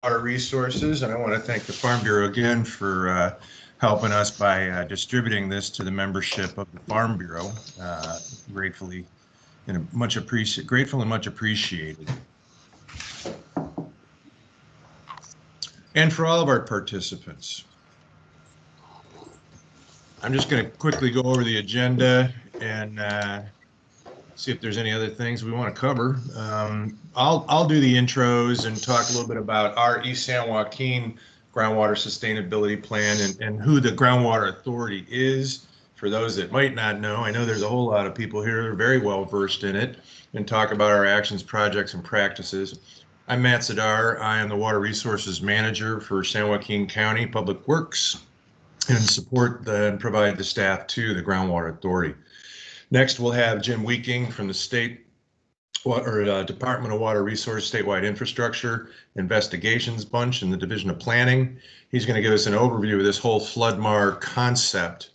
Water Resources, and I want to thank the Farm Bureau again for helping us by distributing this to the membership of the Farm Bureau. Gratefully and much appreciated. And for all of our participants. I'm just going to quickly go over the agenda and see if there's any other things we want to cover. I'll do the intros and talk a little bit about our East San Joaquin Groundwater Sustainability Plan and who the Groundwater Authority is. For those that might not know, I know there's a whole lot of people here that are very well versed in it, and talk about our actions, projects, and practices. I'm Matt Zadar. I am the Water Resources Manager for San Joaquin County Public Works and support and provide the staff to the Groundwater Authority. Next, we'll have Jim Weeking from the Department of Water Resources Statewide Infrastructure Investigations Bunch in the Division of Planning. He's going to give us an overview of this whole FloodMAR concept.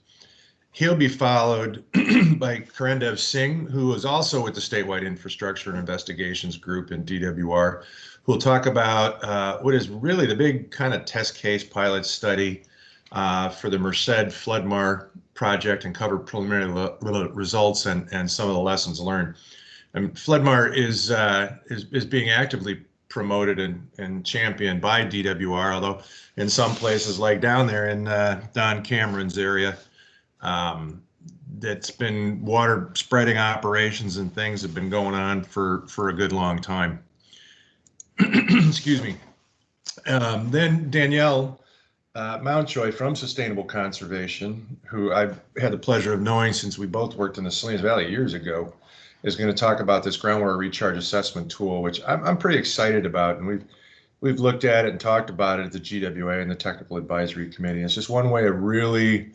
He'll be followed by Karendev Singh, who is also with the Statewide Infrastructure and Investigations Group in DWR, who will talk about what is really the big kind of test case pilot study for the Merced FloodMAR project and cover preliminary results and some of the lessons learned. And FloodMAR is being actively promoted and championed by DWR, although in some places like down there in Don Cameron's area, that's been water spreading operations and things have been going on for a good long time. Excuse me. Then Danielle Mountjoy from Sustainable Conservation, who I've had the pleasure of knowing since we both worked in the Salinas Valley years ago, is going to talk about this groundwater recharge assessment tool, which I'm pretty excited about, and we've looked at it and talked about it at the GWA and the Technical Advisory Committee. It's just one way of really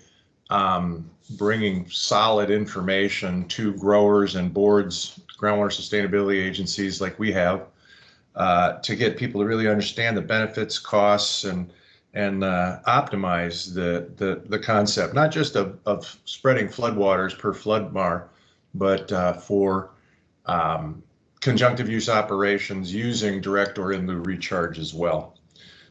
bringing solid information to growers and boards, groundwater sustainability agencies like we have, to get people to really understand the benefits, costs, and optimize the concept, not just of spreading floodwaters per FloodMAR, but for conjunctive use operations using direct or in lieu recharge as well.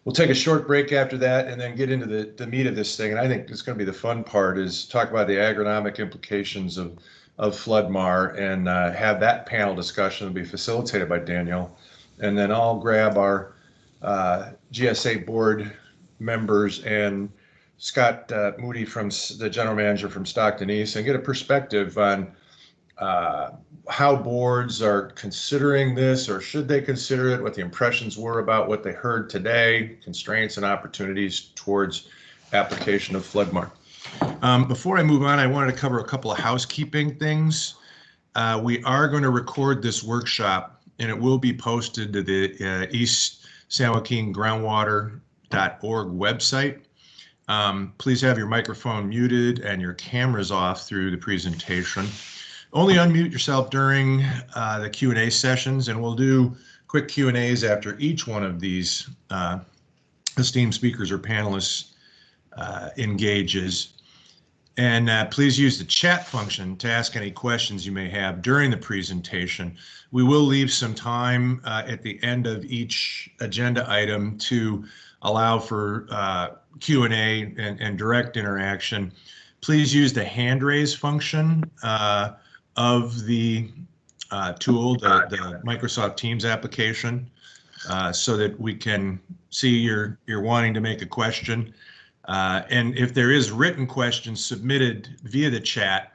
We'll take a short break after that and then get into the meat of this thing. And I think it's going to be the fun part, is talk about the agronomic implications of FloodMAR and have that panel discussion will be facilitated by Daniel. And then I'll grab our GSA board members and Scott Moody, from the general manager from Stockton East, and get a perspective on how boards are considering this, or should they consider it, what the impressions were about what they heard today, constraints and opportunities towards application of FloodMAR. Before I move on, I wanted to cover a couple of housekeeping things. We are going to record this workshop, and it will be posted to the East San Joaquin Groundwater.org website. Please have your microphone muted and your cameras off through the presentation. Only unmute yourself during the Q&A sessions, and we'll do quick Q&As after each one of these esteemed speakers or panelists engages. And please use the chat function to ask any questions you may have during the presentation. We will leave some time at the end of each agenda item to allow for Q&A and direct interaction. Please use the hand raise function of the tool, the Microsoft Teams application, so that we can see you're wanting to make a question. And if there is written questions submitted via the chat,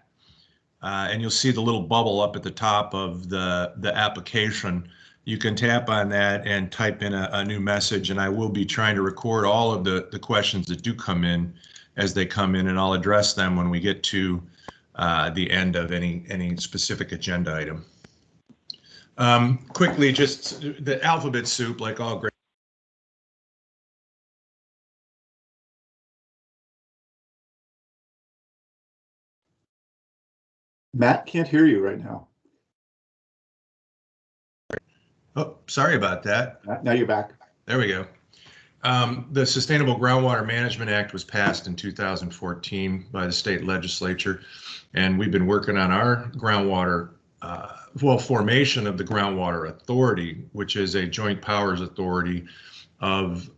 and you'll see the little bubble up at the top of the application, you can tap on that and type in a new message, and I will be trying to record all of the questions that do come in as they come in, and I'll address them when we get to the end of any specific agenda item. Quickly, just the alphabet soup, like all great. Matt can't hear you right now. Oh, sorry about that. Now you're back. There we go. The Sustainable Groundwater Management Act was passed in 2014 by the state legislature, and we've been working on our groundwater, formation of the Groundwater Authority, which is a joint powers authority of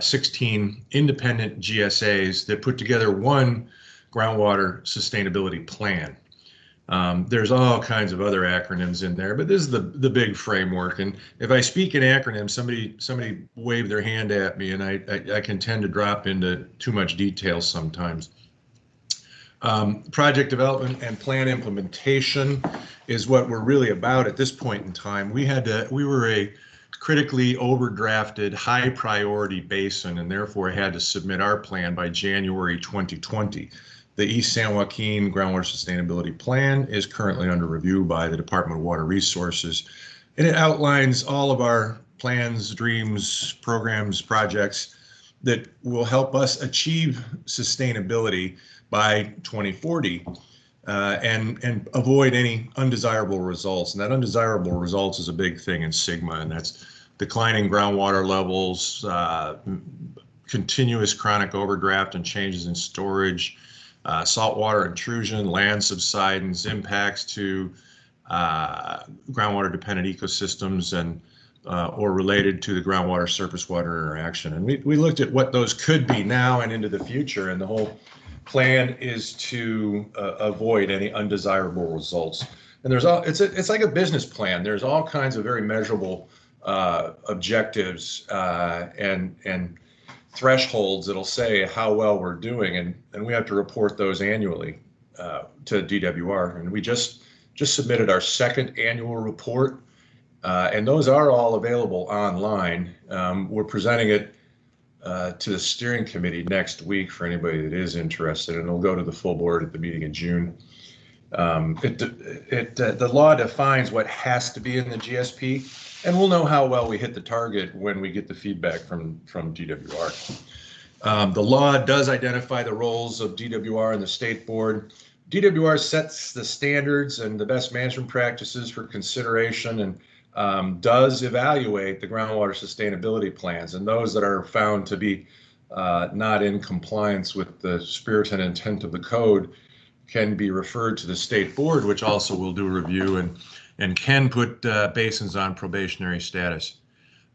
16 independent GSAs that put together one groundwater sustainability plan. There's all kinds of other acronyms in there, but this is the big framework. And if I speak in acronyms, somebody wave their hand at me, and I can tend to drop into too much detail sometimes. Project development and plan implementation is what we're really about at this point in time. We were a critically overdrafted high priority basin, and therefore had to submit our plan by January 2020. The East San Joaquin Groundwater Sustainability Plan is currently under review by the Department of Water Resources, and it outlines all of our plans, dreams, programs, projects that will help us achieve sustainability by 2040 and avoid any undesirable results. And that undesirable results is a big thing in SGMA, and that's declining groundwater levels, continuous chronic overdraft and changes in storage, saltwater intrusion, land subsidence, impacts to groundwater dependent ecosystems and or related to the groundwater surface water interaction. And we looked at what those could be now and into the future, and the whole plan is to avoid any undesirable results. And it's like a business plan. There's all kinds of very measurable objectives and thresholds that'll say how well we're doing, and we have to report those annually to DWR. And we just submitted our second annual report, and those are all available online. We're presenting it to the steering committee next week for anybody that is interested, and it'll go to the full board at the meeting in June. The law defines what has to be in the GSP, and we'll know how well we hit the target when we get the feedback from DWR. The law does identify the roles of DWR and the state board. DWR sets the standards and the best management practices for consideration, and does evaluate the groundwater sustainability plans, and those that are found to be not in compliance with the spirit and intent of the code can be referred to the state board, which also will do a review and can put basins on probationary status.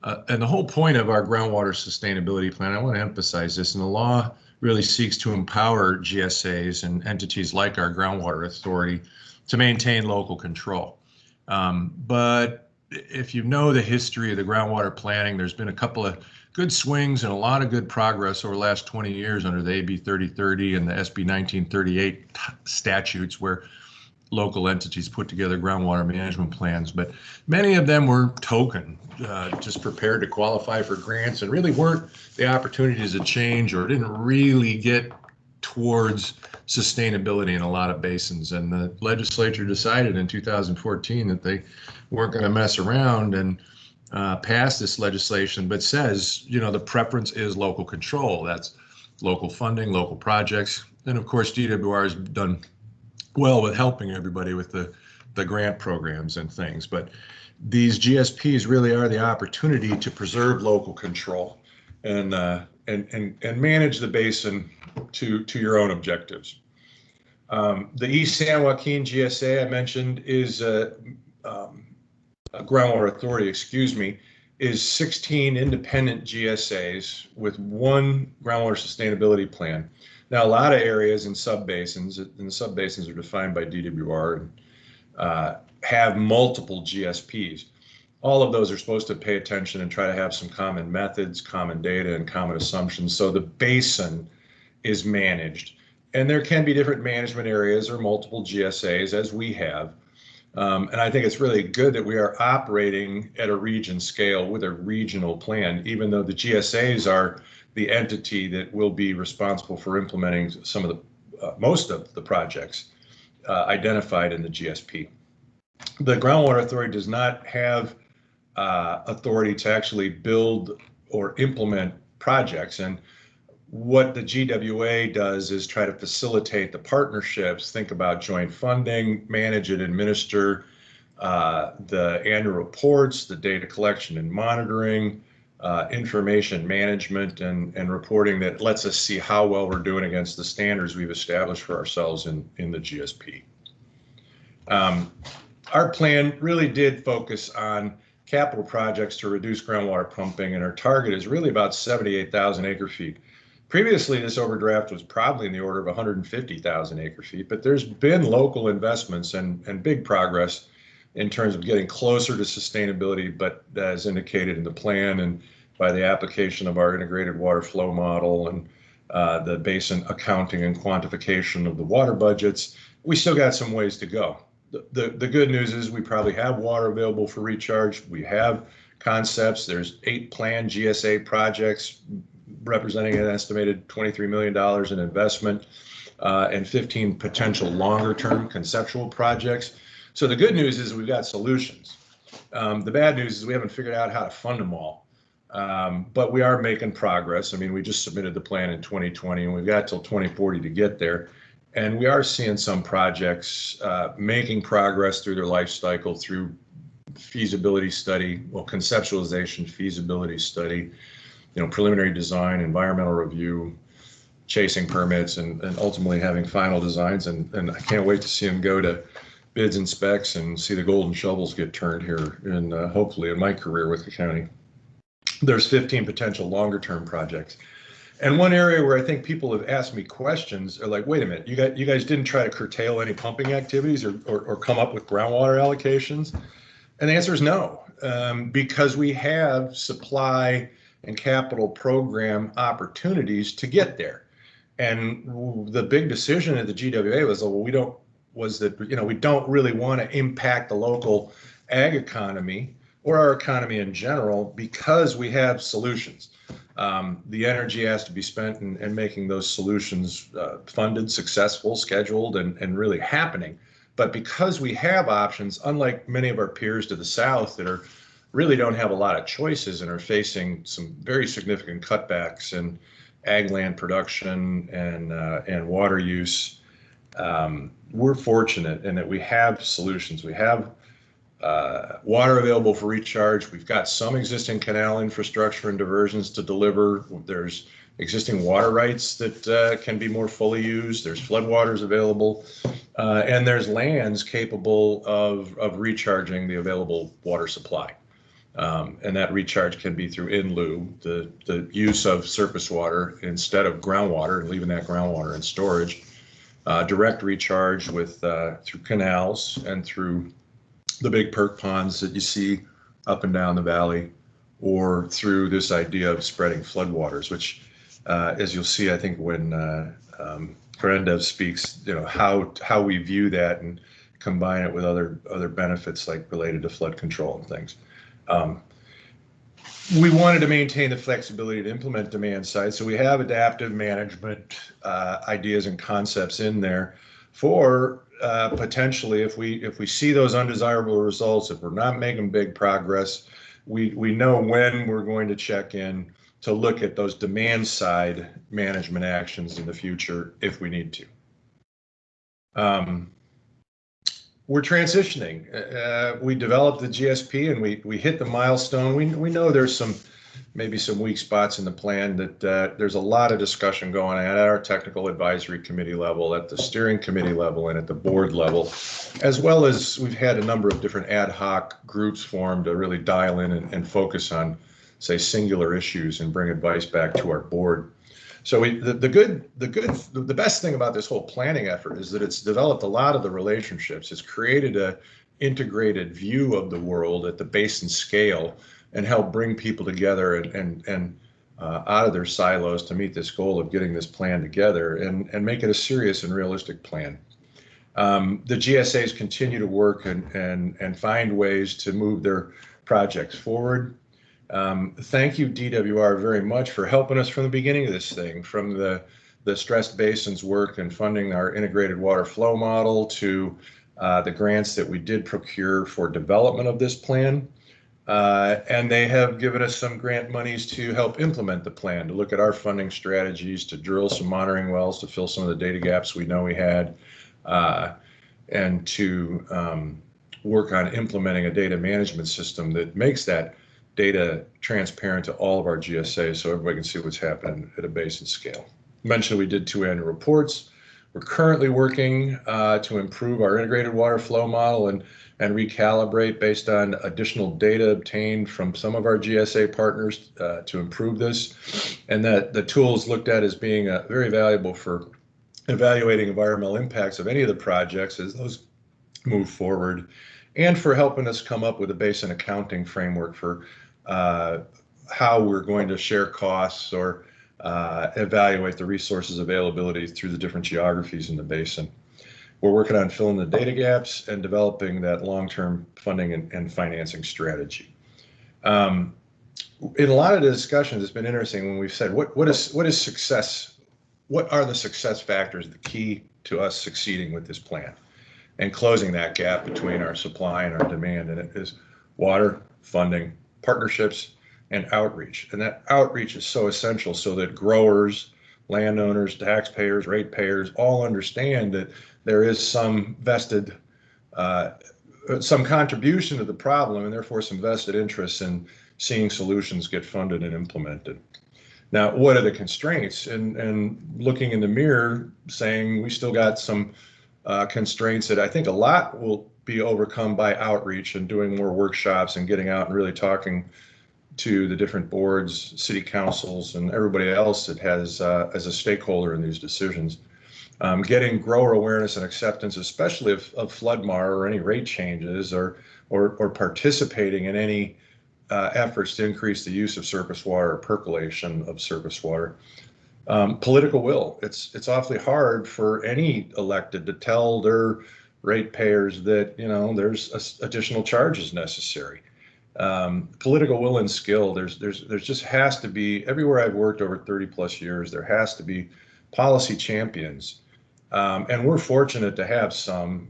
And the whole point of our groundwater sustainability plan, I want to emphasize this, and the law really seeks to empower GSAs and entities like our groundwater authority to maintain local control. But if you know the history of the groundwater planning, there's been a couple of good swings and a lot of good progress over the last 20 years under the AB 3030 and the SB 1938 statutes, where local entities put together groundwater management plans. But many of them were token, just prepared to qualify for grants, and really weren't the opportunities to change, or didn't really get towards sustainability in a lot of basins. And the legislature decided in 2014 that they weren't going to mess around and pass this legislation, but says, the preference is local control. That's local funding, local projects. And of course, DWR has done well with helping everybody with the grant programs and things. But these GSPs really are the opportunity to preserve local control and manage the basin to your own objectives. The East San Joaquin GSA I mentioned is a groundwater authority, is 16 independent GSAs with one groundwater sustainability plan. Now, a lot of areas in subbasins, and the subbasins are defined by DWR, have multiple GSPs. All of those are supposed to pay attention and try to have some common methods, common data, and common assumptions, so the basin is managed. And there can be different management areas or multiple GSAs, as we have. And I think it's really good that we are operating at a region scale with a regional plan, even though the GSAs are the entity that will be responsible for implementing some of the most of the projects identified in the GSP. The Groundwater Authority does not have authority to actually build or implement projects, and what the GWA does is try to facilitate the partnerships, think about joint funding, manage and administer the annual reports, the data collection and monitoring, information management, and reporting that lets us see how well we're doing against the standards we've established for ourselves in the GSP. Our plan really did focus on capital projects to reduce groundwater pumping, and our target is really about 78,000 acre feet. Previously, this overdraft was probably in the order of 150,000 acre feet, but there's been local investments and big progress in terms of getting closer to sustainability, but as indicated in the plan and by the application of our integrated water flow model and the basin accounting and quantification of the water budgets, we still got some ways to go. The good news is we probably have water available for recharge. We have concepts. There's 8 planned GSA projects representing an estimated $23 million in investment and 15 potential longer-term conceptual projects. So the good news is we've got solutions. The bad news is we haven't figured out how to fund them all. But we are making progress. I mean, we just submitted the plan in 2020 and we've got till 2040 to get there. And we are seeing some projects making progress through their life cycle through feasibility study, well, conceptualization, feasibility study, preliminary design, environmental review, chasing permits, and ultimately having final designs. And I can't wait to see them go to bids and specs and see the golden shovels get turned here and hopefully in my career with the county. There's 15 potential longer term projects. And one area where I think people have asked me questions are like, wait a minute, you guys didn't try to curtail any pumping activities or come up with groundwater allocations? And the answer is no, because we have supply and capital program opportunities to get there. And the big decision at the GWA was, well, we don't really want to impact the local ag economy or our economy in general because we have solutions. The energy has to be spent in making those solutions funded, successful, scheduled, and really happening. But because we have options, unlike many of our peers to the south that really don't have a lot of choices and are facing some very significant cutbacks in ag land production and water use, we're fortunate in that we have solutions. We have water available for recharge. We've got some existing canal infrastructure and diversions to deliver. There's existing water rights that can be more fully used. There's floodwaters available, and there's lands capable of recharging the available water supply. And that recharge can be through in lieu, the use of surface water instead of groundwater and leaving that groundwater in storage. Direct recharge with through canals and through the big perk ponds that you see up and down the valley, or through this idea of spreading floodwaters, which, as you'll see, I think when Karendev speaks, how we view that and combine it with other benefits like related to flood control and things. We wanted to maintain the flexibility to implement demand side, so we have adaptive management ideas and concepts in there for potentially if we see those undesirable results, if we're not making big progress, we know when we're going to check in to look at those demand side management actions in the future if we need to. We're transitioning. We developed the GSP and we hit the milestone. We know there's maybe some weak spots in the plan that there's a lot of discussion going on at our technical advisory committee level, at the steering committee level, and at the board level, as well as we've had a number of different ad hoc groups formed to really dial in and focus on, say, singular issues and bring advice back to our board. So the best thing about this whole planning effort is that it's developed a lot of the relationships. It's created an integrated view of the world at the basin scale and help bring people together and out of their silos to meet this goal of getting this plan together and make it a serious and realistic plan. The GSAs continue to work and find ways to move their projects forward. Thank you, DWR, very much for helping us from the beginning of this thing, from the stressed basins work and funding our integrated water flow model to the grants that we did procure for development of this plan. And they have given us some grant monies to help implement the plan, to look at our funding strategies, to drill some monitoring wells, to fill some of the data gaps we know we had, and to work on implementing a data management system that makes that data transparent to all of our GSAs so everybody can see what's happening at a basin scale. I mentioned we did 2 annual reports. We're currently working to improve our integrated water flow model and recalibrate based on additional data obtained from some of our GSA partners to improve this. And that the tool is looked at as being very valuable for evaluating environmental impacts of any of the projects as those move forward, and for helping us come up with a basin accounting framework for how we're going to share costs or evaluate the resources availability through the different geographies in the basin. We're working on filling the data gaps and developing that long-term funding and financing strategy. In a lot of the discussions, it's been interesting when we've said, what is success? What are the success factors, the key to us succeeding with this plan and closing that gap between our supply and our demand? And it is water, funding, partnerships, and outreach. And that outreach is so essential so that growers, landowners, taxpayers, ratepayers all understand that there is some vested, some contribution to the problem, and therefore some vested interest in seeing solutions get funded and implemented. Now, what are the constraints? And looking in the mirror, saying we still got some constraints that I think a lot will be overcome by outreach and doing more workshops and getting out and really talking to the different boards, city councils, and everybody else that has as a stakeholder in these decisions. Getting grower awareness and acceptance, especially of FloodMAR or any rate changes, or participating in any efforts to increase the use of surface water or percolation of surface water. Political will. It's awfully hard for any elected to tell their ratepayers that there's additional charges necessary. Political will and skill. There's just has to be, everywhere I've worked over 30 plus years, there has to be policy champions. And we're fortunate to have some,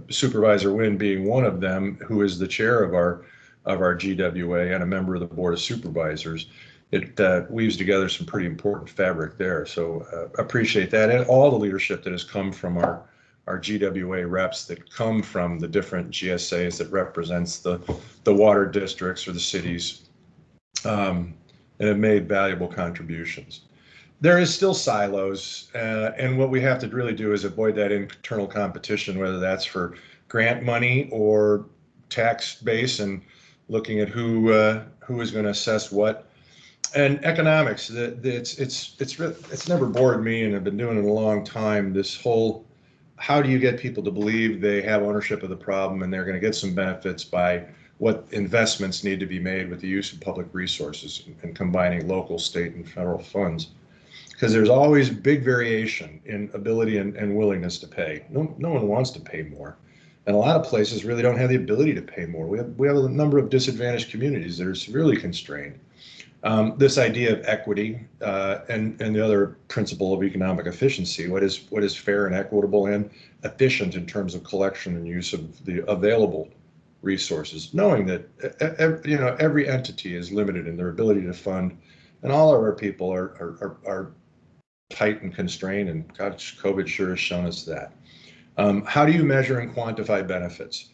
Supervisor Wynn being one of them, who is the chair of our GWA and a member of the Board of Supervisors. It weaves together some pretty important fabric there. So appreciate that, and all the leadership that has come from our GWA reps that come from the different GSAs that represents the water districts or the cities, and have made valuable contributions. There is still silos, and what we have to really do is avoid that internal competition, whether that's for grant money or tax base, and looking at who is going to assess what. And economics, it's never bored me, and I've been doing it a long time. This whole, how do you get people to believe they have ownership of the problem and they're going to get some benefits by what investments need to be made with the use of public resources and combining local, state, and federal funds? Because there's always big variation in ability and willingness to pay. No one wants to pay more. And a lot of places really don't have the ability to pay more. We have a number of disadvantaged communities that are severely constrained. This idea of equity and the other principle of economic efficiency, what is fair and equitable and efficient in terms of collection and use of the available resources, knowing that every entity is limited in their ability to fund, and all of our people are tight and constrained, and gosh, COVID sure has shown us that. How do you measure and quantify benefits?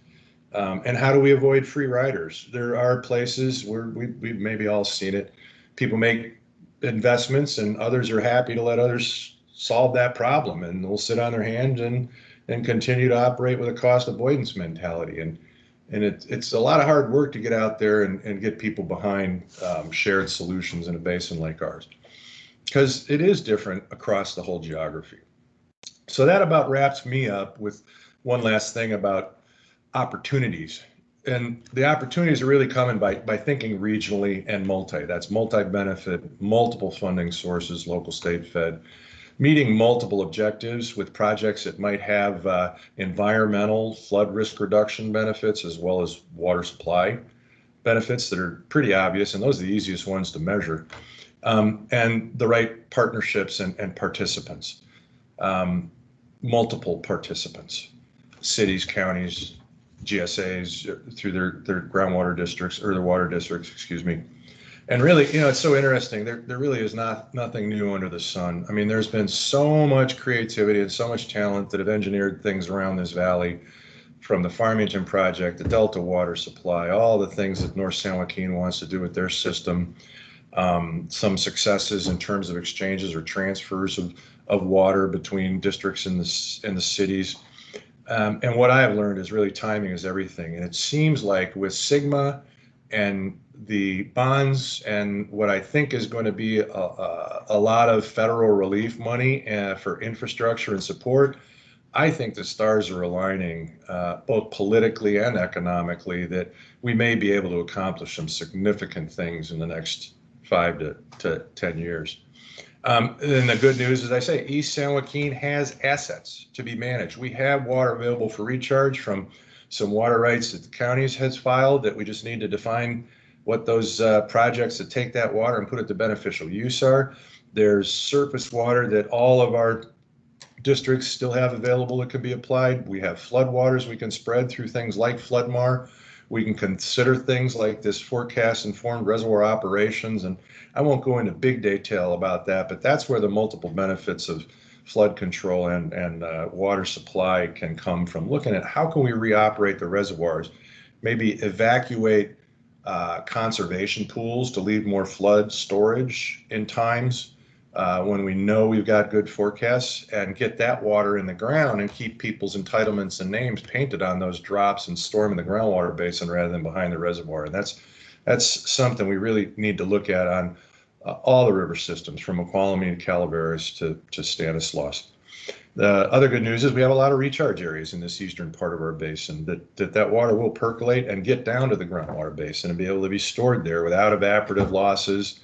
And how do we avoid free riders? There are places where we've maybe all seen it. People make investments and others are happy to let others solve that problem, and they'll sit on their hands and continue to operate with a cost avoidance mentality. And it's a lot of hard work to get out there and get people behind shared solutions in a basin like ours, because it is different across the whole geography. So that about wraps me up with one last thing about opportunities. And the opportunities are really coming by thinking regionally and multi. That's multi-benefit, multiple funding sources, local, state, fed, meeting multiple objectives with projects that might have environmental flood risk reduction benefits, as well as water supply benefits that are pretty obvious, and those are the easiest ones to measure. And the right partnerships and participants, multiple participants, cities, counties, GSAs through their groundwater districts, or their water districts, excuse me. And really, it's so interesting. There really is nothing new under the sun. I mean, there's been so much creativity and so much talent that have engineered things around this valley, from the Farmington project, the Delta water supply, all the things that North San Joaquin wants to do with their system. some successes in terms of exchanges or transfers of water between districts in the cities. And what I have learned is really timing is everything. And it seems like with Sigma and the bonds and what I think is going to be a lot of federal relief money for infrastructure and support, I think the stars are aligning both politically and economically that we may be able to accomplish some significant things in the next 5 to 10 years. And the good news, as I say, East San Joaquin has assets to be managed. We have water available for recharge from some water rights that the county has filed that we just need to define what those projects that take that water and put it to beneficial use are. There's surface water that all of our districts still have available that can be applied. We have floodwaters we can spread through things like FloodMAR. We can consider things like this forecast informed reservoir operations. And I won't go into big detail about that, but that's where the multiple benefits of flood control and water supply can come from, looking at how can we reoperate the reservoirs, maybe evacuate conservation pools to leave more flood storage in times when we know we've got good forecasts, and get that water in the ground and keep people's entitlements and names painted on those drops and store them in the groundwater basin rather than behind the reservoir. And that's something we really need to look at on all the river systems, from Aqualami to Calaveras to Stanislaus. The other good news is we have a lot of recharge areas in this eastern part of our basin that water will percolate and get down to the groundwater basin and be able to be stored there without evaporative losses.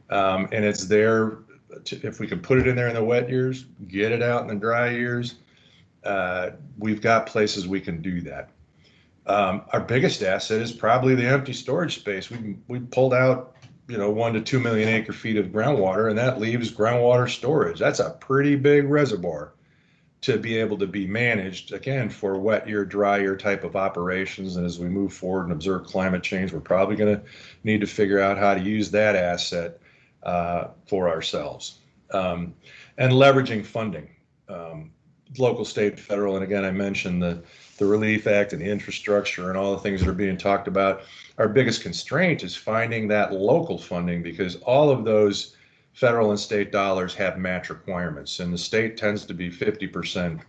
And it's there. If we can put it in there in the wet years, get it out in the dry years, we've got places we can do that. Our biggest asset is probably the empty storage space. We pulled out 1 to 2 million acre feet of groundwater, and that leaves groundwater storage. That's a pretty big reservoir to be able to be managed, again, for wet year, dry year type of operations. And as we move forward and observe climate change, we're probably going to need to figure out how to use that asset for ourselves. And leveraging funding, local, state, federal. And again, I mentioned the Relief Act and the infrastructure and all the things that are being talked about. Our biggest constraint is finding that local funding, because all of those federal and state dollars have match requirements, and the state tends to be 50%,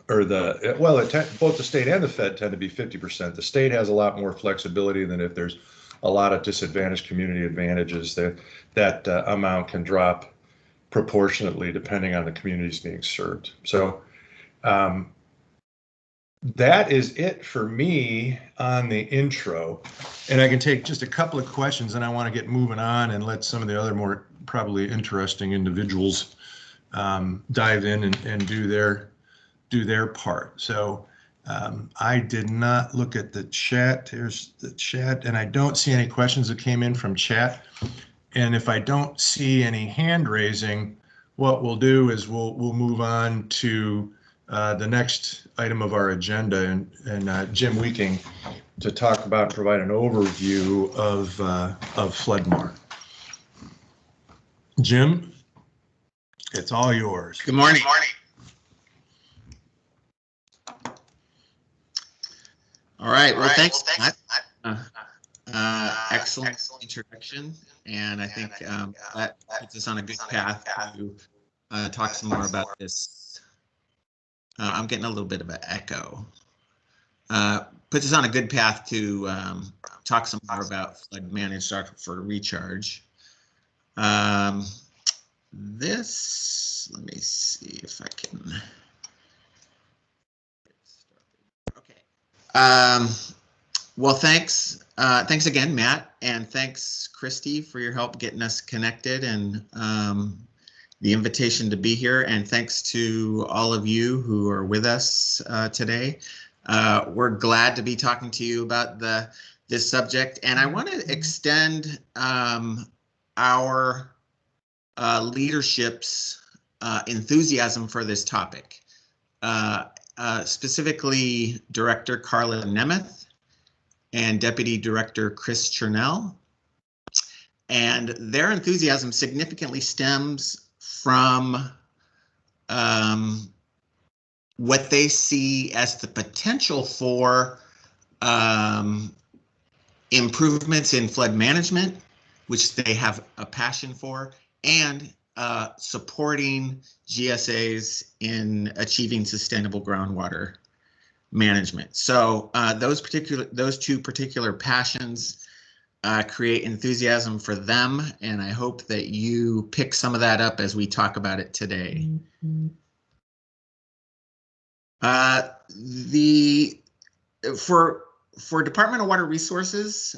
or both the state and the Fed tend to be 50%. The state has a lot more flexibility than if there's a lot of disadvantaged community advantages, that amount can drop proportionately depending on the communities being served. So that is it for me on the intro. And I can take just a couple of questions, and I want to get moving on and let some of the other more probably interesting individuals dive in and do their part. So I did not look at the chat. Here's the chat, and I don't see any questions that came in from chat. And if I don't see any hand raising, what we'll do is we'll move on to the next item of our agenda, and Jim Weeking to talk about and provide an overview of FloodMAR. Jim, it's all yours. Good morning. All right. Well, thanks. Excellent introduction, and I think that puts us on a good path to talk some more about this. I'm getting a little bit of an echo. Puts us on a good path to talk some more about flood managed aquifer recharge. This, let me see if I can. Okay. Well, thanks again, Matt, and thanks, Christy, for your help getting us connected and the invitation to be here. And thanks to all of you who are with us today. We're glad to be talking to you about this subject, and I want to extend our leadership's enthusiasm for this topic. Specifically, Director Carla Nemeth and Deputy Director Chris Chernell. And their enthusiasm significantly stems from what they see as the potential for improvements in flood management which they have a passion for, and supporting GSAs in achieving sustainable groundwater management. So those two particular passions create enthusiasm for them, and I hope that you pick some of that up as we talk about it today. For Department of Water Resources,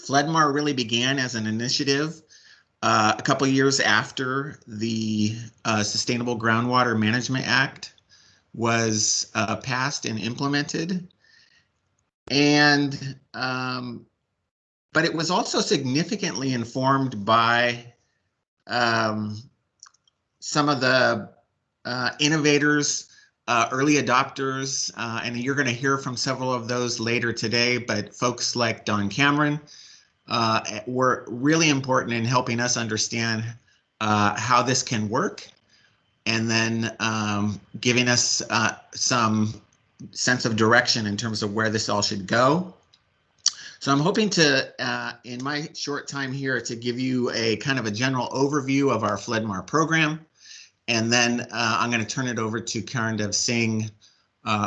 FloodMAR really began as an initiative a couple years after the Sustainable Groundwater Management Act was passed and implemented. And but it was also significantly informed by some of the innovators, early adopters, and you're going to hear from several of those later today, but folks like Don Cameron were really important in helping us understand how this can work, and then giving us some sense of direction in terms of where this all should go. So I'm hoping to, in my short time here, to give you a kind of a general overview of our FloodMAR program. And then I'm going to turn it over to Karandev Singh,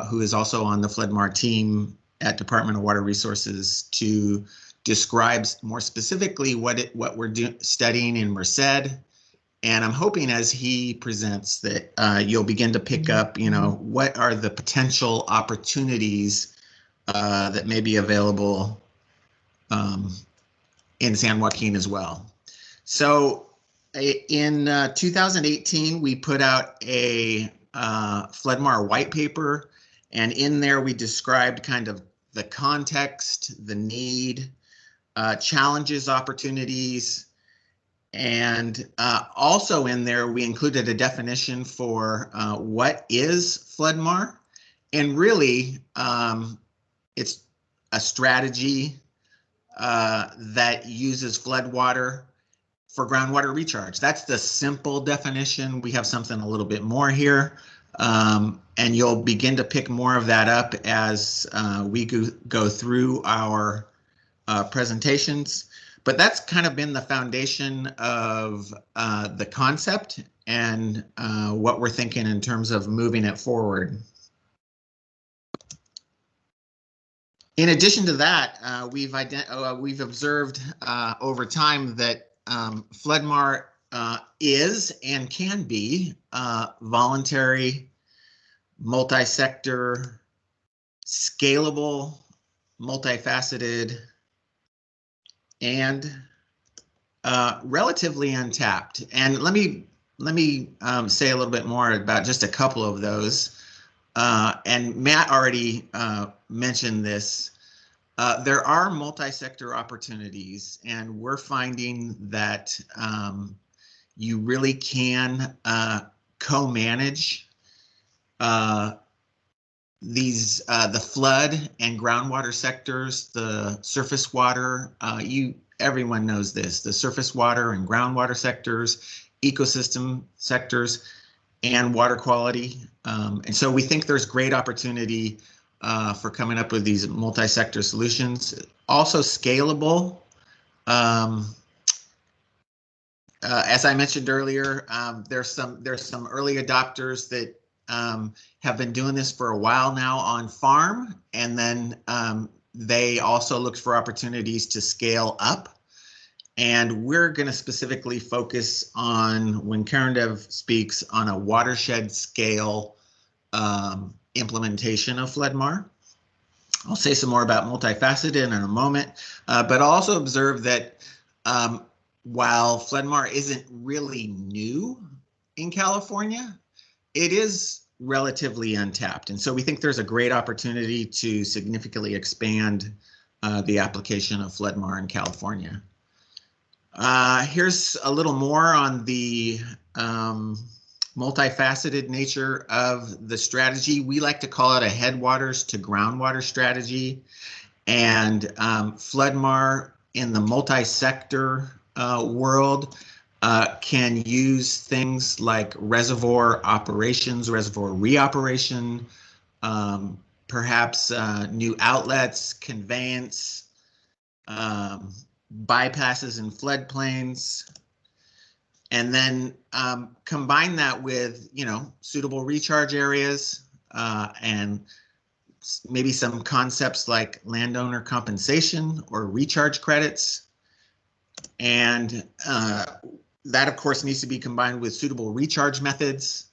who is also on the FloodMAR team at Department of Water Resources, to describe more specifically what we're studying in Merced. And I'm hoping as he presents that you'll begin to pick up, what are the potential opportunities that may be available in San Joaquin as well. So in 2018, we put out a FloodMAR white paper, and in there we described kind of the context, the need, challenges, opportunities, and also in there we included a definition for what is FloodMAR, and really it's a strategy that uses floodwater for groundwater recharge. That's the simple definition. We have something a little bit more here, and you'll begin to pick more of that up as we go through our presentations. But that's kind of been the foundation of the concept and what we're thinking in terms of moving it forward. In addition to that, we've observed over time that FloodMAR is and can be voluntary, multi-sector, scalable, multifaceted, and relatively untapped. And let me say a little bit more about just a couple of those. And Matt already mentioned this. There are multi-sector opportunities, and we're finding that you really can co-manage these the flood and groundwater sectors, the surface water. Everyone knows this: the surface water and groundwater sectors, ecosystem sectors, and water quality. And so we think there's great opportunity for coming up with these multi-sector solutions. Also scalable. As I mentioned earlier, there's some early adopters that have been doing this for a while now on farm, and then they also look for opportunities to scale up. And we're going to specifically focus on, when Karandev speaks, on a watershed scale implementation of FloodMAR. I'll say some more about multifaceted in a moment, but also observe that while FloodMAR isn't really new in California, it is relatively untapped. And so we think there's a great opportunity to significantly expand the application of FloodMAR in California. Here's a little more on the multifaceted nature of the strategy. We like to call it a headwaters to groundwater strategy. And FloodMAR in the multi-sector world can use things like reservoir operations, reservoir reoperation, perhaps new outlets, conveyance, bypasses in floodplains, and then combine that with, suitable recharge areas and maybe some concepts like landowner compensation or recharge credits. And that, of course, needs to be combined with suitable recharge methods,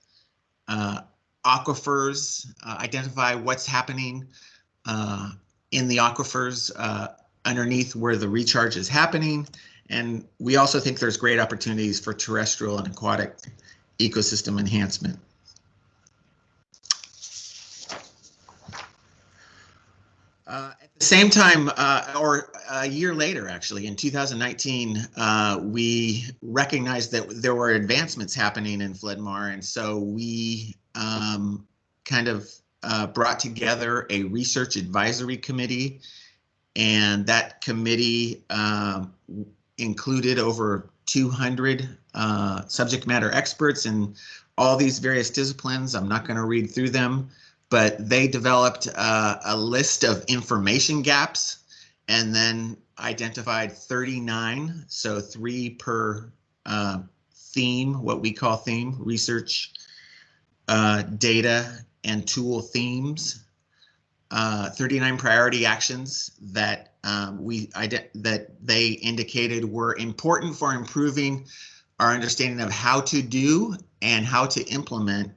aquifers, identify what's happening in the aquifers underneath where the recharge is happening. And we also think there's great opportunities for terrestrial and aquatic ecosystem enhancement. At the same time, or a year later, actually, in 2019, we recognized that there were advancements happening in FloodMAR, and so we kind of brought together a research advisory committee, and that committee included over 200 subject matter experts in all these various disciplines. I'm not going to read through them, but they developed a list of information gaps and then identified 39, so 3 per theme, what we call theme, research, data, and tool themes. 39 priority actions that that they indicated were important for improving our understanding of how to do and how to implement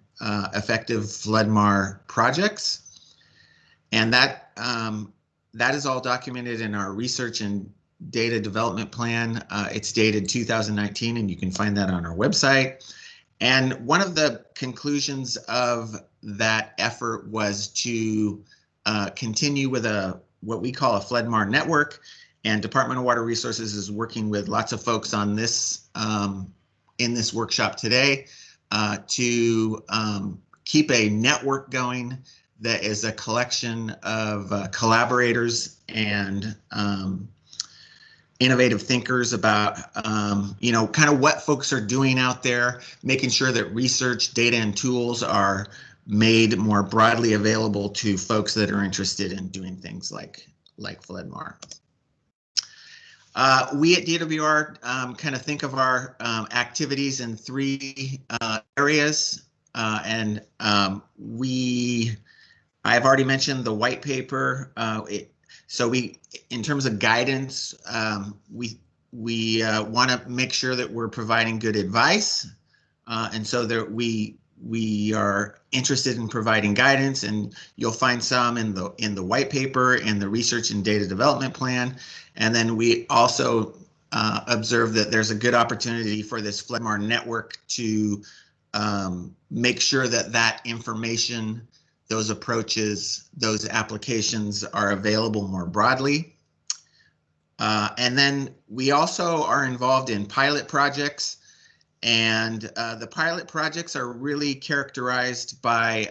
effective FloodMAR projects. And that is all documented in our research and data development plan. It's dated 2019, and you can find that on our website. And one of the conclusions of that effort was to continue with what we call a FloodMAR network, and Department of Water Resources is working with lots of folks on this in this workshop today to keep a network going that is a collection of collaborators and innovative thinkers about kind of what folks are doing out there, making sure that research, data, and tools are made more broadly available to folks that are interested in doing things like FloodMAR. We at DWR kind of think of our activities in 3 areas, and I've already mentioned the white paper. So in terms of guidance, we want to make sure that we're providing good advice, and so that we are interested in providing guidance, and you'll find some in the white paper and the research and data development plan. And then we also observe that there's a good opportunity for this FloodMAR network to make sure that that information, those approaches, those applications are available more broadly. And then we also are involved in pilot projects. And the pilot projects are really characterized by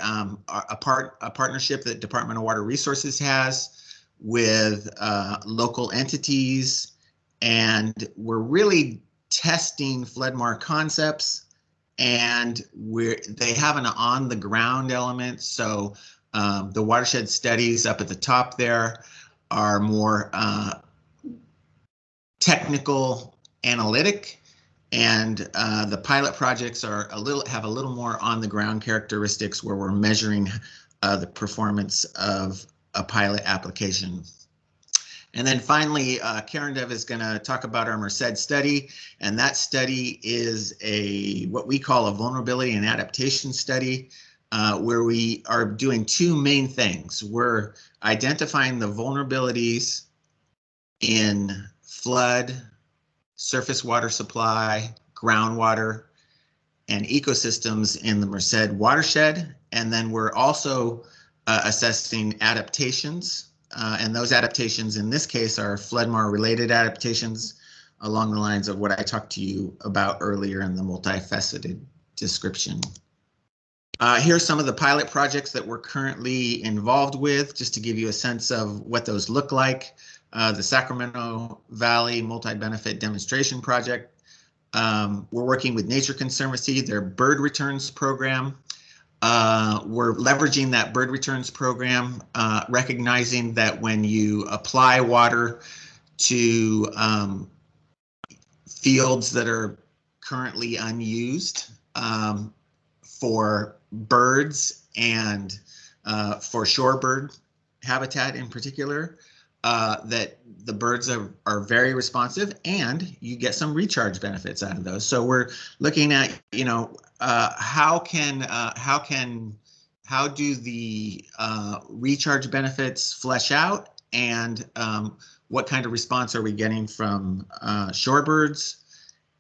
a partnership that Department of Water Resources has with local entities, and we're really testing FloodMAR concepts, and they have an on-the-ground element. So the watershed studies up at the top there are more technical, analytic. And the pilot projects have a little more on the ground characteristics, where we're measuring the performance of a pilot application. And then finally, Karen Dev is going to talk about our Merced study, and that study is what we call a vulnerability and adaptation study, where we are doing 2 main things. We're identifying the vulnerabilities in flood, surface water supply, groundwater, and ecosystems in the Merced watershed. And then we're also assessing adaptations. And those adaptations in this case are FloodMAR related adaptations along the lines of what I talked to you about earlier in the multifaceted description. Here's some of the pilot projects that we're currently involved with, just to give you a sense of what those look like. The Sacramento Valley Multi-Benefit Demonstration Project. We're working with Nature Conservancy, their bird returns program. We're leveraging that bird returns program, recognizing that when you apply water to fields that are currently unused for birds and for shorebird habitat in particular, that the birds are very responsive, and you get some recharge benefits out of those. So we're looking at, you know, how do the recharge benefits flesh out, and what kind of response are we getting from shorebirds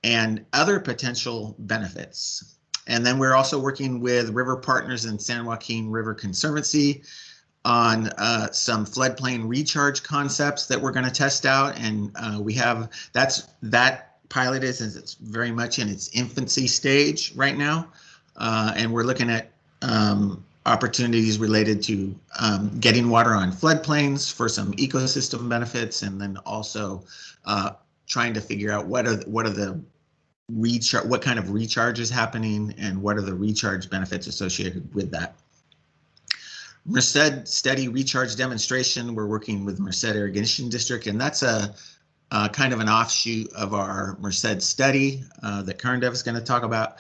and other potential benefits. And then we're also working with river partners in San Joaquin River Conservancy on some floodplain recharge concepts that we're going to test out. And we have, that pilot it's very much in its infancy stage right now. And we're looking at opportunities related to getting water on floodplains for some ecosystem benefits, and then also trying to figure out what kind of recharge is happening and what are the recharge benefits associated with that. Merced Steady Recharge Demonstration, we're working with Merced Irrigation District, and that's a kind of an offshoot of our Merced study that Karandev is going to talk about.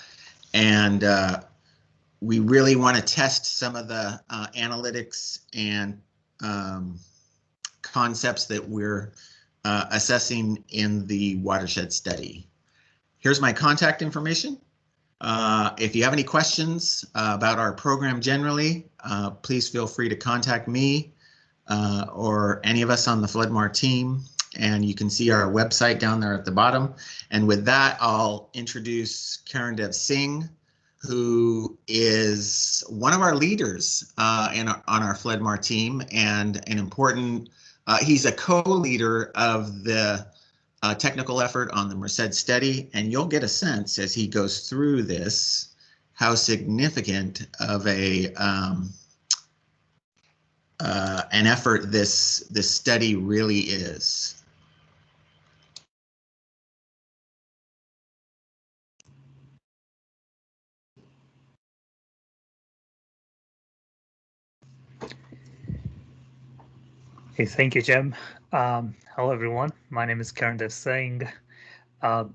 And we really want to test some of the analytics and concepts that we're assessing in the watershed study. Here's my contact information. If you have any questions about our program generally, please feel free to contact me or any of us on the FloodMAR team. And you can see our website down there at the bottom. And with that, I'll introduce Karandev Singh, who is one of our leaders on our FloodMAR team, and an important, he's a co-leader of the technical effort on the Merced study, and you'll get a sense as he goes through this how significant of an effort this study really is. Hey, thank you, Jim. Hello, everyone. My name is Karandev Singh. I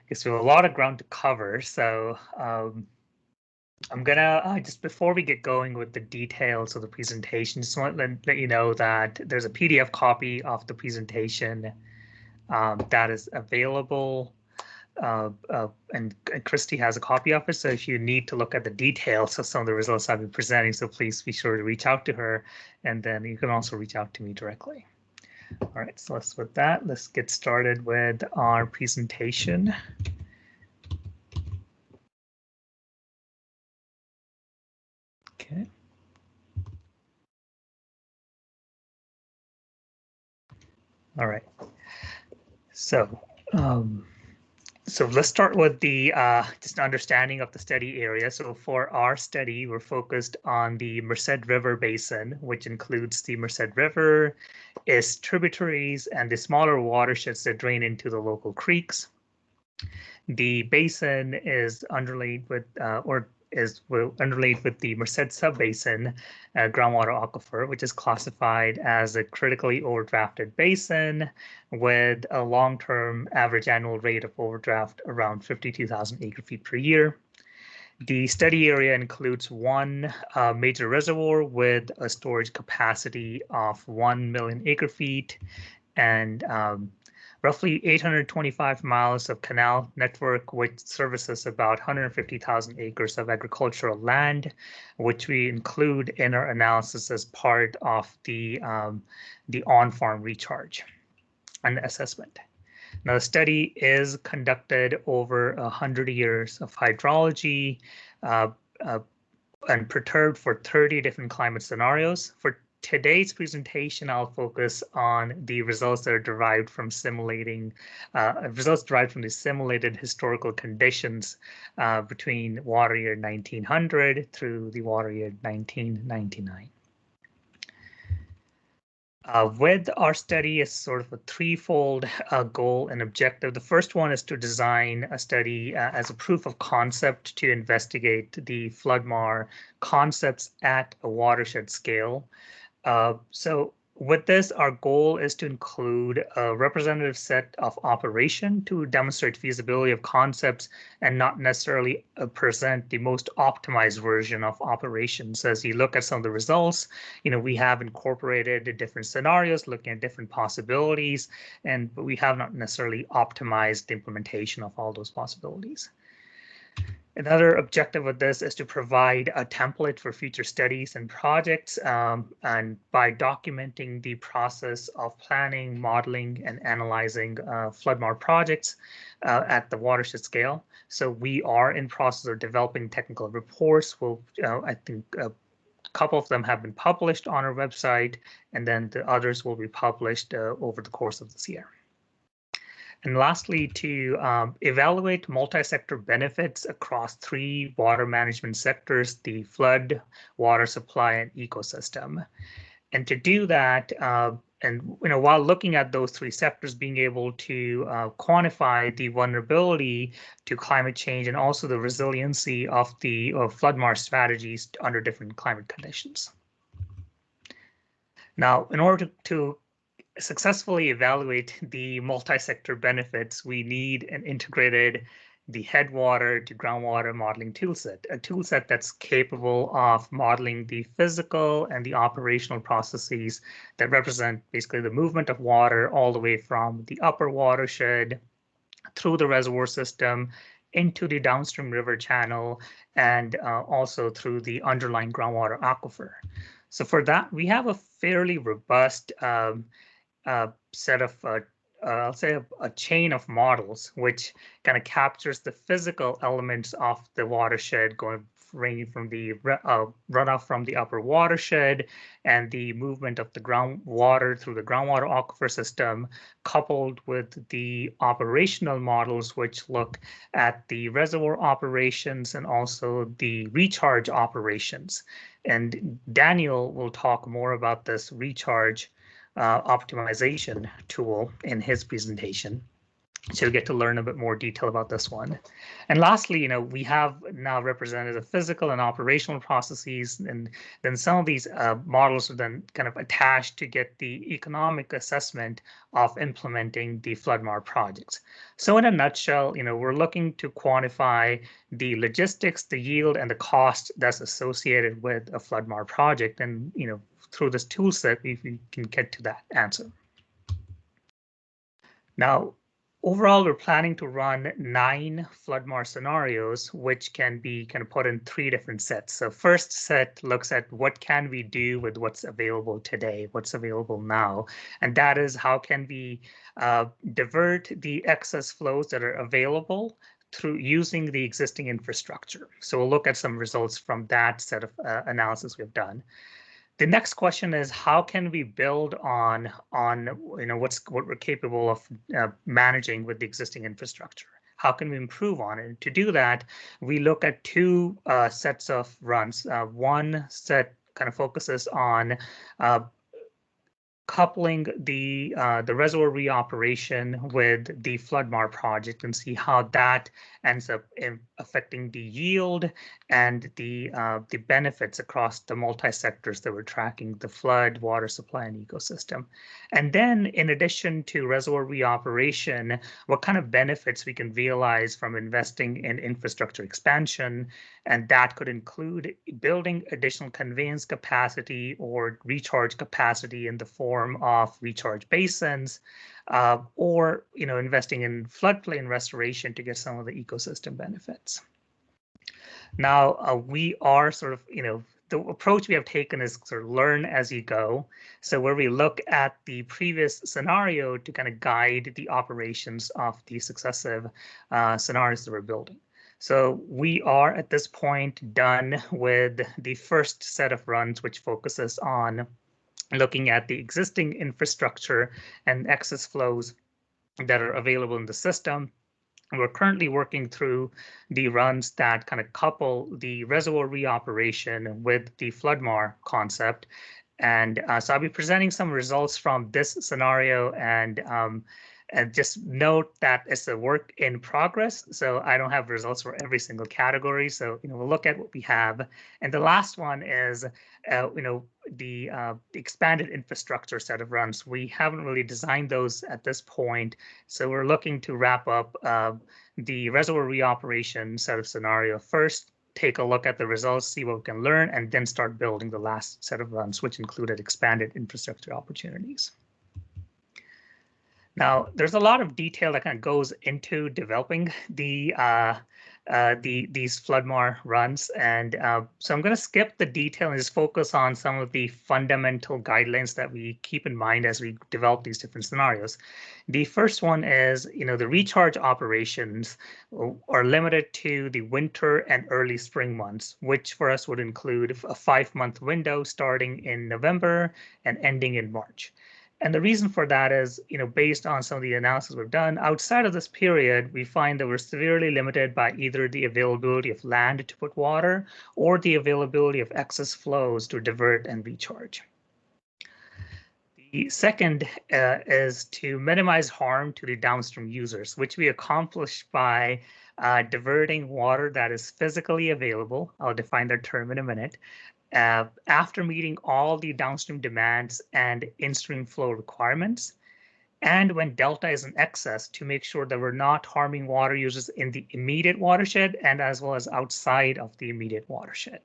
guess we have a lot of ground to cover, so I'm gonna just before we get going with the details of the presentation, just want to let you know that there's a PDF copy of the presentation that is available. And Christy has a copy of it, so if you need to look at the details of some of the results I've been presenting, so please be sure to reach out to her, and then you can also reach out to me directly. All right, so let's get started with our presentation. Okay. All right. So let's start with the just understanding of the study area. So for our study, we're focused on the Merced River basin, which includes the Merced River, its tributaries, and the smaller watersheds that drain into the local creeks. The basin is underlaid with underlaid with the Merced Subbasin groundwater aquifer, which is classified as a critically overdrafted basin with a long-term average annual rate of overdraft around 52,000 acre-feet per year. The study area includes one major reservoir with a storage capacity of 1 million acre-feet and roughly 825 miles of canal network, which services about 150,000 acres of agricultural land, which we include in our analysis as part of the on-farm recharge and assessment. Now, the study is conducted over 100 years of hydrology and perturbed for 30 different climate scenarios. For today's presentation, I'll focus on the results that are derived from simulating the simulated historical conditions between water year 1900 through the water year 1999. With our study is sort of a threefold goal and objective. The first one is to design a study as a proof of concept to investigate the FloodMAR concepts at a watershed scale. So with this, our goal is to include a representative set of operation to demonstrate feasibility of concepts and not necessarily present the most optimized version of operations. As you look at some of the results, we have incorporated the different scenarios, looking at different possibilities, but we have not necessarily optimized the implementation of all those possibilities. Another objective of this is to provide a template for future studies and projects, and by documenting the process of planning, modeling, and analyzing FloodMAR projects at the watershed scale. So we are in process of developing technical reports. I think a couple of them have been published on our website, and then the others will be published over the course of this year. And lastly, to evaluate multi-sector benefits across 3 water management sectors, the flood, water supply, and ecosystem. And to do that, while looking at those 3 sectors, being able to quantify the vulnerability to climate change and also the resiliency of the FloodMAR strategies under different climate conditions. Now, in order to successfully evaluate the multi-sector benefits, we need an integrated the headwater to groundwater modeling toolset, a toolset that's capable of modeling the physical and the operational processes that represent basically the movement of water all the way from the upper watershed through the reservoir system into the downstream river channel and also through the underlying groundwater aquifer. So for that, we have a fairly robust set of, I'll say, a chain of models, which kind of captures the physical elements of the watershed, ranging from the runoff from the upper watershed and the movement of the groundwater through the groundwater aquifer system, coupled with the operational models, which look at the reservoir operations and also the recharge operations. And Daniel will talk more about this recharge optimization tool in his presentation. So you get to learn a bit more detail about this one. And lastly, we have now represented the physical and operational processes, and then some of these models are then kind of attached to get the economic assessment of implementing the FloodMAR projects. So in a nutshell, we're looking to quantify the logistics, the yield, and the cost that's associated with a FloodMAR project. And, through this tool set, we can get to that answer. Now, overall, we're planning to run 9 FloodMAR scenarios, which can be kind of put in 3 different sets. So first set looks at what can we do with what's available today, what's available now. And that is how can we divert the excess flows that are available through using the existing infrastructure. So we'll look at some results from that set of analysis we've done. The next question is, how can we build on what we're capable of managing with the existing infrastructure? How can we improve on it? And to do that, we look at 2 sets of runs. One set kind of focuses on coupling the reservoir reoperation with the FloodMAR project and see how that ends up affecting the yield and the benefits across the multi-sectors that we're tracking, the flood, water supply, and ecosystem. And then in addition to reservoir reoperation, what kind of benefits we can realize from investing in infrastructure expansion, and that could include building additional conveyance capacity or recharge capacity in the form of recharge basins, or investing in floodplain restoration to get some of the ecosystem benefits. Now, we are sort of, the approach we have taken is sort of learn as you go. So where we look at the previous scenario to kind of guide the operations of the successive scenarios that we're building. So we are at this point done with the first set of runs, which focuses on looking at the existing infrastructure and excess flows that are available in the system. We're currently working through the runs that kind of couple the reservoir reoperation with the FloodMAR concept. And so I'll be presenting some results from this scenario and And just note that it's a work in progress, so I don't have results for every single category. So we'll look at what we have. And the last one is the expanded infrastructure set of runs. We haven't really designed those at this point, so we're looking to wrap up the reservoir reoperation set of scenario first, take a look at the results, see what we can learn, and then start building the last set of runs, which included expanded infrastructure opportunities. Now, there's a lot of detail that kind of goes into developing these FloodMAR runs, and so I'm going to skip the detail and just focus on some of the fundamental guidelines that we keep in mind as we develop these different scenarios. The first one is, the recharge operations are limited to the winter and early spring months, which for us would include a 5-month window starting in November and ending in March. And the reason for that is, based on some of the analysis we've done, outside of this period, we find that we're severely limited by either the availability of land to put water or the availability of excess flows to divert and recharge. The second is to minimize harm to the downstream users, which we accomplish by diverting water that is physically available. I'll define that term in a minute. After meeting all the downstream demands and in-stream flow requirements, and when delta is in excess, to make sure that we're not harming water users in the immediate watershed and as well as outside of the immediate watershed.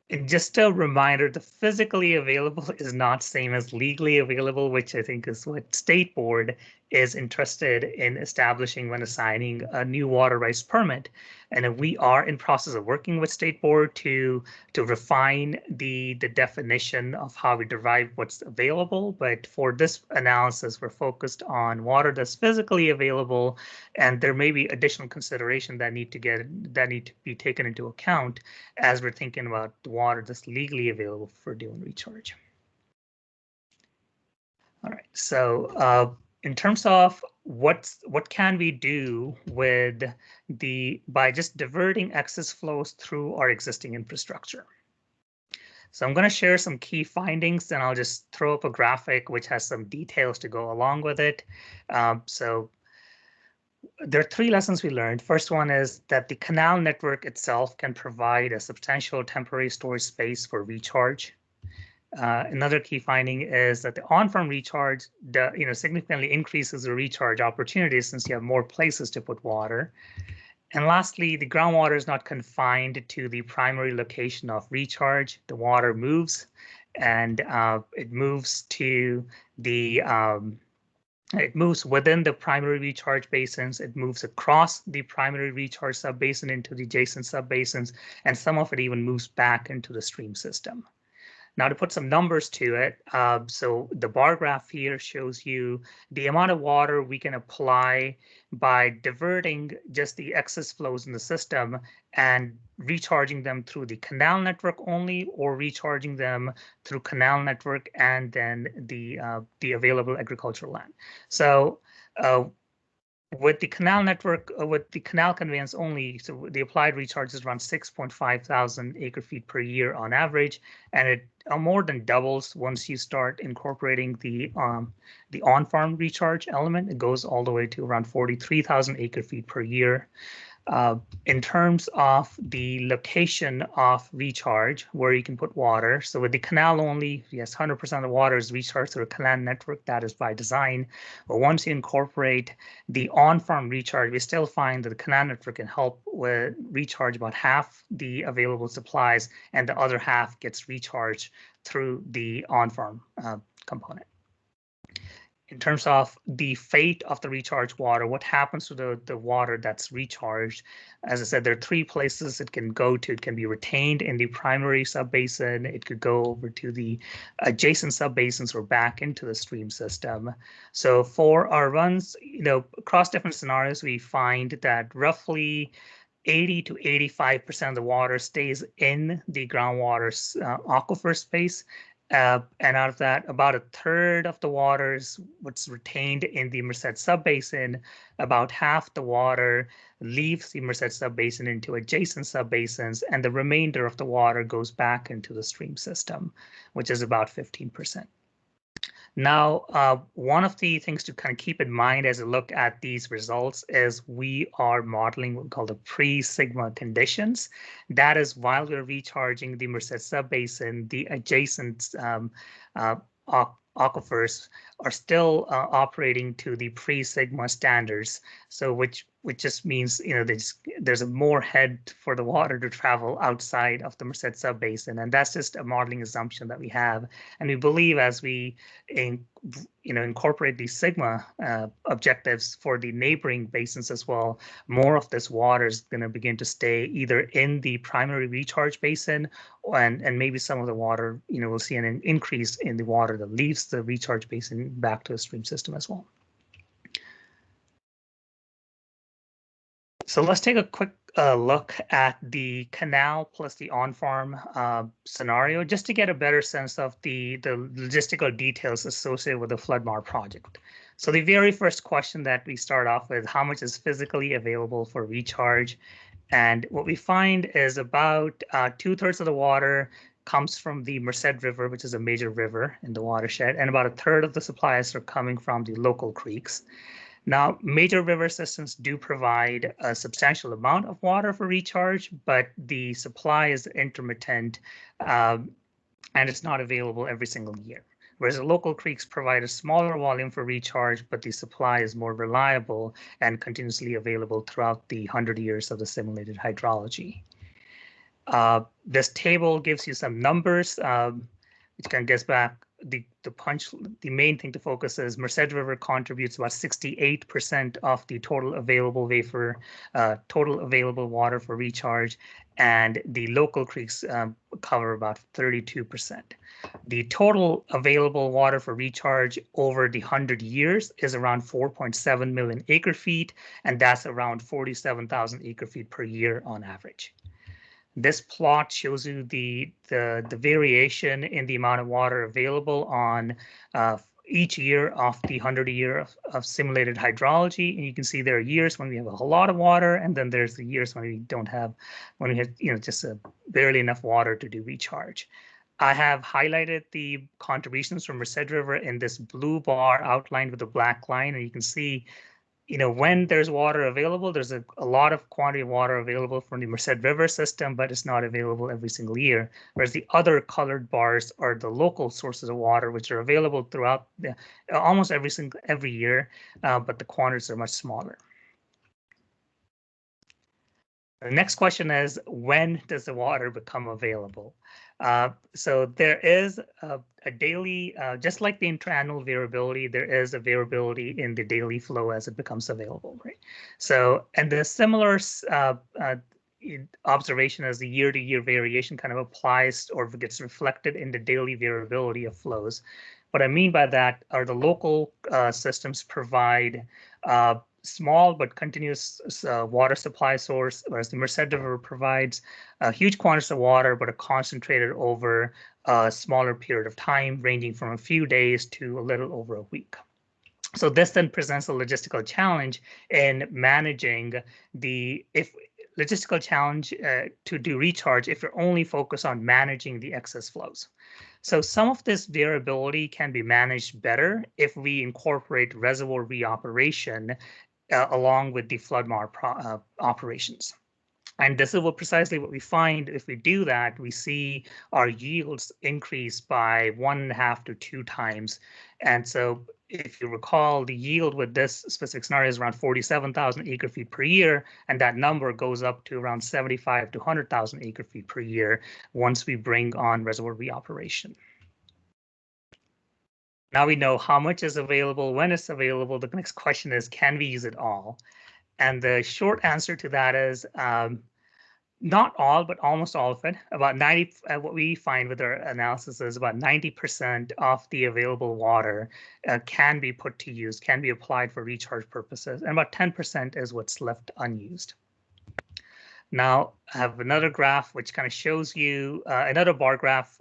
And just a reminder, the physically available is not same as legally available, which I think is what State Board is interested in establishing when assigning a new water rights permit. And we are in process of working with State Board to refine the definition of how we derive what's available. But for this analysis, we're focused on water that's physically available, and there may be additional consideration that need to be taken into account as we're thinking about the water that's legally available for doing recharge. All right, so in terms of what can we do with by just diverting excess flows through our existing infrastructure. So I'm going to share some key findings, and I'll just throw up a graphic which has some details to go along with it. So there are 3 lessons we learned. First one is that the canal network itself can provide a substantial temporary storage space for recharge. Another key finding is that the on-farm recharge significantly increases the recharge opportunities since you have more places to put water. And lastly, the groundwater is not confined to the primary location of recharge. The water moves, and it moves to the it moves within the primary recharge basins. It moves across the primary recharge subbasin into the adjacent subbasins, and some of it even moves back into the stream system. Now, to put some numbers to it, so the bar graph here shows you the amount of water we can apply by diverting just the excess flows in the system and recharging them through the canal network only, or recharging them through canal network and then the available agricultural land. So with the canal network, with the canal conveyance only, so the applied recharge is around 6.5 thousand acre-feet per year on average, and it more than doubles once you start incorporating the on-farm recharge element. It goes all the way to around 43,000 acre-feet per year. In terms of the location of recharge, where you can put water, so with the canal only, yes, 100% of the water is recharged through a canal network. That is by design. But once you incorporate the on-farm recharge, we still find that the canal network can help with recharge about half the available supplies, and the other half gets recharged through the on-farm component. In terms of the fate of the recharged water, what happens to the water that's recharged? As I said, there are 3 places it can go to. It can be retained in the primary subbasin. It could go over to the adjacent subbasins or back into the stream system. So for our runs, across different scenarios, we find that roughly 80 to 85% of the water stays in the groundwater aquifer space. And out of that, about a third of the water is what's retained in the Merced subbasin. About half the water leaves the Merced subbasin into adjacent subbasins, and the remainder of the water goes back into the stream system, which is about 15%. Now, one of the things to kind of keep in mind as we look at these results is we are modeling what we call the pre-sigma conditions. That is, while we're recharging the Merced subbasin, the adjacent aquifers are still operating to the pre-sigma standards. So which just means, you know, there's a more head for the water to travel outside of the Merced subbasin, and that's just a modeling assumption that we have. And we believe as we incorporate these sigma objectives for the neighboring basins as well, more of this water is going to begin to stay either in the primary recharge basin, and maybe some of the water, you know, we'll see an increase in the water that leaves the recharge basin back to the stream system as well. So let's take a quick look at the canal plus the on-farm scenario, just to get a better sense of the logistical details associated with the FloodMAR project. So the very first question that we start off with, how much is physically available for recharge? And what we find is about 2/3 of the water comes from the Merced River, which is a major river in the watershed, and about 1/3 of the supplies are coming from the local creeks. Now, major river systems do provide a substantial amount of water for recharge, but the supply is intermittent and it's not available every single year. Whereas the local creeks provide a smaller volume for recharge, but the supply is more reliable and continuously available throughout the 100 years of the simulated hydrology. This table gives you some numbers, which kind of gets back the main thing to focus is Merced River contributes about 68% of the total available water for recharge, and the local creeks cover about 32%. The total available water for recharge over the 100 years is around 4.7 million acre feet, and that's around 47,000 acre feet per year on average. This plot shows you the variation in the amount of water available on each year of the 100-year of simulated hydrology. And you can see there are years when we have a whole lot of water, and then there's the years when we don't have, when we have, you know, just barely enough water to do recharge. I have highlighted the contributions from Merced River in this blue bar outlined with a black line, and you can see, you know, when there's water available, there's a lot of quantity of water available from the Merced River system, but it's not available every single year. Whereas the other colored bars are the local sources of water, which are available throughout almost every year, but the quantities are much smaller. The next question is, when does the water become available? So there is a daily, just like the interannual variability, there is a variability in the daily flow as it becomes available, right? So, and the similar observation as the year-to-year variation kind of applies or gets reflected in the daily variability of flows. What I mean by that are the local systems provide small but continuous water supply source, whereas the Merced River provides huge quantities of water, but are concentrated over a smaller period of time, ranging from a few days to a little over a week. So this then presents a logistical challenge in managing logistical challenge to do recharge if you're only focused on managing the excess flows. So some of this variability can be managed better if we incorporate reservoir reoperation along with the FloodMAR operations. And this is precisely what we find. If we do that, we see our yields increase by 1.5 to 2 times. And so if you recall, the yield with this specific scenario is around 47,000 acre feet per year, and that number goes up to around 75 to 100,000 acre feet per year once we bring on reservoir reoperation. Now we know how much is available, when it's available. The next question is, can we use it all? And the short answer to that is not all, but almost all of it. About 90, what we find with our analysis is about 90% of the available water can be put to use, can be applied for recharge purposes, and about 10% is what's left unused. Now, I have another graph which kind of shows you, another bar graph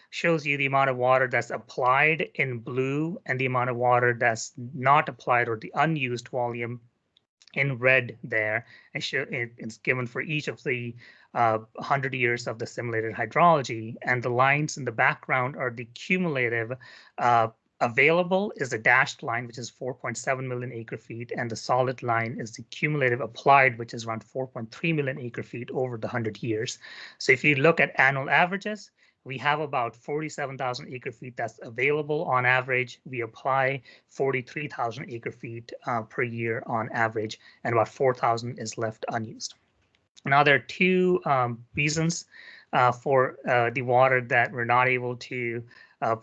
shows you the amount of water that's applied in blue and the amount of water that's not applied, or the unused volume in red there. It's given for each of the 100 years of the simulated hydrology, and the lines in the background are the cumulative available is the dashed line, which is 4.7 million acre feet, and the solid line is the cumulative applied, which is around 4.3 million acre feet over the 100 years. So if you look at annual averages, we have about 47,000 acre feet that's available on average. We apply 43,000 acre feet per year on average, and about 4,000 is left unused. Now, there are two reasons for the water that we're not able to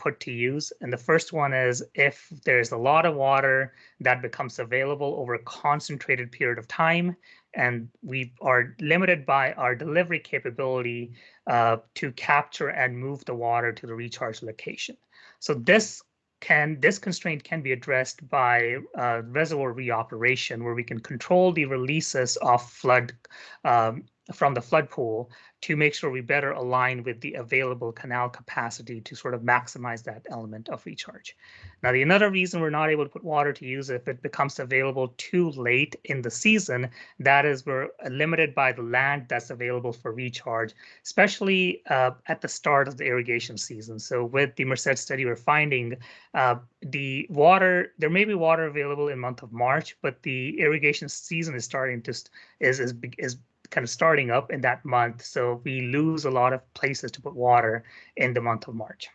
put to use. And the first one is if there's a lot of water that becomes available over a concentrated period of time, and we are limited by our delivery capability to capture and move the water to the recharge location. So this constraint can be addressed by reservoir reoperation, where we can control the releases of flood from the flood pool to make sure we better align with the available canal capacity to sort of maximize that element of recharge. Now, the another reason we're not able to put water to use if it becomes available too late in the season, that is we're limited by the land that's available for recharge, especially at the start of the irrigation season. So with the Merced study, we're finding the water, there may be water available in the month of March, but the irrigation season is starting to, is kind of starting up in that month. So we lose a lot of places to put water in the month of March.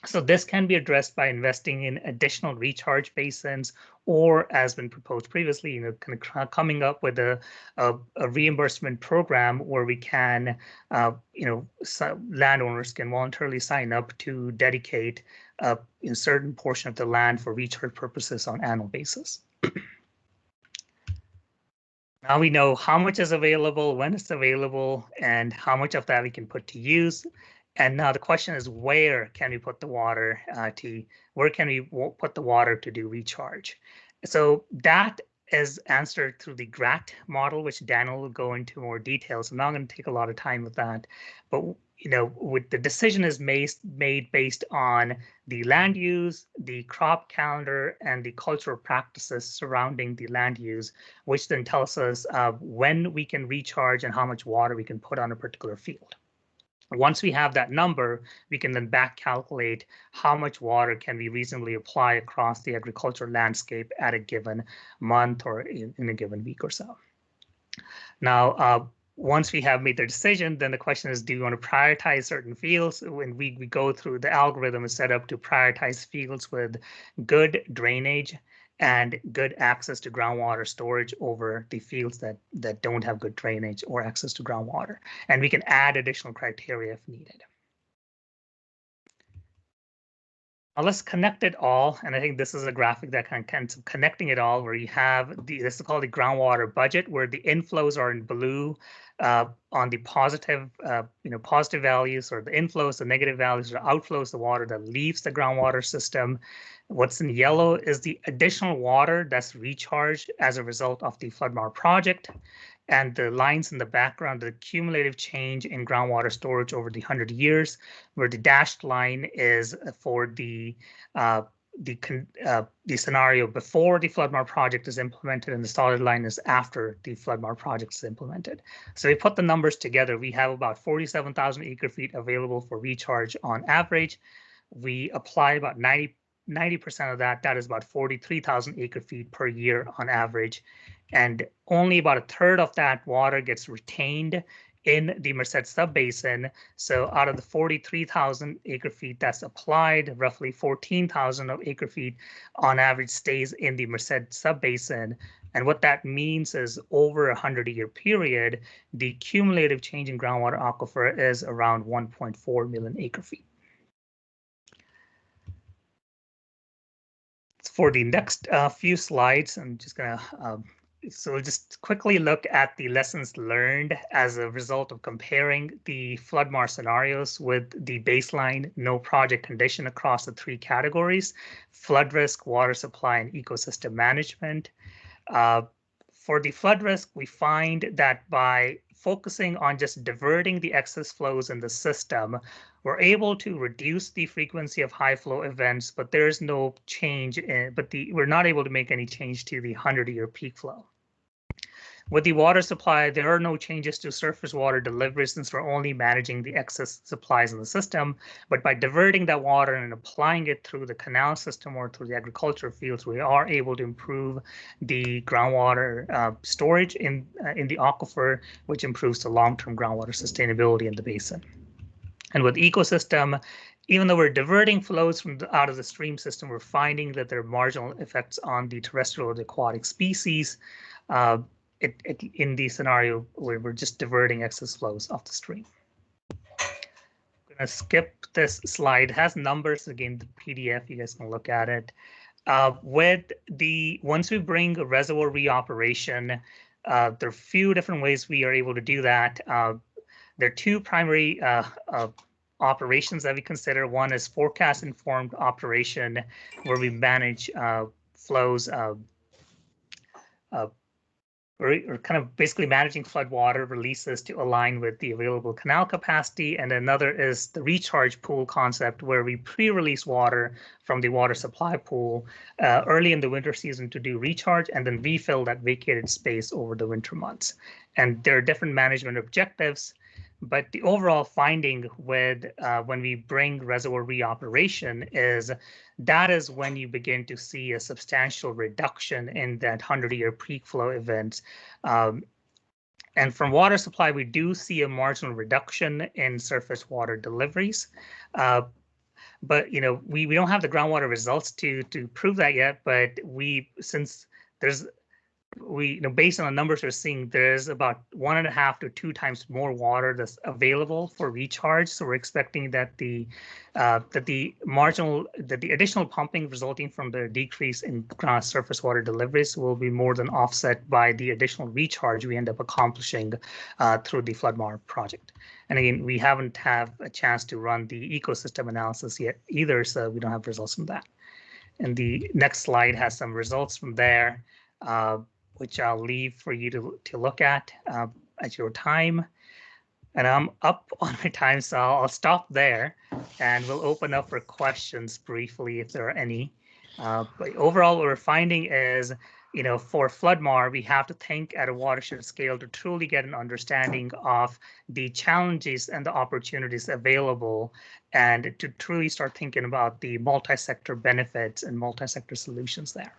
So this can be addressed by investing in additional recharge basins, or as been proposed previously, kind of coming up with a reimbursement program where we can, landowners can voluntarily sign up to dedicate a certain portion of the land for recharge purposes on an annual basis. Now we know how much is available, when it's available, and how much of that we can put to use. And now the question is, where can we put the water where can we put the water to do recharge? So that is answered through the GRAT model, which Daniel will go into more detail. So I'm not going to take a lot of time with that. But with the decision is made based on the land use, the crop calendar, and the cultural practices surrounding the land use, which then tells us when we can recharge and how much water we can put on a particular field. Once we have that number, we can then back calculate how much water can we reasonably apply across the agricultural landscape at a given month or in a given week or so. Now, once we have made the decision, then the question is, do we want to prioritize certain fields? When we go through the algorithm is set up to prioritize fields with good drainage and good access to groundwater storage over the fields that don't have good drainage or access to groundwater. And we can add additional criteria if needed. Now let's connect it all. And I think this is a graphic that kind of connecting it all, where you have this is called the groundwater budget, where the inflows are in blue on the positive, positive values, or the inflows, the negative values, or outflows, the water that leaves the groundwater system. What's in yellow is the additional water that's recharged as a result of the FloodMAR project. And the lines in the background, the cumulative change in groundwater storage over the 100 years, where the dashed line is for the scenario before the FloodMAR project is implemented, and the solid line is after the FloodMAR project is implemented. So we put the numbers together. We have about 47,000 acre feet available for recharge on average. We apply about 90% of that. That is about 43,000 acre feet per year on average. And only about a third of that water gets retained in the Merced subbasin. So out of the 43,000 acre feet that's applied, roughly 14,000 of acre feet on average stays in the Merced subbasin. And what that means is over a 100-year period, the cumulative change in groundwater aquifer is around 1.4 million acre feet. For the next few slides, I'm just going to so we'll just quickly look at the lessons learned as a result of comparing the FloodMAR scenarios with the baseline no project condition across the three categories: flood risk, water supply, and ecosystem management. For the flood risk, we find that by focusing on just diverting the excess flows in the system, we're able to reduce the frequency of high flow events, but there's no change in, we're not able to make any change to the 100-year peak flow. With the water supply, there are no changes to surface water delivery since we're only managing the excess supplies in the system. But by diverting that water and applying it through the canal system or through the agriculture fields, we are able to improve the groundwater storage in the aquifer, which improves the long-term groundwater sustainability in the basin. And with ecosystem, even though we're diverting flows from out of the stream system, we're finding that there are marginal effects on the terrestrial and aquatic species. In the scenario where we're just diverting excess flows off the stream. I'm gonna skip this slide. It has numbers, again, the PDF, you guys can look at it. Once we bring a reservoir reoperation, there are a few different ways we are able to do that. There are two primary operations that we consider. One is forecast informed operation, where we manage flows or kind of basically managing floodwater releases to align with the available canal capacity. And another is the recharge pool concept, where we pre-release water from the water supply pool early in the winter season to do recharge and then refill that vacated space over the winter months. And there are different management objectives, but the overall finding with when we bring reservoir reoperation is that is when you begin to see a substantial reduction in that 100-year peak flow event. And from water supply, we do see a marginal reduction in surface water deliveries. But we don't have the groundwater results to prove that yet. But based on the numbers we're seeing, there's about 1.5 to 2 times more water that's available for recharge. So we're expecting that the additional pumping resulting from the decrease in surface water deliveries will be more than offset by the additional recharge we end up accomplishing through the FloodMAR project. And again, we haven't had a chance to run the ecosystem analysis yet either, so we don't have results from that. And the next slide has some results from there, which I'll leave for you to look at your time. And I'm up on my time, so I'll stop there and we'll open up for questions briefly if there are any. But overall, what we're finding is, for FloodMAR, we have to think at a watershed scale to truly get an understanding of the challenges and the opportunities available, and to truly start thinking about the multi-sector benefits and multi-sector solutions there.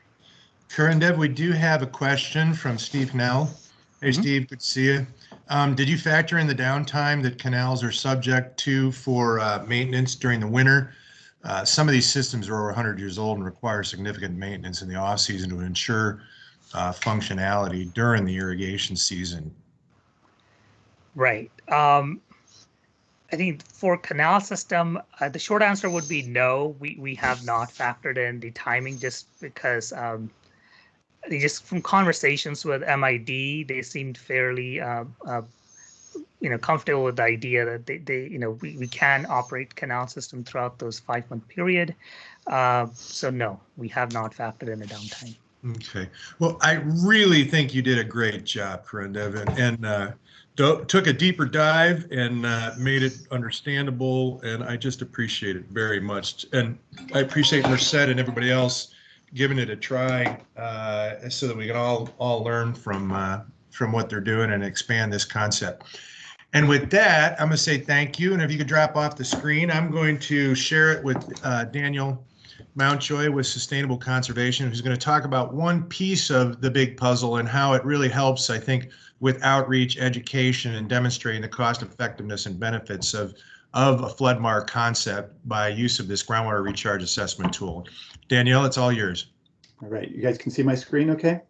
Dev, we do have a question from Steve Nell. Hey, Steve, good to see you. Did you factor in the downtime that canals are subject to for maintenance during the winter? Some of these systems are over 100 years old and require significant maintenance in the off season to ensure functionality during the irrigation season. Right. I think for canal system, the short answer would be no. We have not factored in the timing just because just from conversations with MID, they seemed fairly comfortable with the idea that we can operate canal system throughout those 5-month period. So no, we have not factored in a downtime. Okay. Well, I really think you did a great job, Dev, and took a deeper dive and made it understandable, and I just appreciate it very much. And I appreciate Merced and everybody else giving it a try so that we can all learn from what they're doing and expand this concept. And with that, I'm going to say thank you. And if you could drop off the screen, I'm going to share it with Daniel Mountjoy with Sustainable Conservation, who's going to talk about one piece of the big puzzle and how it really helps, I think, with outreach, education, and demonstrating the cost effectiveness and benefits of a FloodMAR concept by use of this groundwater recharge assessment tool. Danielle, it's all yours. All right, you guys can see my screen okay?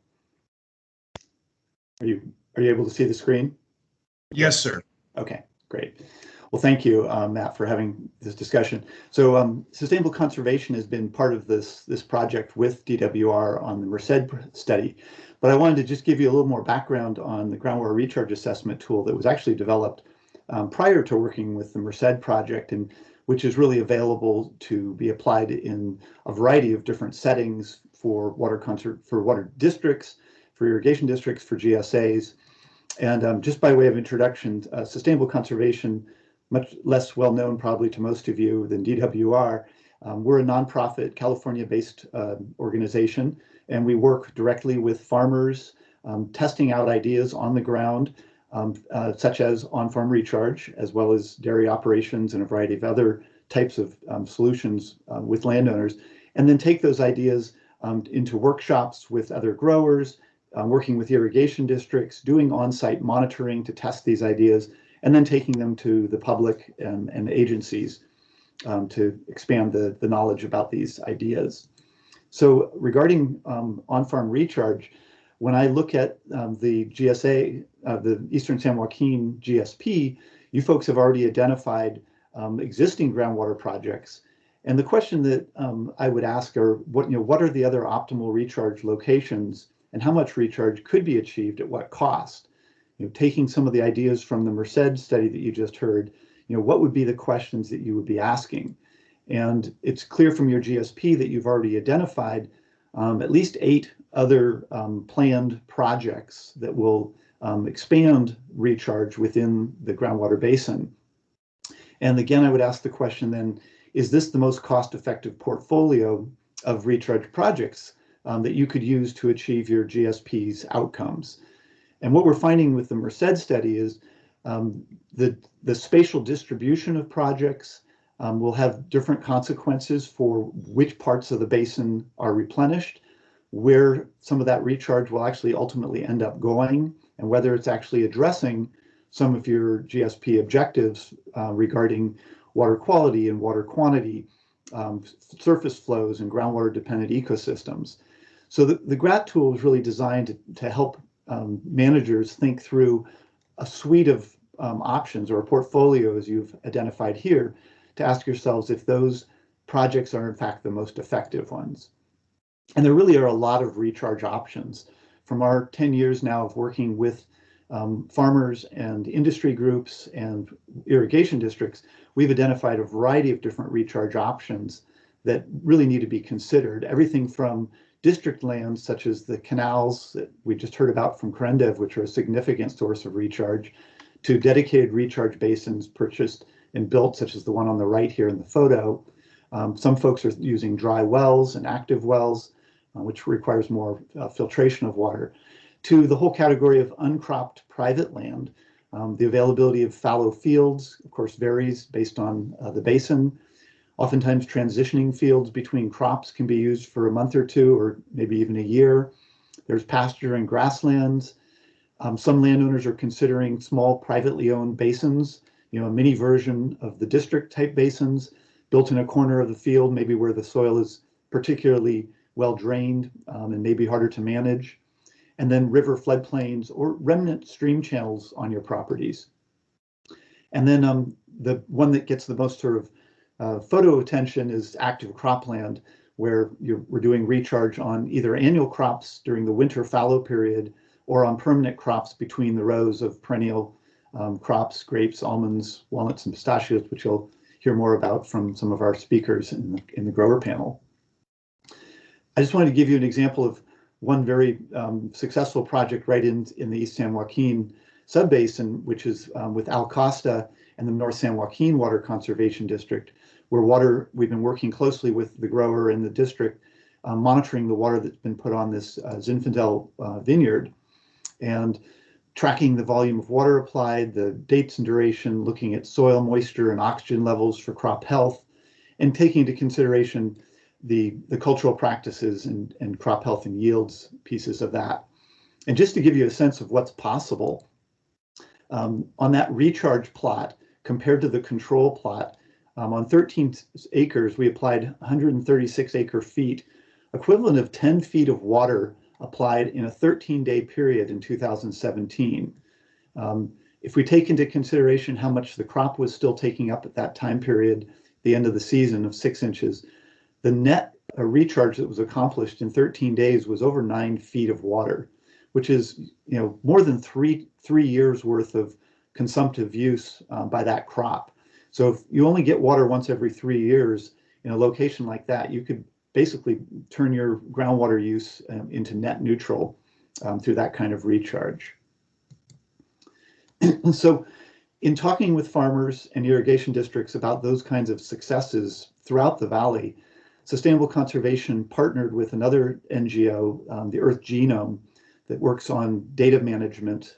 Are you able to see the screen? Yes, sir. Okay, great. Well, thank you, Matt, for having this discussion. So Sustainable Conservation has been part of this project with DWR on the Merced study, but I wanted to just give you a little more background on the groundwater recharge assessment tool that was actually developed prior to working with the Merced project, and which is really available to be applied in a variety of different settings for water districts, for irrigation districts, for GSAs. And just by way of introduction, Sustainable Conservation, much less well known probably to most of you than DWR, we're a nonprofit California-based organization, and we work directly with farmers, testing out ideas on the ground, such as on-farm recharge, as well as dairy operations and a variety of other types of solutions with landowners, and then take those ideas into workshops with other growers, working with irrigation districts, doing on-site monitoring to test these ideas, and then taking them to the public and agencies to expand the knowledge about these ideas. So regarding on-farm recharge, when I look at the GSA, the Eastern San Joaquin GSP, you folks have already identified existing groundwater projects. And the question that I would ask are, what are the other optimal recharge locations, and how much recharge could be achieved at what cost? Taking some of the ideas from the Merced study that you just heard, what would be the questions that you would be asking? And it's clear from your GSP that you've already identified at least 8 other planned projects that will expand recharge within the groundwater basin. And again, I would ask the question then, is this the most cost-effective portfolio of recharge projects that you could use to achieve your GSP's outcomes? And what we're finding with the Merced study is the spatial distribution of projects will have different consequences for which parts of the basin are replenished, where some of that recharge will actually ultimately end up going, and whether it's actually addressing some of your GSP objectives regarding water quality and water quantity, surface flows, and groundwater dependent ecosystems. So the GRAT tool is really designed to help managers think through a suite of options, or a portfolio, as you've identified here, to ask yourselves if those projects are in fact the most effective ones. And there really are a lot of recharge options. From our 10 years now of working with farmers and industry groups and irrigation districts, we've identified a variety of different recharge options that really need to be considered. Everything from district lands, such as the canals that we just heard about from Kerendev, which are a significant source of recharge, to dedicated recharge basins purchased and built, such as the one on the right here in the photo. Some folks are using dry wells and active wells, which requires more filtration of water, to the whole category of uncropped private land. The availability of fallow fields, of course, varies based on the basin. Oftentimes transitioning fields between crops can be used for a month or two, or maybe even a year. There's pasture and grasslands. Some landowners are considering small privately owned basins, a mini version of the district type basins built in a corner of the field, maybe where the soil is particularly well drained and maybe harder to manage. And then river floodplains or remnant stream channels on your properties. And then the one that gets the most sort of photo attention is active cropland, where we're doing recharge on either annual crops during the winter fallow period, or on permanent crops between the rows of perennial crops, grapes, almonds, walnuts, and pistachios, which you'll hear more about from some of our speakers in the grower panel. I just wanted to give you an example of one very successful project right in the East San Joaquin subbasin, which is with Al Costa and the North San Joaquin Water Conservation District, where we've been working closely with the grower in the district, monitoring the water that's been put on this Zinfandel vineyard, and tracking the volume of water applied, the dates and duration, looking at soil moisture and oxygen levels for crop health, and taking into consideration the cultural practices and crop health and yields pieces of that. And just to give you a sense of what's possible, on that recharge plot compared to the control plot, on 13 acres, we applied 136 acre feet, equivalent of 10 feet of water applied in a 13-day period in 2017. If we take into consideration how much the crop was still taking up at that time period, the end of the season of 6 inches, the net recharge that was accomplished in 13 days was over 9 feet of water, which is more than three years worth of consumptive use by that crop. So if you only get water once every 3 years in a location like that, you could basically turn your groundwater use into net neutral through that kind of recharge. So in talking with farmers and irrigation districts about those kinds of successes throughout the valley, Sustainable Conservation partnered with another NGO, the Earth Genome, that works on data management,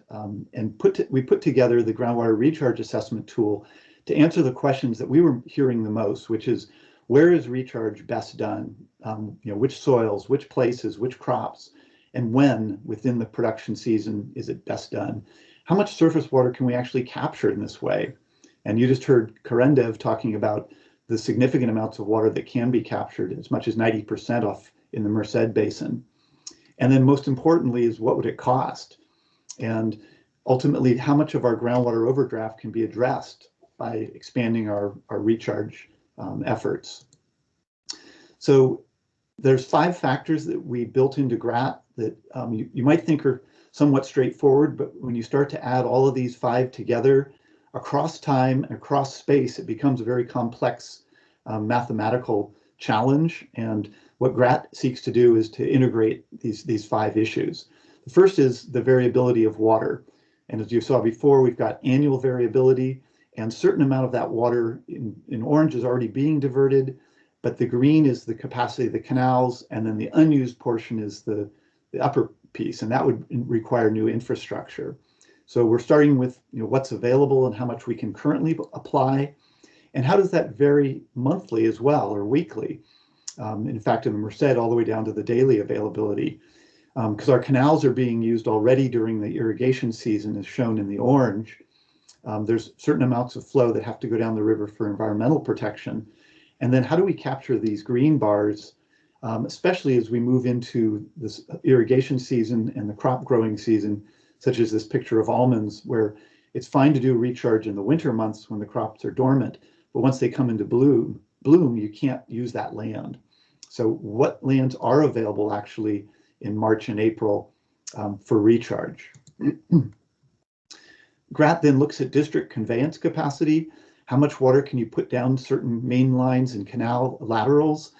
and we put together the groundwater recharge assessment tool to answer the questions that we were hearing the most, which is, where is recharge best done? Which soils, which places, which crops, and when within the production season is it best done? How much surface water can we actually capture in this way? And you just heard Karendev talking about the significant amounts of water that can be captured, as much as 90% off in the Merced Basin. And then most importantly is, what would it cost? And ultimately, how much of our groundwater overdraft can be addressed by expanding our recharge efforts? So there's 5 factors that we built into GRAT that you might think are somewhat straightforward, but when you start to add all of these 5 together across time and across space, it becomes a very complex mathematical challenge. And what GRAT seeks to do is to integrate these 5 issues. The first is the variability of water. And as you saw before, we've got annual variability, and a certain amount of that water in orange is already being diverted, but the green is the capacity of the canals, and then the unused portion is the upper piece, and that would require new infrastructure. So we're starting with what's available and how much we can currently apply, and how does that vary monthly as well, or weekly? In fact, in the Merced, all the way down to the daily availability, because our canals are being used already during the irrigation season, as shown in the orange. There's certain amounts of flow that have to go down the river for environmental protection. And then how do we capture these green bars, especially as we move into this irrigation season and the crop growing season, such as this picture of almonds, where it's fine to do recharge in the winter months when the crops are dormant, but once they come into bloom, you can't use that land. So what lands are available actually in March and April for recharge? GRAT then looks at district conveyance capacity. How much water can you put down certain main lines and canal laterals?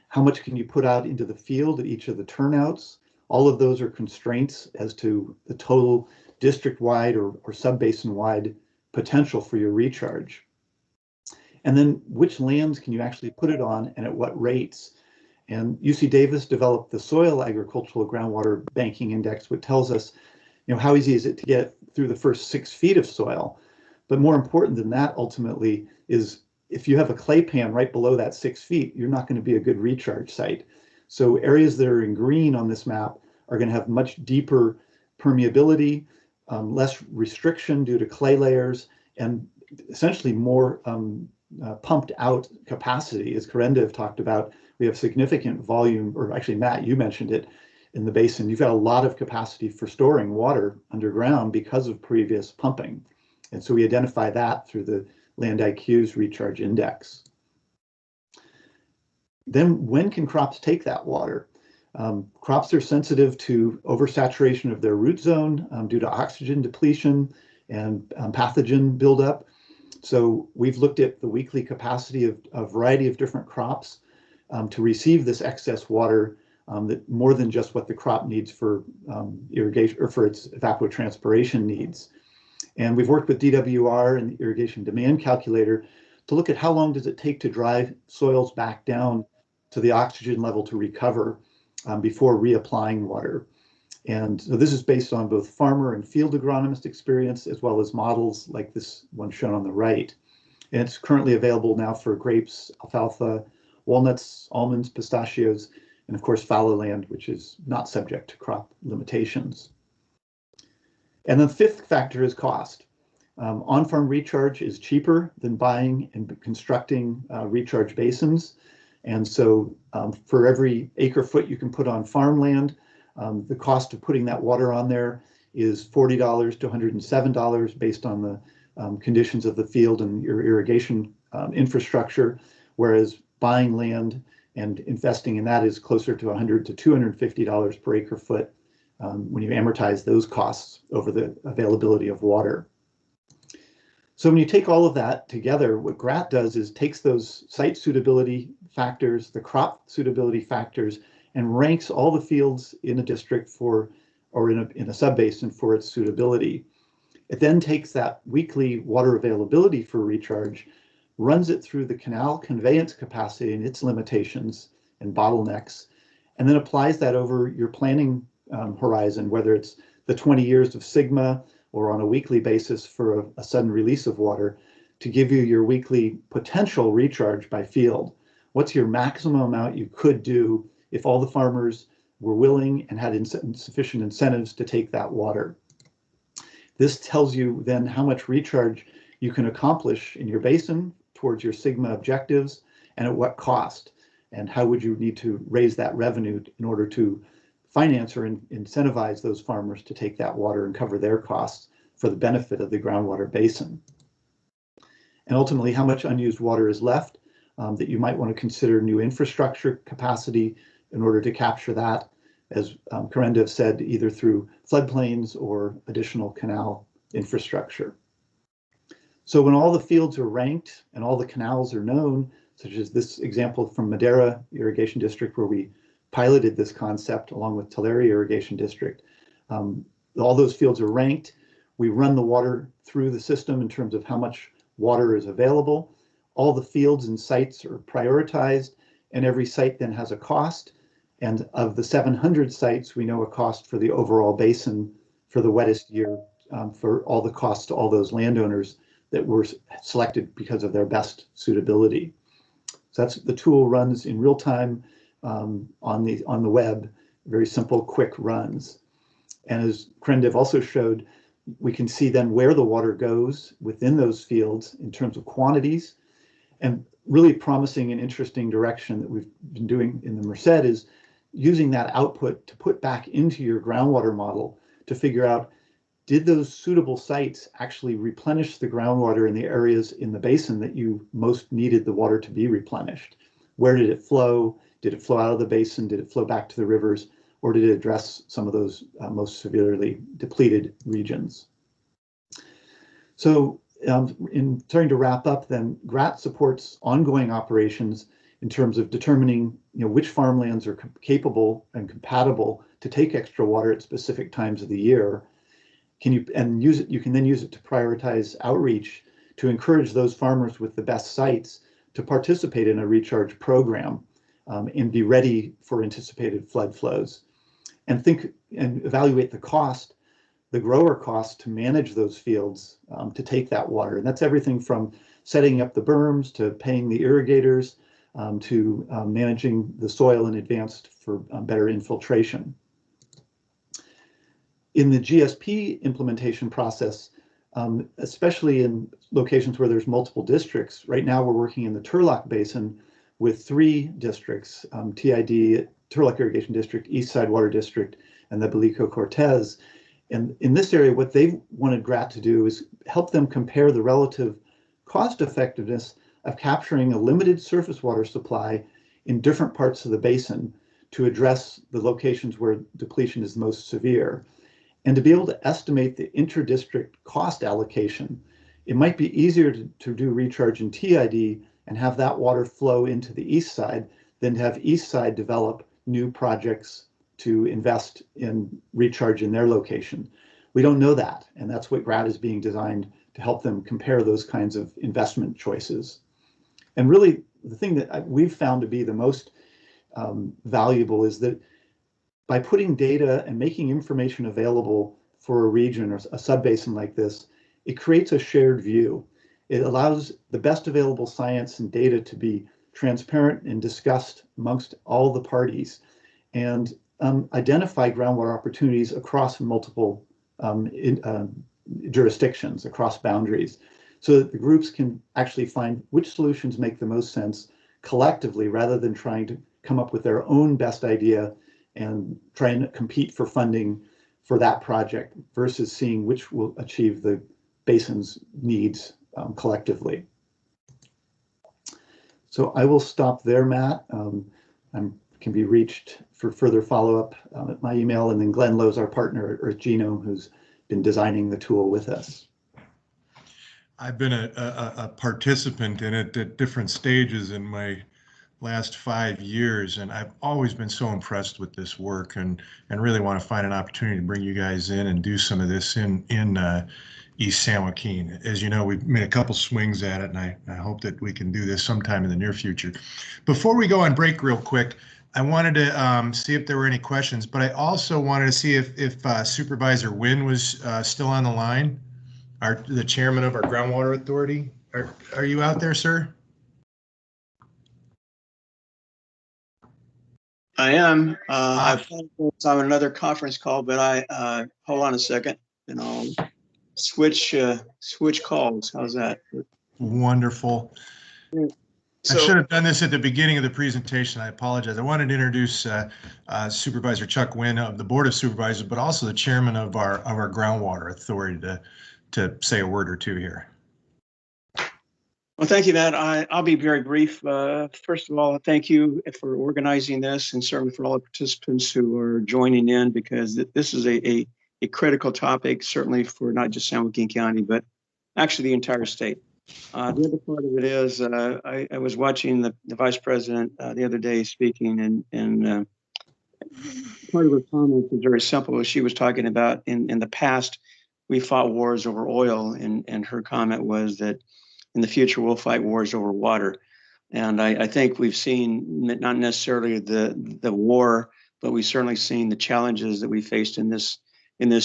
How much can you put out into the field at each of the turnouts? All of those are constraints as to the total district-wide or sub-basin-wide potential for your recharge. And then which lands can you actually put it on and at what rates? And UC Davis developed the Soil Agricultural Groundwater Banking Index, which tells us how easy is it to get through the first 6 feet of soil. But more important than that, ultimately, is if you have a clay pan right below that 6 feet, you're not going to be a good recharge site. So areas that are in green on this map are going to have much deeper permeability, less restriction due to clay layers, and essentially more pumped out capacity. As Karendev talked about, we have significant volume, or actually, Matt, you mentioned it, in the basin. You've got a lot of capacity for storing water underground because of previous pumping. And so we identify that through the Land IQ's recharge index. Then when can crops take that water? Crops are sensitive to oversaturation of their root zone due to oxygen depletion and pathogen buildup. So we've looked at the weekly capacity of a variety of different crops to receive this excess water, that more than just what the crop needs for irrigation or for its evapotranspiration needs. And we've worked with DWR and the irrigation demand calculator to look at how long does it take to dry soils back down to the oxygen level to recover before reapplying water. And so this is based on both farmer and field agronomist experience, as well as models like this one shown on the right. And it's currently available now for grapes, alfalfa, walnuts, almonds, pistachios, and of course fallow land, which is not subject to crop limitations. And the 5th factor is cost. On-farm recharge is cheaper than buying and constructing recharge basins. And so for every acre foot you can put on farmland, the cost of putting that water on there is $40 to $107 based on the conditions of the field and your irrigation infrastructure, whereas buying land and investing in that is closer to $100 to $250 per acre foot when you amortize those costs over the availability of water. So when you take all of that together, what GRAT does is takes those site suitability factors, the crop suitability factors, and ranks all the fields in a district for, or in a subbasin for its suitability. It then takes that weekly water availability for recharge, runs it through the canal conveyance capacity and its limitations and bottlenecks, and then applies that over your planning horizon, whether it's the 20 years of sigma or on a weekly basis for a sudden release of water, to give you your weekly potential recharge by field. What's your maximum amount you could do if all the farmers were willing and had sufficient incentives to take that water? This tells you then how much recharge you can accomplish in your basin towards your sigma objectives and at what cost, and how would you need to raise that revenue in order to finance or incentivize those farmers to take that water and cover their costs for the benefit of the groundwater basin. And ultimately, how much unused water is left that you might want to consider new infrastructure capacity in order to capture that, as Corinda said, either through floodplains or additional canal infrastructure. So when all the fields are ranked and all the canals are known, such as this example from Madera Irrigation District, where we piloted this concept along with Tulare Irrigation District, all those fields are ranked. We run the water through the system in terms of how much water is available. All the fields and sites are prioritized, and every site then has a cost. And of the 700 sites, we know a cost for the overall basin for the wettest year, for all the costs to all those landowners that were selected because of their best suitability. So that's the tool runs in real time on the web, very simple, quick runs. And as Krendiv also showed, we can see then where the water goes within those fields in terms of quantities. And really promising and interesting direction that we've been doing in the Merced is using that output to put back into your groundwater model to figure out, did those suitable sites actually replenish the groundwater in the areas in the basin that you most needed the water to be replenished? Where did it flow? Did it flow out of the basin? Did it flow back to the rivers? Or did it address some of those most severely depleted regions? So in starting to wrap up, then GRAT supports ongoing operations in terms of determining which farmlands are capable and compatible to take extra water at specific times of the year. You can then use it to prioritize outreach to encourage those farmers with the best sites to participate in a recharge program and be ready for anticipated flood flows. And think and evaluate the cost, the grower cost to manage those fields to take that water. And that's everything from setting up the berms to paying the irrigators to managing the soil in advance for better infiltration. In the GSP implementation process, especially in locations where there's multiple districts, right now we're working in the Turlock Basin with 3 districts, TID, Turlock Irrigation District, Eastside Water District, and the Belico Cortez. And in this area, what they wanted GRAT to do is help them compare the relative cost effectiveness of capturing a limited surface water supply in different parts of the basin to address the locations where depletion is most severe. And to be able to estimate the inter-district cost allocation, it might be easier to do recharge in TID and have that water flow into the east side than to have east side develop new projects to invest in recharge in their location. We don't know that, and that's what GRAT is being designed to help them compare those kinds of investment choices. And really, the thing that we've found to be the most valuable is that by putting data and making information available for a region or a subbasin like this, it creates a shared view. It allows the best available science and data to be transparent and discussed amongst all the parties, and identify groundwater opportunities across multiple jurisdictions, across boundaries, so that the groups can actually find which solutions make the most sense collectively, rather than trying to come up with their own best idea and try and compete for funding for that project versus seeing which will achieve the basin's needs collectively. So I will stop there, Matt. I can be reached for further follow-up at my email, and then Glenn Lowe's our partner at Earth Genome, who's been designing the tool with us. I've been a participant in it at different stages in my last 5 years, and I've always been so impressed with this work, and really want to find an opportunity to bring you guys in and do some of this in East San Joaquin. As you know, we've made a couple swings at it, and I hope that we can do this sometime in the near future. Before we go on break real quick, I wanted to see if there were any questions, but I also wanted to see if Supervisor Wynn was still on the line, the chairman of our Groundwater Authority. Are you out there, sir? I am. I was on another conference call, but I hold on a second, and I'll switch calls. How's that? Wonderful. So, I should have done this at the beginning of the presentation. I apologize. I wanted to introduce Supervisor Chuck Wynn of the Board of Supervisors, but also the chairman of our Groundwater Authority to say a word or two here. well, thank you, Matt. I'll be very brief. First of all, thank you for organizing this, and certainly for all the participants who are joining in, because this is a critical topic, certainly for not just San Joaquin County, but actually the entire state. The other part of it is I was watching the vice president the other day speaking, and part of her comment was very simple. She was talking about in the past, we fought wars over oil, and her comment was that in the future we'll fight wars over water. And I think we've seen not necessarily the war, but we've certainly seen the challenges that we faced in this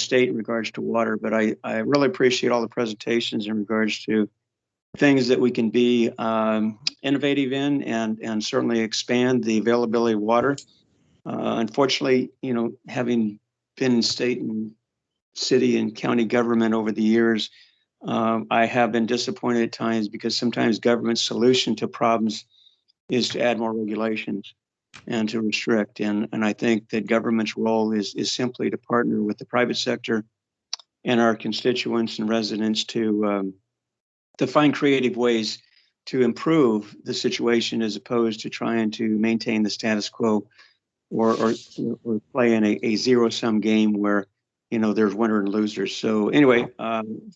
state in regards to water. But I really appreciate all the presentations in regards to things that we can be innovative in, and certainly expand the availability of water. Unfortunately, having been in state and city and county government over the years, I have been disappointed at times, because sometimes government's solution to problems is to add more regulations and to restrict. And I think that government's role is simply to partner with the private sector and our constituents and residents to find creative ways to improve the situation, as opposed to trying to maintain the status quo or play in a zero-sum game where there's winners and losers. So anyway,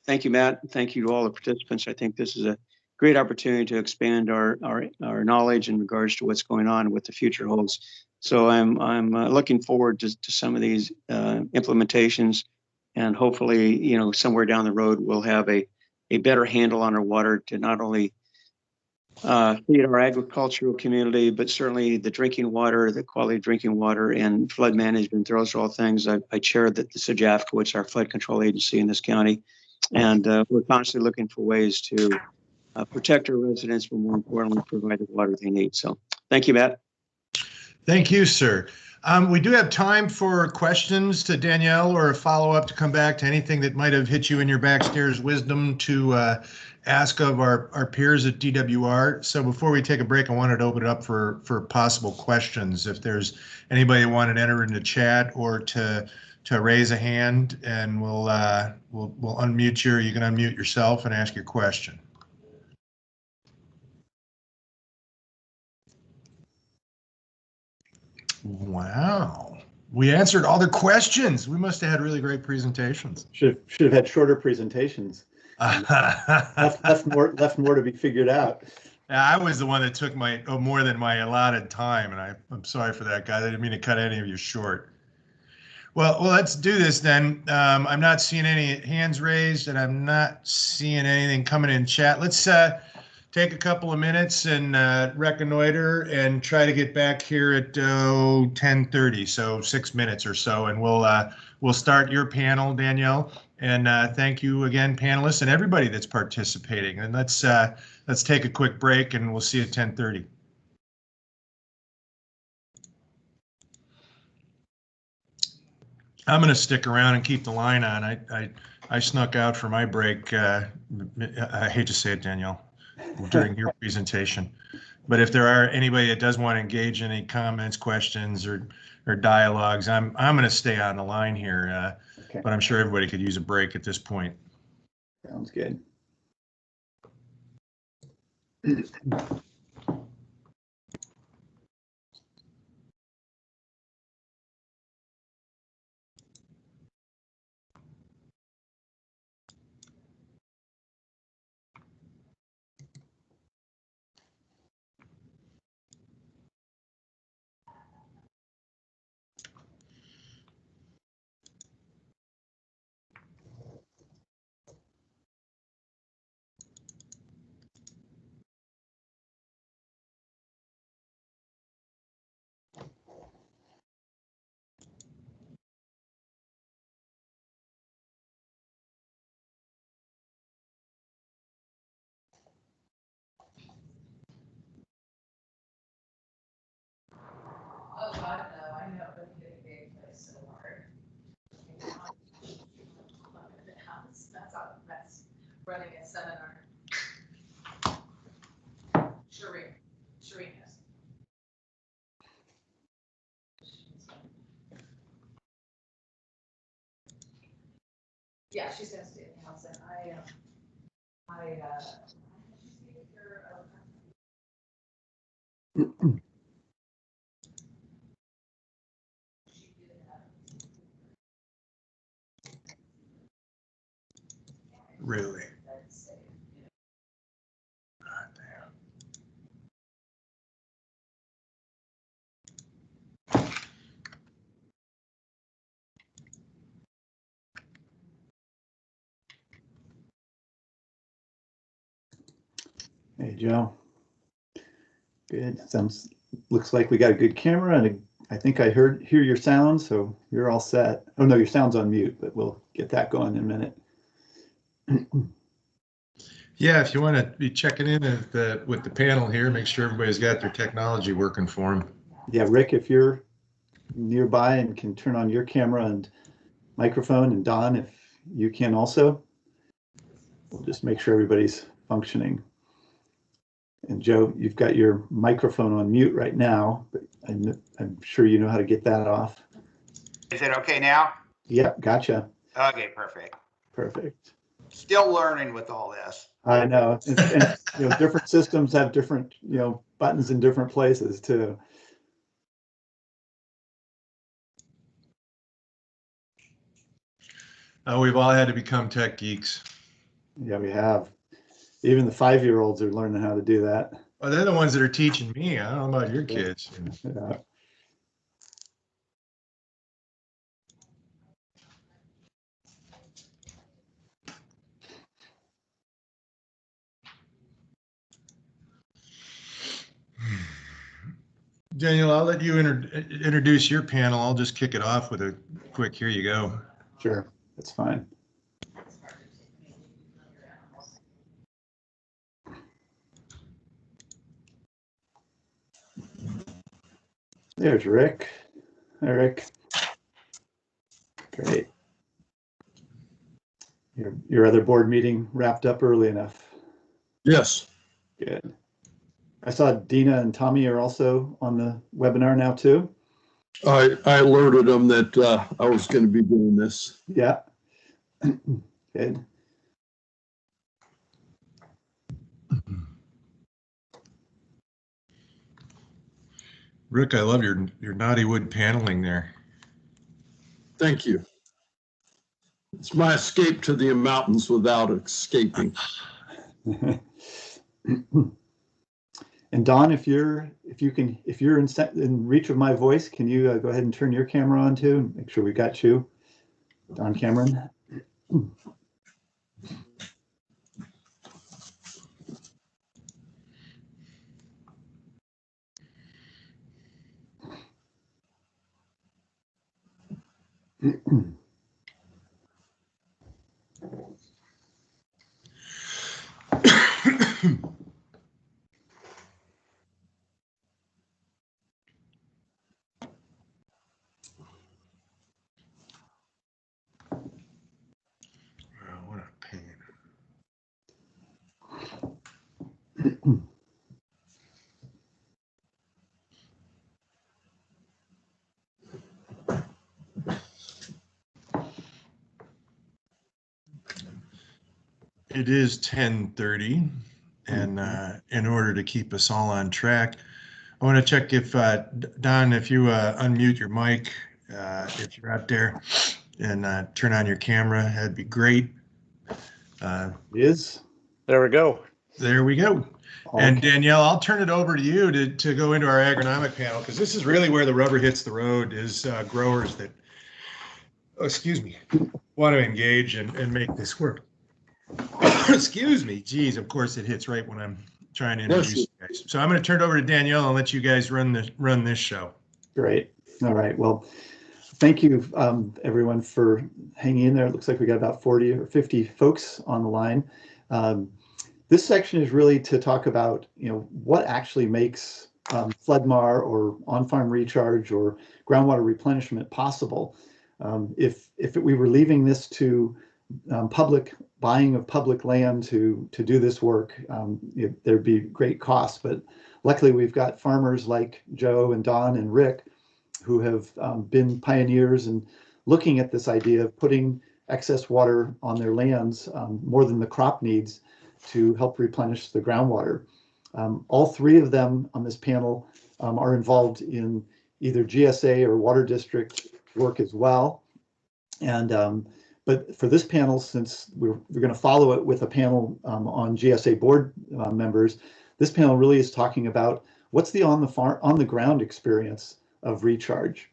thank you, Matt. Thank you to all the participants. I think this is a great opportunity to expand our knowledge in regards to what's going on and what the future holds. So I'm looking forward to some of these implementations, and hopefully, somewhere down the road we'll have a better handle on our water to not only feed our agricultural community, but certainly the drinking water, the quality of drinking water, and flood management. Those are all things. I chair the SJAFCA, which is our flood control agency in this county, and we're constantly looking for ways to protect our residents, but more importantly, provide the water they need. So thank you, Matt. Thank you, sir. We do have time for questions to Danielle, or a follow-up to come back to anything that might have hit you in your backstairs wisdom to ask of our peers at DWR. So before we take a break, I wanted to open it up for possible questions. If there's anybody that wanted to enter into chat or to raise a hand, and we'll unmute you, or you can unmute yourself and ask your question. Wow. We answered all their questions. We must have had really great presentations. Should have had shorter presentations. left more to be figured out. I was the one that took more than my allotted time, and I'm sorry for that, guys. I didn't mean to cut any of you short. Well, let's do this then. I'm not seeing any hands raised, and I'm not seeing anything coming in chat. Let's take a couple of minutes and reconnoiter and try to get back here at 10:30, so 6 minutes or so, and we'll start your panel, Danielle. And thank you again, panelists, and everybody that's participating. And let's take a quick break, and we'll see you at 10:30. I'm going to stick around and keep the line on. I snuck out for my break. I hate to say it, Danielle, during your presentation, but if there are anybody that does want to engage in any comments, questions, or dialogues, I'm going to stay on the line here. Okay. But I'm sure everybody could use a break at this point. Sounds good. running a seminar. Shireen is. Yeah, she's gonna stay in the house, and Really? God damn. Hey, Joe. Good. Looks like we got a good camera, and I think I hear your sound, so you're all set. Oh no, your sound's on mute, but we'll get that going in a minute. Yeah, if you want to be checking in with the panel here, make sure everybody's got their technology working for them. Yeah, Rick, if you're nearby and can turn on your camera and microphone, and Don, if you can also, we'll just make sure everybody's functioning. And Joe, you've got your microphone on mute right now, but I'm sure you know how to get that off. Is it okay now? Yep, gotcha. Okay, perfect. Perfect. Still learning with all this. I know. And you know, different systems have different, you know, buttons in different places too. We've all had to become tech geeks. Yeah, we have. Even the 5-year-olds are learning how to do that. Well, they're the ones that are teaching me. I don't know about your kids. Yeah. Daniel, I'll let you introduce your panel. I'll just kick it off with a quick, here you go. Sure, that's fine. There's Rick. Hi, Rick. Great. Your other board meeting wrapped up early enough. Yes. Good. I saw Dina and Tommy are also on the webinar now too. I alerted them that I was going to be doing this. Yeah. Good. Rick, I love your naughty wood paneling there. Thank you. It's my escape to the mountains without escaping. And Don, if you're in reach of my voice, can you go ahead and turn your camera on too and make sure we got you, Don Cameron. Oh, what a pain. It is 10:30, and in order to keep us all on track, I want to check if Don, if you unmute your mic, if you're out there, and turn on your camera, that'd be great. There we go. There we go. Okay. And Danielle, I'll turn it over to you to go into our agronomic panel, because this is really where the rubber hits the road, is growers that, excuse me, want to engage and make this work. Excuse me. Geez, of course it hits right when I'm trying to introduce you guys. So I'm going to turn it over to Danielle and let you guys run this show. Great. All right. Well, thank you, everyone, for hanging in there. It looks like we got about 40 or 50 folks on the line. This section is really to talk about, you know, what actually makes FloodMAR or on-farm recharge or groundwater replenishment possible. If we were leaving this to public buying of public land to do this work, there'd be great costs. But luckily, we've got farmers like Joe and Don and Rick who have been pioneers in looking at this idea of putting excess water on their lands, more than the crop needs, to help replenish the groundwater. All three of them on this panel are involved in either GSA or water district work as well. And but for this panel, since we're going to follow it with a panel on GSA board members, this panel really is talking about what's the on the ground experience of recharge.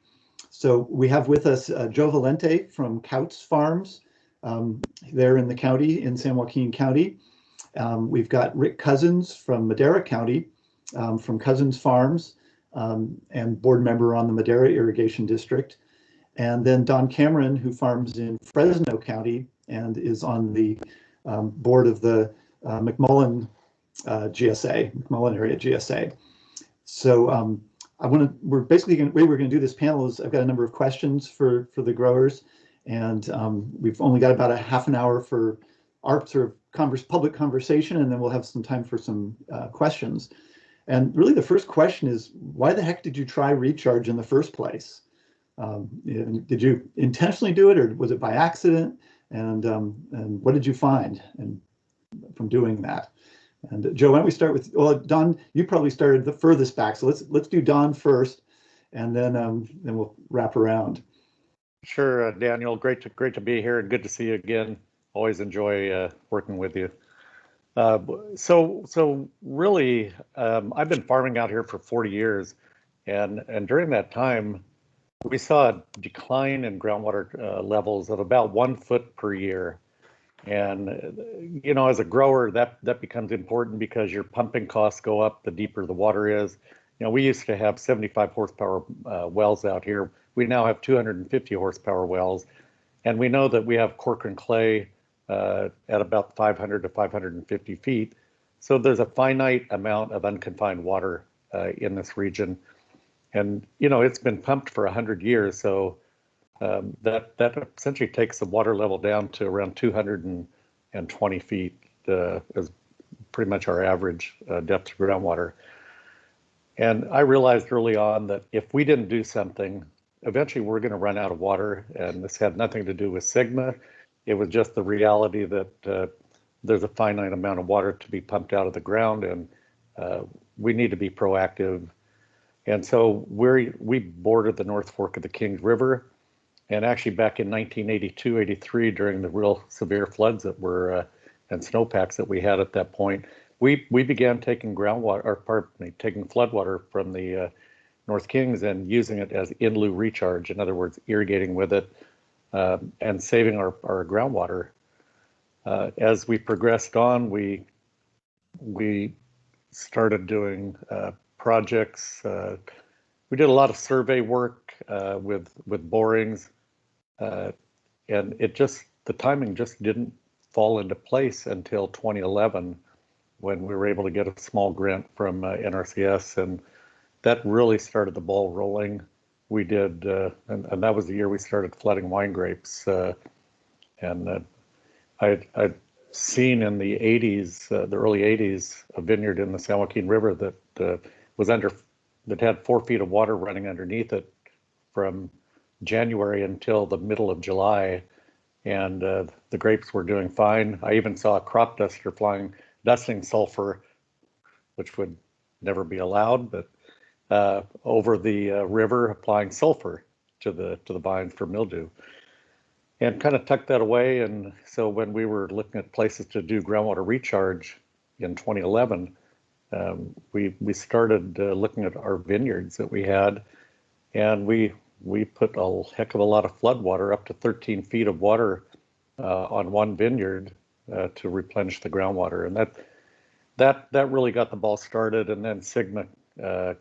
So we have with us Joe Valente from Couts Farms there in the county, in San Joaquin County. We've got Rick Cousins from Madera County, from Cousins Farms, and board member on the Madera Irrigation District. And then Don Cameron, who farms in Fresno County and is on the board of the McMullen GSA, McMullen area GSA. So we're basically the way we're going to do this panel is I've got a number of questions for the growers, and we've only got about a half an hour for our sort of public conversation, and then we'll have some time for some questions. And really the first question is, why the heck did you try recharge in the first place? Did you intentionally do it, or was it by accident? And what did you find from doing that? And Joe, why don't we start with, well, Don, you probably started the furthest back, so let's do Don first, and then we'll wrap around. Sure, Daniel, great to be here and good to see you again. Always enjoy working with you. So really, I've been farming out here for 40 years, and during that time, we saw a decline in groundwater levels of about 1 foot per year. And, you know, as a grower, that becomes important because your pumping costs go up the deeper the water is. You know, we used to have 75 horsepower wells out here. We now have 250 horsepower wells. And we know that we have Corcoran clay at about 500 to 550 feet. So there's a finite amount of unconfined water in this region. And, you know, it's been pumped for 100 years. So that essentially takes the water level down to around 220 feet is pretty much our average depth of groundwater. And I realized early on that if we didn't do something, eventually we're going to run out of water. And this had nothing to do with Sigma. It was just the reality that there's a finite amount of water to be pumped out of the ground, and we need to be proactive. And so we bordered the North Fork of the Kings River. And actually back in 1982, 83, during the real severe floods that were and snowpacks that we had at that point, we began taking taking floodwater from the North Kings and using it as in lieu recharge. In other words, irrigating with it and saving our groundwater. As we progressed on, we started doing projects. We did a lot of survey work with borings, and the timing just didn't fall into place until 2011, when we were able to get a small grant from NRCS, and that really started the ball rolling. We did, and that was the year we started flooding wine grapes, and I'd seen in the 80s, the early 80s, a vineyard in the San Joaquin River that that had 4 feet of water running underneath it from January until the middle of July, and the grapes were doing fine. I even saw a crop duster dusting sulfur, which would never be allowed, but over the river, applying sulfur to the vines for mildew, and kind of tucked that away. And so when we were looking at places to do groundwater recharge in 2011, we started looking at our vineyards that we had, and we put a heck of a lot of flood water, up to 13 feet of water on one vineyard to replenish the groundwater, and that really got the ball started. And then Sigma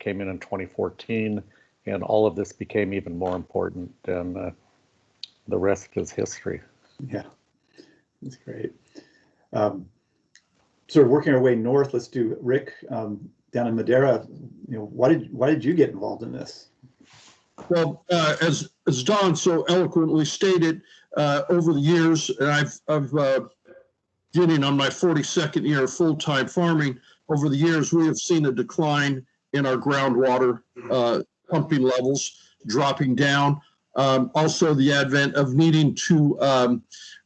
came in 2014, and all of this became even more important, and the rest is history. Yeah, that's great. Sort of working our way north, let's do Rick down in Madera. You know, why did you get involved in this? Well, as Don so eloquently stated, over the years, and I've getting on my 42nd year of full-time farming, over the years, we have seen a decline in our groundwater pumping levels dropping down. Also, the advent of needing to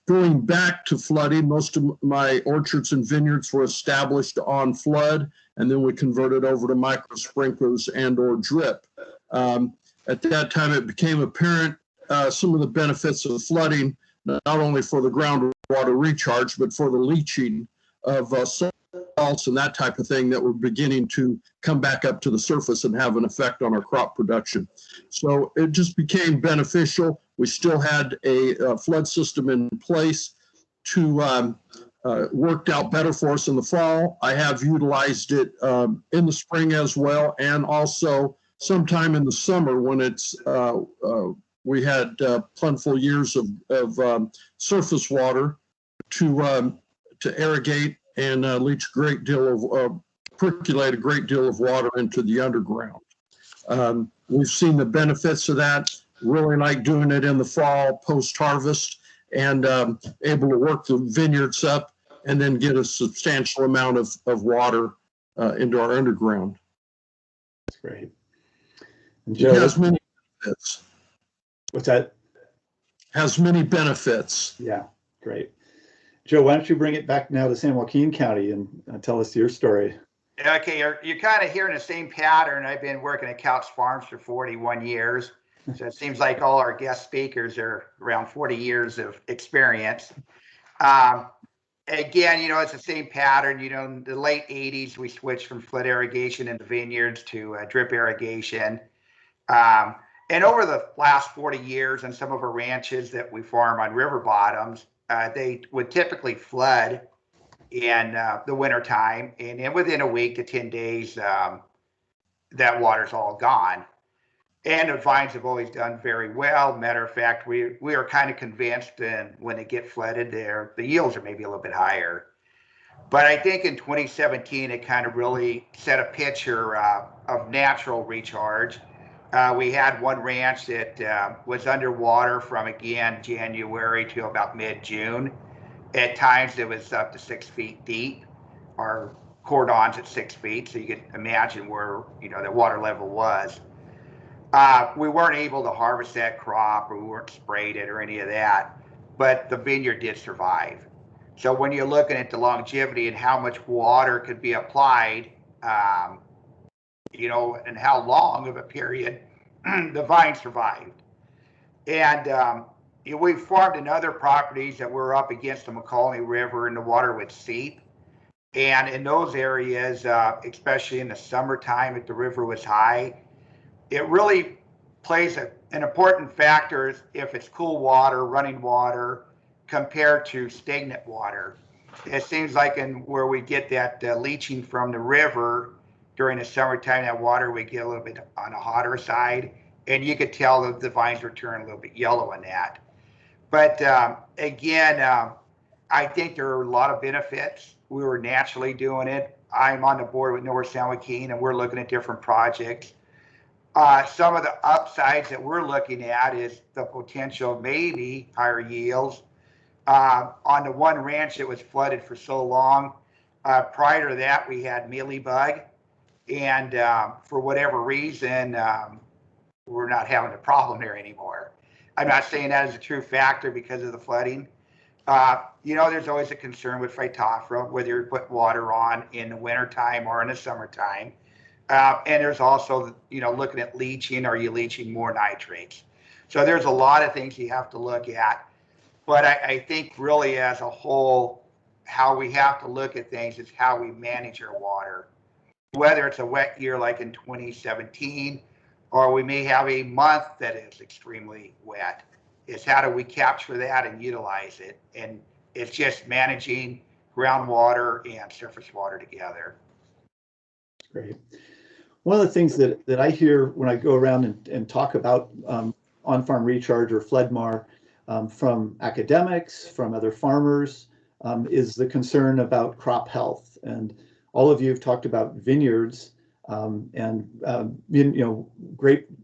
going back to flooding. Most of my orchards and vineyards were established on flood, and then we converted over to micro sprinklers and or drip. At that time, it became apparent some of the benefits of flooding, not only for the groundwater recharge, but for the leaching of salts and that type of thing that were beginning to come back up to the surface and have an effect on our crop production. So it just became beneficial. We still had a flood system in place to worked out better for us in the fall. I have utilized it in the spring as well, and also sometime in the summer when it's we had plentiful years of surface water to irrigate and leach a great deal of percolate a great deal of water into the underground. We've seen the benefits of that. Really like doing it in the fall post-harvest, and able to work the vineyards up and then get a substantial amount of water into our underground. That's great. And Joe, it has many benefits. What's that? Has many benefits. Yeah, great. Joe, why don't you bring it back now to San Joaquin County and tell us your story. Okay, you're kind of hearing the same pattern. I've been working at Couch Farms for 41 years. So it seems like all our guest speakers are around 40 years of experience. Again, you know, it's the same pattern. You know, in the late 80s, we switched from flood irrigation in the vineyards to drip irrigation. And over the last 40 years on some of our ranches that we farm on river bottoms, they would typically flood in the wintertime. And then within a week to 10 days, that water's all gone. And the vines have always done very well. Matter of fact, we are kind of convinced that when they get flooded, the yields are maybe a little bit higher. But I think in 2017, it kind of really set a picture of natural recharge. We had one ranch that was underwater from, again, January to about mid-June. At times, it was up to 6 feet deep. Our cordons at 6 feet, so you can imagine where, you know, the water level was. We weren't able to harvest that crop, or we weren't sprayed it or any of that, but the vineyard did survive. So when you're looking at the longevity and how much water could be applied, you know, and how long of a period, the vine survived. And you know, we've farmed in other properties that were up against the McCallany River and the water would seep. And in those areas, especially in the summertime, if the river was high, it really plays an important factor if it's cool water, running water, compared to stagnant water. It seems like in where we get that leaching from the river during the summertime, that water would get a little bit on the hotter side, and you could tell that the vines were turning a little bit yellow in that. But again, I think there are a lot of benefits. We were naturally doing it. I'm on the board with North San Joaquin, and we're looking at different projects. Some of the upsides that we're looking at is the potential maybe higher yields. On the one ranch that was flooded for so long, prior to that we had mealybug, and for whatever reason we're not having a problem there anymore. I'm not saying that is a true factor because of the flooding. You know, there's always a concern with Phytophthora, whether you put water on in the wintertime or in the summertime. And there's also, you know, looking at leaching. Are you leaching more nitrates? So there's a lot of things you have to look at. But I think really as a whole, how we have to look at things is how we manage our water. Whether it's a wet year like in 2017, or we may have a month that is extremely wet, is how do we capture that and utilize it? And it's just managing groundwater and surface water together. Great. One of the things that I hear when I go around and talk about on-farm recharge or FloodMAR from academics, from other farmers, is the concern about crop health. And all of you have talked about vineyards and you know,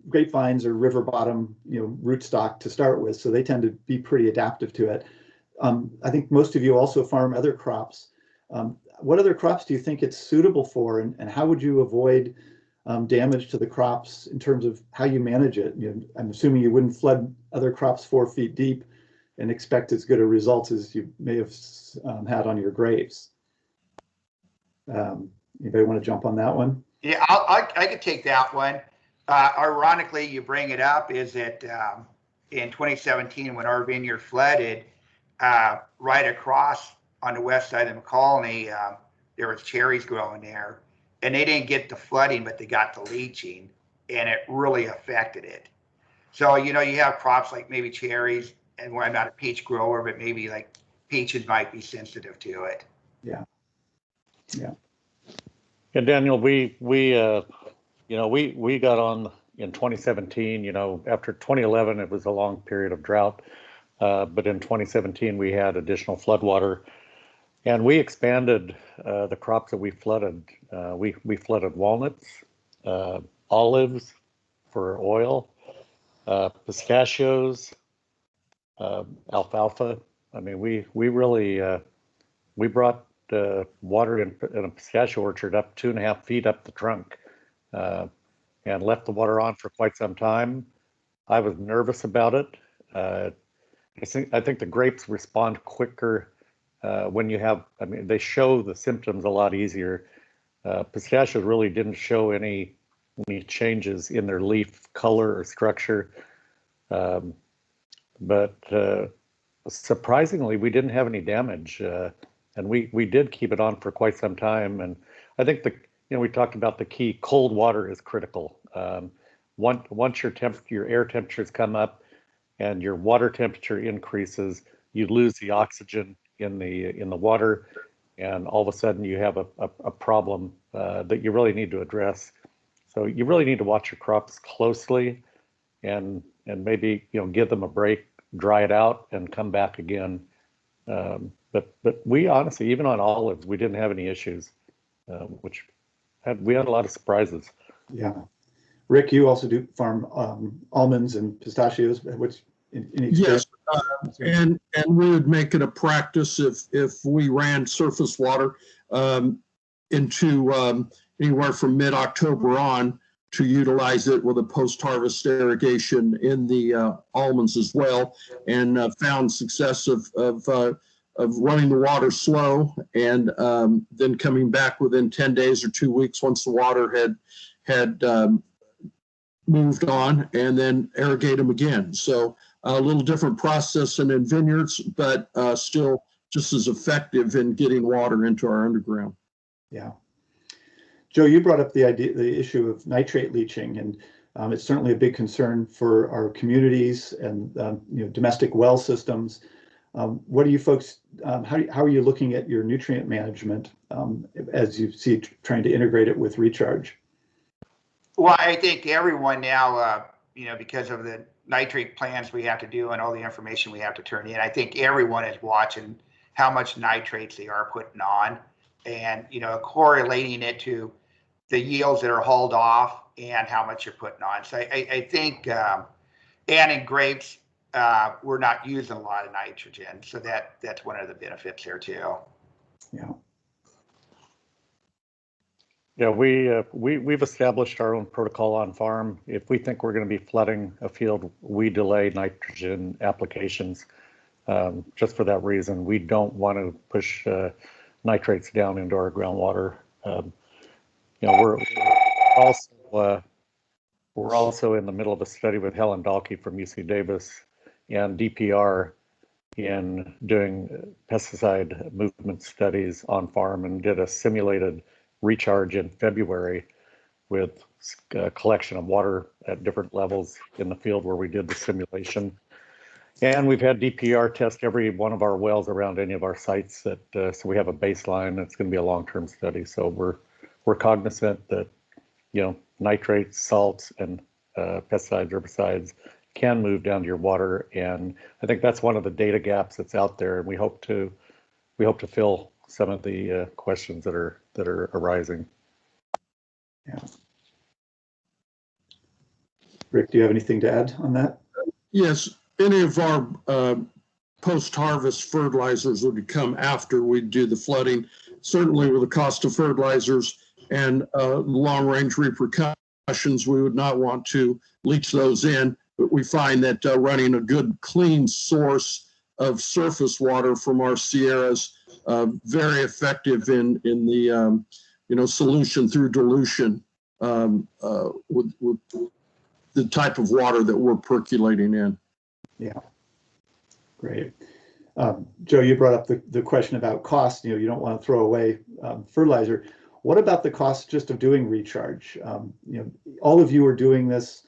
grapevines or river bottom, you know, rootstock to start with, so they tend to be pretty adaptive to it. I think most of you also farm other crops. What other crops do you think it's suitable for, and how would you avoid damage to the crops in terms of how you manage it? I'm assuming you wouldn't flood other crops 4 feet deep and expect as good a result as you may have had on your grapes. Anybody want to jump on that one? Yeah, I could take that one. Ironically, you bring it up is that in 2017, when our vineyard flooded, right across on the west side of the colony, there was cherries growing there, and they didn't get the flooding, but they got the leaching, and it really affected it. So, you have crops like maybe cherries, and I'm not a peach grower, but maybe like peaches might be sensitive to it. Yeah. Yeah. Yeah, Daniel, we got on in 2017. After 2011, it was a long period of drought, but in 2017 we had additional floodwater, and we expanded the crops that we flooded. We flooded walnuts, olives for oil, pistachios, alfalfa. I mean, we really we brought water in a pistachio orchard up 2.5 feet up the trunk, and left the water on for quite some time. I was nervous about it. I think the grapes respond quicker when you have, they show the symptoms a lot easier. Pistachios really didn't show any changes in their leaf color or structure. But surprisingly, we didn't have any damage. And we did keep it on for quite some time. And I think we talked about the key, cold water is critical. Once your air temperatures come up and your water temperature increases, you lose the oxygen in the water, and all of a sudden you have a problem that you really need to address. So you really need to watch your crops closely, and maybe give them a break, dry it out, and come back again. But we honestly, even on olives, we didn't have any issues, which we had a lot of surprises. Yeah. Rick, you also do farm almonds and pistachios, which in each yes, and we would make it a practice if we ran surface water into anywhere from mid-October on, to utilize it with a post-harvest irrigation in the almonds as well, and found success of running the water slow, and then coming back within 10 days or 2 weeks once the water had moved on, and then irrigate them again. So a little different process than in vineyards, but still just as effective in getting water into our underground. Yeah. Joe, you brought up the issue of nitrate leaching, and it's certainly a big concern for our communities and domestic well systems. What do you folks? How are you looking at your nutrient management as you see trying to integrate it with recharge? Well, I think everyone now, because of the nitrate plans we have to do and all the information we have to turn in, I think everyone is watching how much nitrates they are putting on, and correlating it to the yields that are hauled off and how much you're putting on. So I think, and in grapes, we're not using a lot of nitrogen, so that's one of the benefits there too. Yeah. Yeah, we've established our own protocol on farm. If we think we're going to be flooding a field, we delay nitrogen applications just for that reason. We don't want to push nitrates down into our groundwater. We're also in the middle of a study with Helen Dahlke from UC Davis and DPR in doing pesticide movement studies on farm, and did a simulated recharge in February with collection of water at different levels in the field where we did the simulation. And we've had DPR test every one of our wells around any of our sites, that so we have a baseline. It's going to be a long-term study. So we're cognizant that nitrates, salts, and pesticides, herbicides can move down to your water, and I think that's one of the data gaps that's out there, and we hope to fill some of the questions that are arising. Yeah. Rick, do you have anything to add on that? Yes, any of our post-harvest fertilizers would come after we do the flooding. Certainly with the cost of fertilizers and long-range repercussions, we would not want to leach those in, but we find that running a good clean source of surface water from our Sierras very effective in the solution through dilution with the type of water that we're percolating in. Yeah, great. Joe, you brought up the question about cost. You don't want to throw away fertilizer. What about the cost just of doing recharge? All of you are doing this.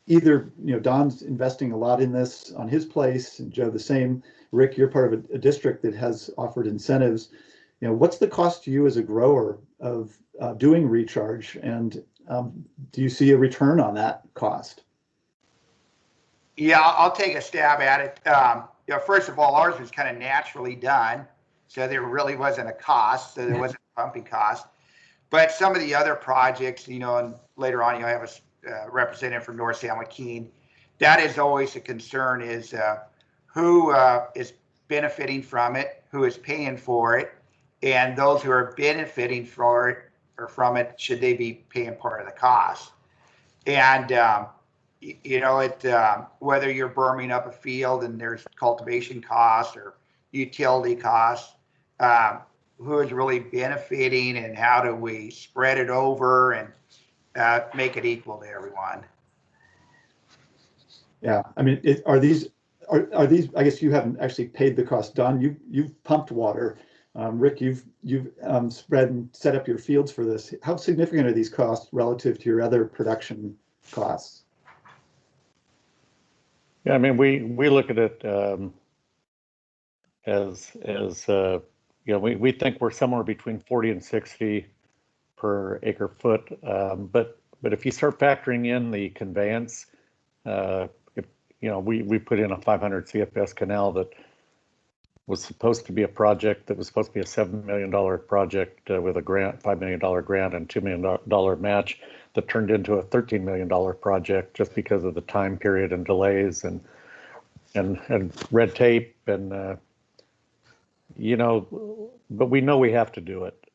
Either Don's investing a lot in this on his place, and Joe the same. Rick, you're part of a district that has offered incentives. What's the cost to you as a grower of doing recharge, and do you see a return on that cost? Yeah, I'll take a stab at it. First of all, ours was kind of naturally done, so there really wasn't a cost, so there wasn't a pumping cost. But some of the other projects, and later on, I have a representative from North San Joaquin. That is always a concern: is who is benefiting from it, who is paying for it, and those who are benefiting for it or from it, should they be paying part of the cost? And whether you're berming up a field and there's cultivation costs or utility costs, who is really benefiting, and how do we spread it over and make it equal to everyone? Yeah, I mean, are these? I guess you haven't actually paid the cost. Don, you've pumped water. Rick, you've spread and set up your fields for this. How significant are these costs relative to your other production costs? Yeah, I mean, we look at it as we think we're somewhere between 40 and 60 per acre foot. But if you start factoring in the conveyance, we put in a 500 CFS canal that was supposed to be a project that was supposed to be a $7 million project with a grant, $5 million grant and $2 million match, that turned into a $13 million project just because of the time period and delays and red tape but we know we have to do it.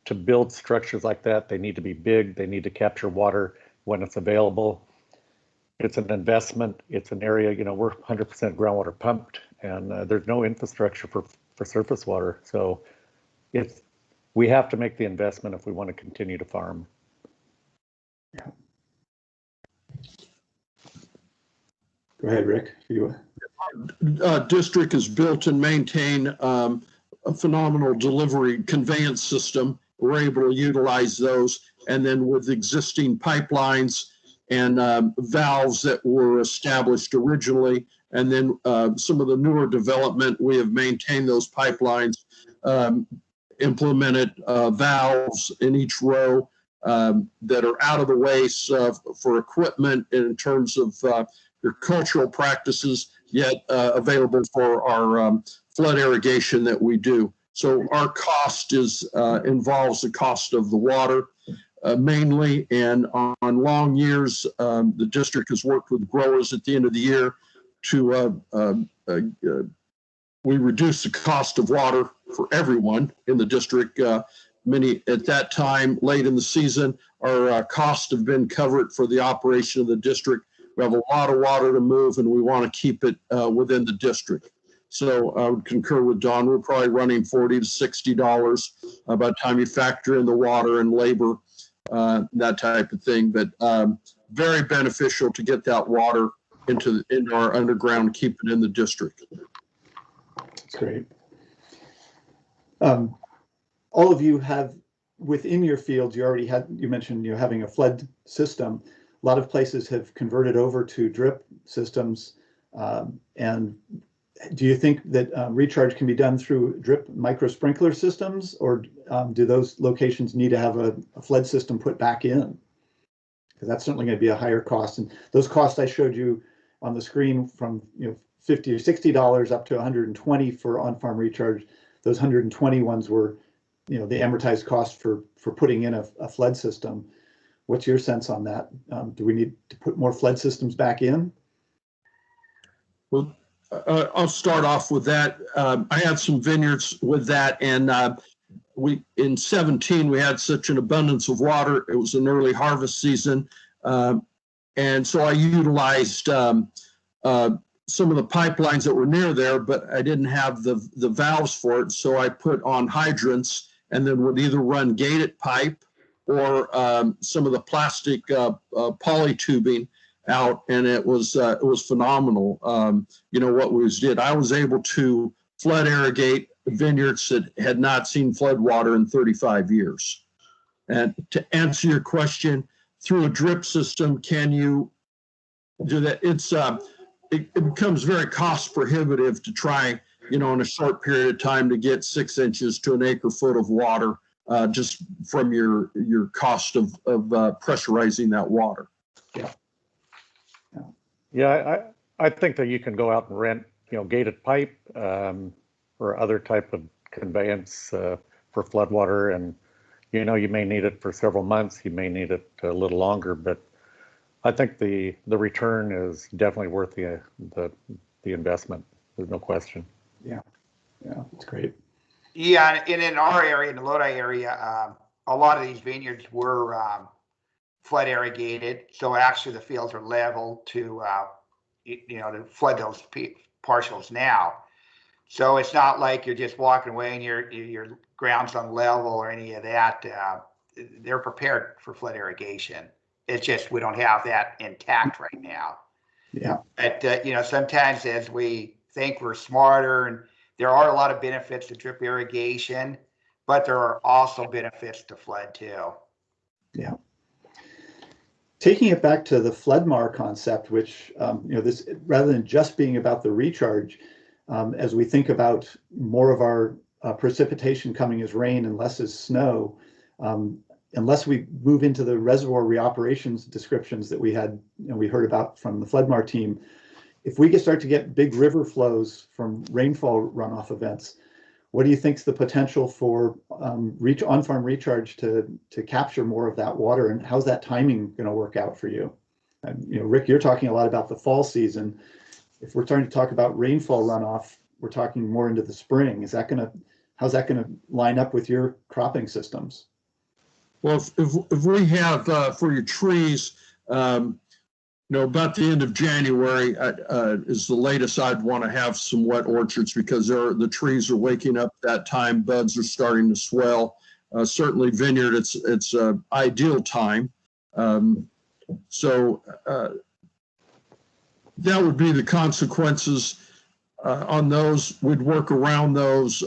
To build structures like that, they need to be big. They need to capture water when it's available. It's an investment. It's an area, we're 100% groundwater pumped, and there's no infrastructure for surface water. So we have to make the investment if we want to continue to farm. Yeah. Go ahead, Rick. District has built and maintained a phenomenal delivery conveyance system. We're able to utilize those, and then with existing pipelines and valves that were established originally, and then some of the newer development, we have maintained those pipelines, implemented valves in each row that are out of the way for equipment in terms of your cultural practices, yet available for our flood irrigation that we do. So our cost involves the cost of the water mainly, and on long years, the district has worked with growers at the end of the year to we reduce the cost of water for everyone in the district. Many at that time, late in the season, our costs have been covered for the operation of the district. We have a lot of water to move, and we want to keep it within the district. So I would concur with Don. We're probably running $40 to $60 by the time you factor in the water and labor, that type of thing. But very beneficial to get that water into our underground, keep it in the district. That's great. All of you have within your fields, you mentioned having a flood system. A lot of places have converted over to drip systems. And do you think that recharge can be done through drip micro sprinkler systems, or do those locations need to have a flood system put back in? Because that's certainly going to be a higher cost. And those costs I showed you on the screen, from $50 or $60 up to $120 for on-farm recharge. Those 120 ones were, the amortized cost for putting in a flood system. What's your sense on that? Do we need to put more flood systems back in? Well, I'll start off with that. I had some vineyards with that, and in 17 we had such an abundance of water. It was an early harvest season, and so I utilized some of the pipelines that were near there, but I didn't have the valves for it, so I put on hydrants and then would either run gated pipe or some of the plastic poly tubing out, and it was phenomenal. What we did, I was able to flood irrigate vineyards that had not seen flood water in 35 years. And to answer your question, through a drip system, can you do that? It becomes very cost prohibitive to try, in a short period of time to get 6 inches to an acre foot of water, just from your cost of pressurizing that water. Yeah, I think that you can go out and rent, gated pipe or other type of conveyance for floodwater, and you may need it for several months, you may need it a little longer, but I think the return is definitely worth the investment. There's no question. Yeah, that's great. Yeah, and in our area, in the Lodi area, a lot of these vineyards were flood irrigated, so actually the fields are level to to flood those partials now. So it's not like you're just walking away and your ground's on level or any of that. They're prepared for flood irrigation. It's just we don't have that intact right now. Yeah. But sometimes as we think we're smarter, and there are a lot of benefits to drip irrigation, but there are also benefits to flood too. Yeah. Taking it back to the FloodMAR concept, which this, rather than just being about the recharge, as we think about more of our precipitation coming as rain and less as snow, unless we move into the reservoir reoperations descriptions that we had, we heard about from the FloodMAR team, if we start to get big river flows from rainfall runoff events, what do you think is the potential for on-farm recharge to capture more of that water, and how's that timing going to work out for you? Rick, you're talking a lot about the fall season. If we're starting to talk about rainfall runoff, we're talking more into the spring. How's that going to line up with your cropping systems? Well, if we have for your trees, about the end of January is the latest I'd want to have some wet orchards, because the trees are waking up that time. Buds are starting to swell. Certainly vineyard, it's ideal time. So that would be the consequences on those. We'd work around those.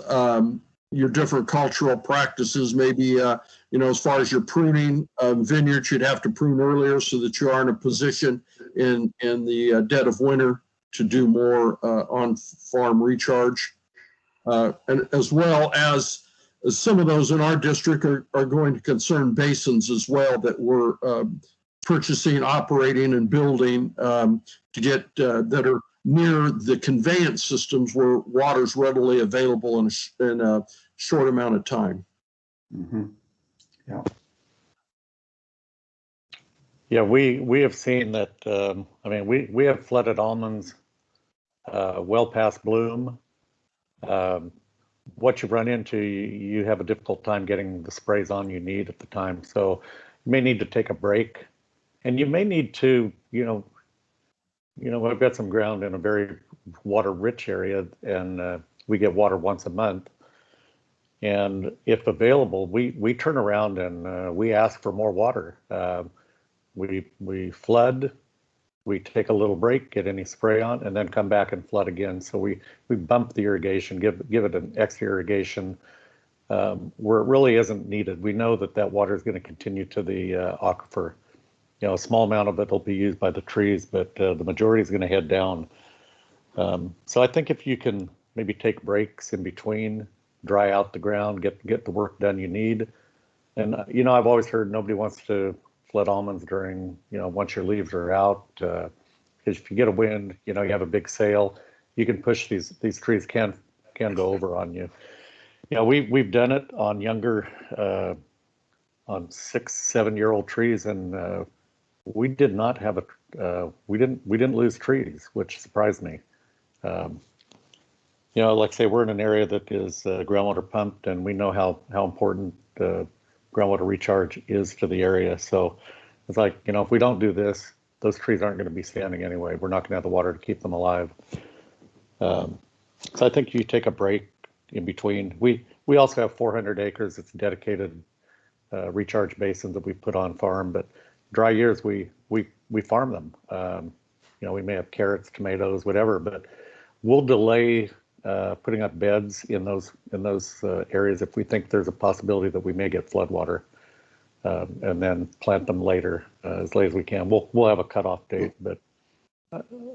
Your different cultural practices, maybe, as far as your pruning, vineyards, you'd have to prune earlier so that you are in a position in the dead of winter to do more on-farm recharge. And as well as some of those in our district are going to concern basins as well that we're purchasing, operating, and building to get that are near the conveyance systems where water's readily available in a short amount of time. Mm-hmm. Yeah. Yeah, we have seen that. We have flooded almonds well past bloom. What you run into, you have a difficult time getting the sprays on you need at the time. So you may need to take a break, and you may need to, I've got some ground in a very water-rich area, and we get water once a month. And if available, we turn around and we ask for more water. We flood, we take a little break, get any spray on, and then come back and flood again. So we bump the irrigation, give it an extra irrigation where it really isn't needed. We know that water is going to continue to the aquifer. A small amount of it will be used by the trees, but the majority is going to head down. So I think if you can maybe take breaks in between, dry out the ground, get the work done you need. And I've always heard nobody wants to flood almonds during, once your leaves are out, because if you get a wind, you have a big sail, you can push these trees can go over on you. We've done it on younger, on 6-7-year-old trees, and we did not have we didn't lose trees, which surprised me. You know, like I say, we're in an area that is groundwater pumped, and we know how important groundwater recharge is to the area. So it's like, you know, if we don't do this, those trees aren't going to be standing anyway. We're not going to have the water to keep them alive. So I think you take a break in between. We also have 400 acres. It's dedicated recharge basins that we put on farm, but dry years we farm them. You know, we may have carrots, tomatoes, whatever, but we'll delay putting up beds in those areas if we think there's a possibility that we may get floodwater, and then plant them later as late as we can. We'll have a cutoff date, but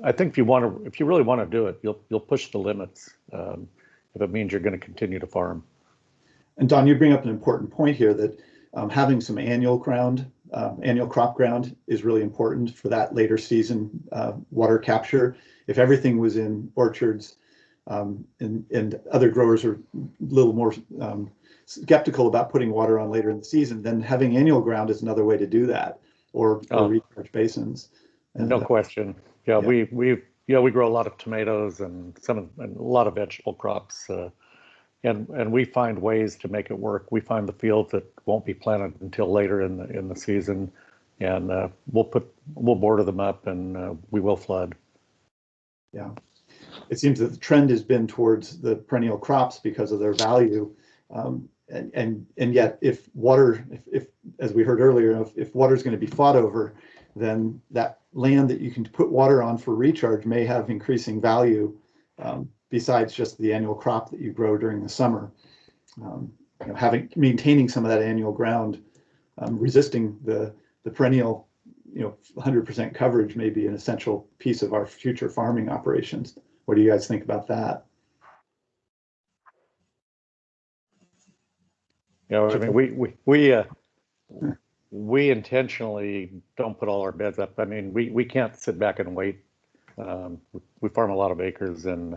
I think if you really want to do it, you'll push the limits if it means you're going to continue to farm. And Don, you bring up an important point here that having some annual crop ground is really important for that later season water capture. If everything was in orchards, and other growers are a little more skeptical about putting water on later in the season, then having annual ground is another way to do that, or recharge basins. And, no question. Yeah, we grow a lot of tomatoes and a lot of vegetable crops, and we find ways to make it work. We find the fields that won't be planted until later in the season, and we'll border them up, and we will flood. Yeah. It seems that the trend has been towards the perennial crops because of their value, and yet if as we heard earlier, if water is going to be fought over, then that land that you can put water on for recharge may have increasing value besides just the annual crop that you grow during the summer. You know, maintaining some of that annual ground, resisting the perennial, 100% coverage may be an essential piece of our future farming operations. What do you guys think about that? Yeah, I mean, we intentionally don't put all our beds up. I mean, we can't sit back and wait. We farm a lot of acres, and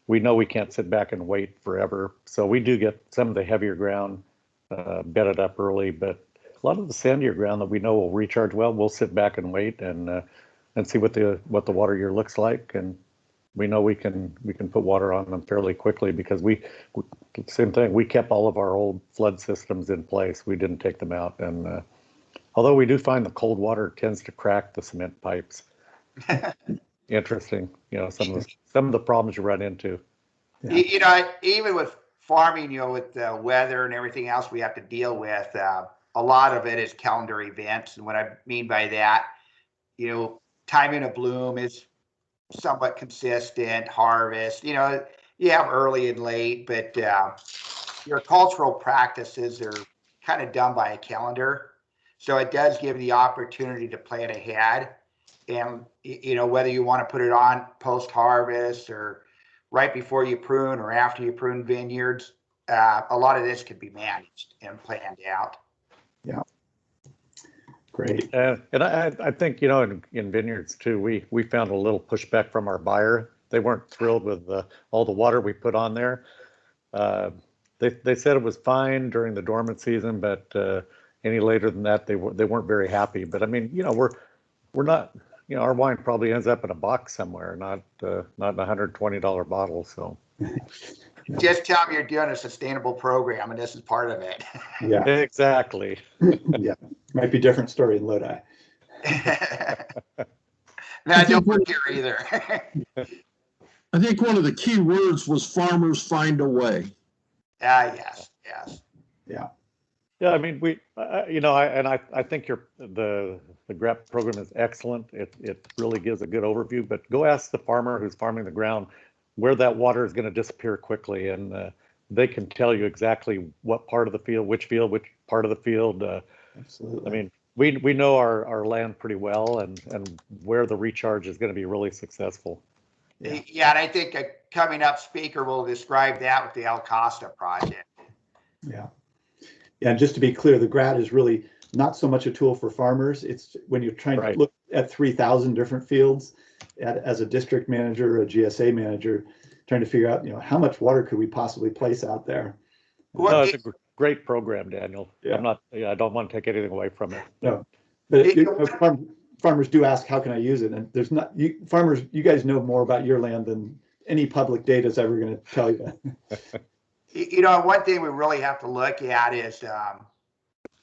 we know we can't sit back and wait forever. So we do get some of the heavier ground bedded up early, but a lot of the sandier ground that we know will recharge well, we'll sit back and wait and see what the water year looks like, and we know we can put water on them fairly quickly because same thing. We kept all of our old flood systems in place. We didn't take them out, and although we do find the cold water tends to crack the cement pipes. Interesting, some of the problems you run into. Yeah. Even with farming, with the weather and everything else we have to deal with, a lot of it is calendar events, and what I mean by that, timing of bloom is somewhat consistent. Harvest, you have early and late, but your cultural practices are kind of done by a calendar, so it does give the opportunity to plan ahead. And whether you want to put it on post harvest or right before you prune or after you prune vineyards, a lot of this could be managed and planned out. Yeah. Great. And I think, in vineyards too, we found a little pushback from our buyer. They weren't thrilled with all the water we put on there. They said it was fine during the dormant season, but any later than that, they weren't very happy. But I mean, we're not, our wine probably ends up in a box somewhere, not in a $120 bottle. So just tell them you're doing a sustainable program, and this is part of it. Yeah, exactly. Yeah, might be a different story in Lodi. No, don't work here either. I think one of the key words was farmers find a way. Yes. Yeah. Yeah, I mean, I think the GREP program is excellent. It really gives a good overview, but go ask the farmer who's farming the ground where that water is going to disappear quickly, and they can tell you exactly what part of the field, which part of the field. Absolutely. I mean, we know our land pretty well, and where the recharge is going to be really successful. Yeah, and I think a coming up speaker will describe that with the El Costa project. Yeah. Yeah, and just to be clear, the GRAD is really not so much a tool for farmers. It's when you're trying to look at 3,000 different fields as a district manager or a GSA manager, trying to figure out, how much water could we possibly place out there. No, it's a great program, Daniel. Yeah. I don't want to take anything away from it. No, but farmers do ask, how can I use it? And there's not, farmers, you guys know more about your land than any public data is ever going to tell you that. You know, one thing we really have to look at is,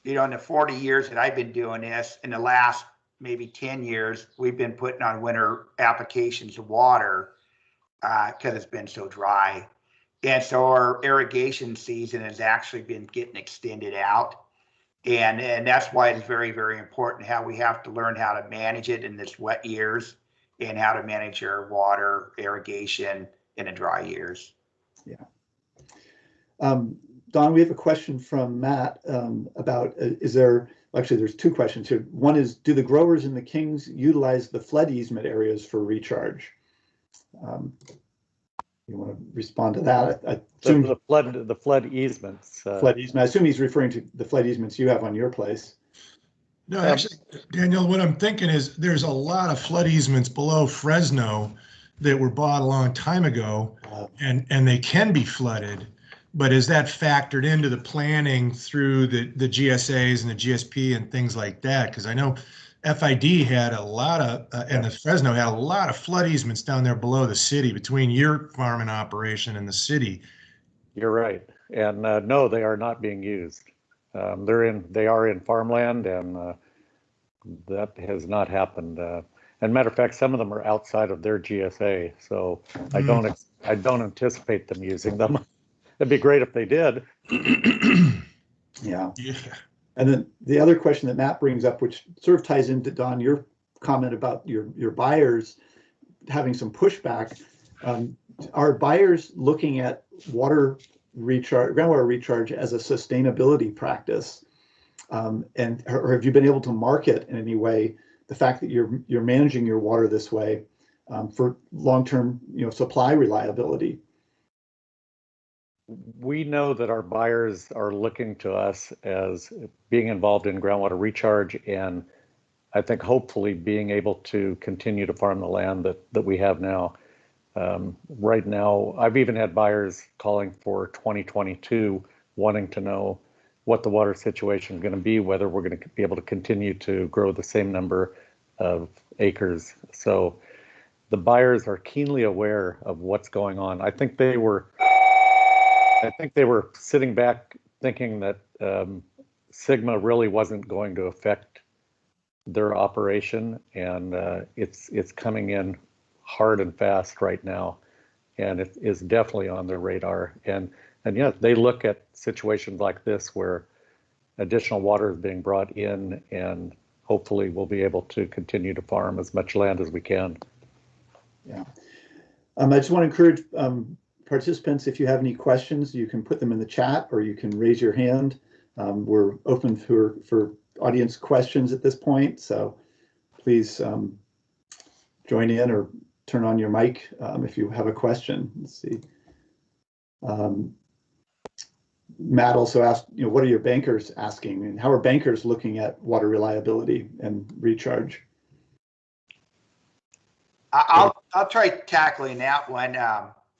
you know, in the 40 years that I've been doing this, in the last maybe 10 years, we've been putting on winter applications of water because it's been so dry. And so our irrigation season has actually been getting extended out. And that's why it's very, very important how we have to learn how to manage it in this wet years and how to manage your water irrigation in the dry years. Yeah. Don, we have a question from Matt about, actually there's two questions here. One is, do the growers in the Kings utilize the flood easement areas for recharge? You want to respond to that? I assume the flood easements. Flood easement. I assume he's referring to the flood easements you have on your place. No, actually, Daniel, what I'm thinking is there's a lot of flood easements below Fresno that were bought a long time ago, and they can be flooded. But is that factored into the planning through the GSAs and the GSP and things like that? Because I know FID had a lot of, and the Fresno had a lot of flood easements down there below the city between your farming operation and the city. You're right. And no, they are not being used. They are in farmland, and that has not happened. And matter of fact, some of them are outside of their GSA, so I don't anticipate them using them. It'd be great if they did. Yeah. And then the other question that Matt brings up, which sort of ties into, Don, your comment about your buyers having some pushback. Are buyers looking at water recharge, groundwater recharge, as a sustainability practice? Or have you been able to market in any way the fact that you're managing your water this way for long-term, supply reliability? We know that our buyers are looking to us as being involved in groundwater recharge, and I think hopefully being able to continue to farm the land that we have now. Right now, I've even had buyers calling for 2022, wanting to know what the water situation is going to be, whether we're going to be able to continue to grow the same number of acres. So the buyers are keenly aware of what's going on. I think they were sitting back thinking that Sigma really wasn't going to affect their operation, and it's coming in hard and fast right now, and it is definitely on their radar. And yeah, they look at situations like this where additional water is being brought in, and hopefully we'll be able to continue to farm as much land as we can. Yeah. I just want to encourage participants, if you have any questions, you can put them in the chat or you can raise your hand. We're open for audience questions at this point, so please join in or turn on your mic if you have a question. Let's see. Matt also asked, what are your bankers asking, and how are bankers looking at water reliability and recharge? I'll try tackling that one.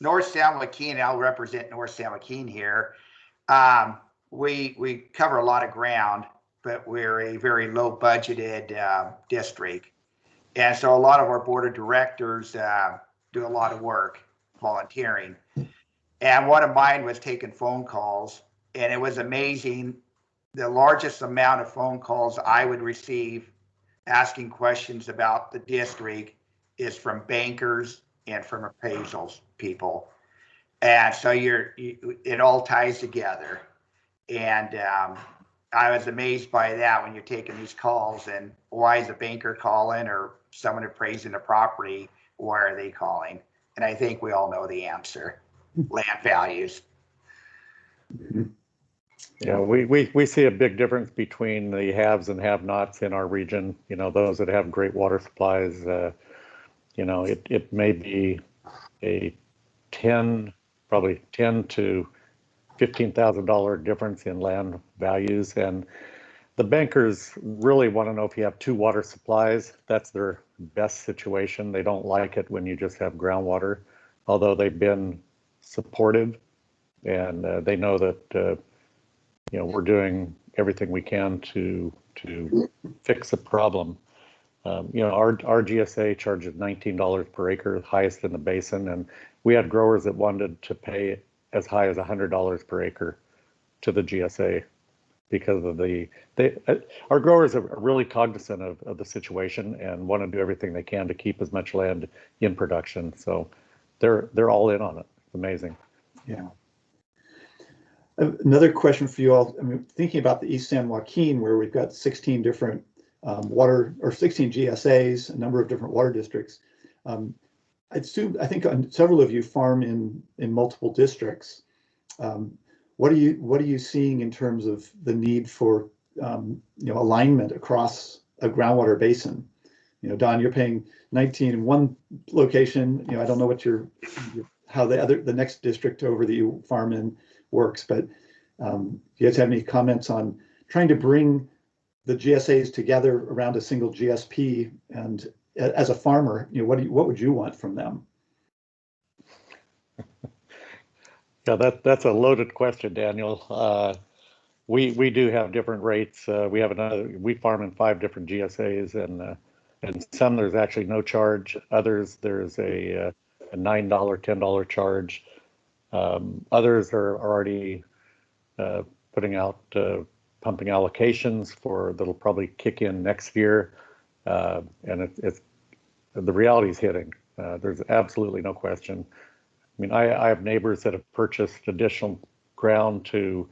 North San Joaquin, I'll represent North San Joaquin here. We cover a lot of ground, but we're a very low budgeted district. And so a lot of our board of directors do a lot of work volunteering. And one of mine was taking phone calls, and it was amazing. The largest amount of phone calls I would receive asking questions about the district is from bankers and from appraisals people. And so it all ties together. And I was amazed by that when you're taking these calls, and why is a banker calling, or someone appraising the property, why are they calling? And I think we all know the answer: land values. Yeah, we see a big difference between the haves and have-nots in our region. Those that have great water supplies, it may be a probably $10,000 to $15,000 difference in land values, and the bankers really want to know if you have two water supplies. That's their best situation. They don't like it when you just have groundwater, although they've been supportive, and they know that we're doing everything we can to fix the problem. Our GSA charges $19 per acre, highest in the basin, we had growers that wanted to pay as high as $100 per acre to the GSA because of our growers are really cognizant of the situation and want to do everything they can to keep as much land in production. So they're all in on it. It's amazing. Yeah. Another question for you all. I mean, thinking about the East San Joaquin, where we've got 16 different 16 GSAs, a number of different water districts. I think several of you farm in multiple districts. What are you seeing in terms of the need for alignment across a groundwater basin? Don, you're paying 19 in one location. I don't know what how the next district over that you farm in works, but do you guys have any comments on trying to bring the GSAs together around a single GSP? And as a farmer, what would you want from them? Yeah, that's a loaded question, Daniel. We do have different rates. We farm in 5 different GSAs, and some there's actually no charge. Others there's a $9, $10 charge. Others are already putting out pumping allocations that'll probably kick in next year, and it's the reality is hitting. There's absolutely no question. I mean, I have neighbors that have purchased additional ground to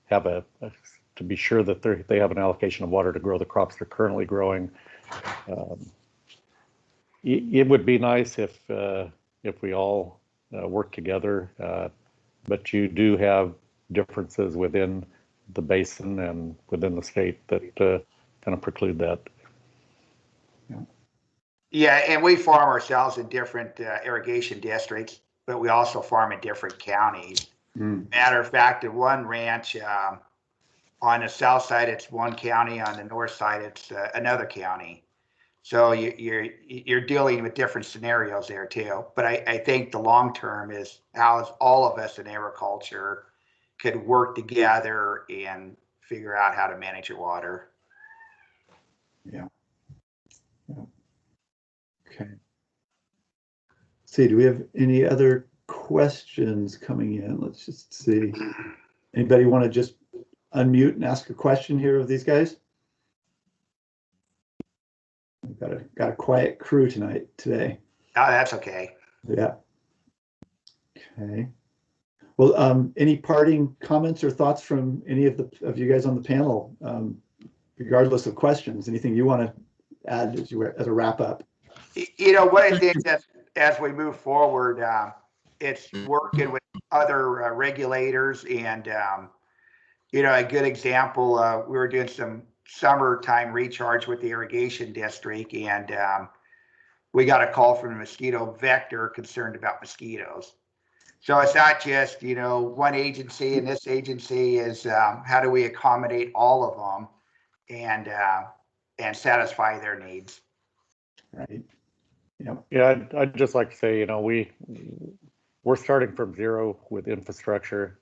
have to be sure that they have an allocation of water to grow the crops they're currently growing. It would be nice if we all work together, but you do have differences within the basin and within the state that kind of preclude that. Yeah, and we farm ourselves in different irrigation districts, but we also farm in different counties. Matter of fact, at one ranch, on the south side, it's one county. On the north side, it's another county. So you're dealing with different scenarios there too. But I think the long term is how all of us in agriculture could work together and figure out how to manage your water. Yeah. Okay. See, do we have any other questions coming in? Let's just see. Anybody want to just unmute and ask a question here of these guys? We've got a quiet crew today. Oh, that's okay. Yeah. Okay. Well, any parting comments or thoughts from any of you guys on the panel, regardless of questions? Anything you want to add as a wrap up? One of the things that as we move forward, it's working with other regulators, and a good example, we were doing some summertime recharge with the irrigation district, and we got a call from a mosquito vector concerned about mosquitoes. So it's not just one agency, and this agency is how do we accommodate all of them and satisfy their needs. Right. Yep. Yeah, I'd just like to say, we're starting from zero with infrastructure.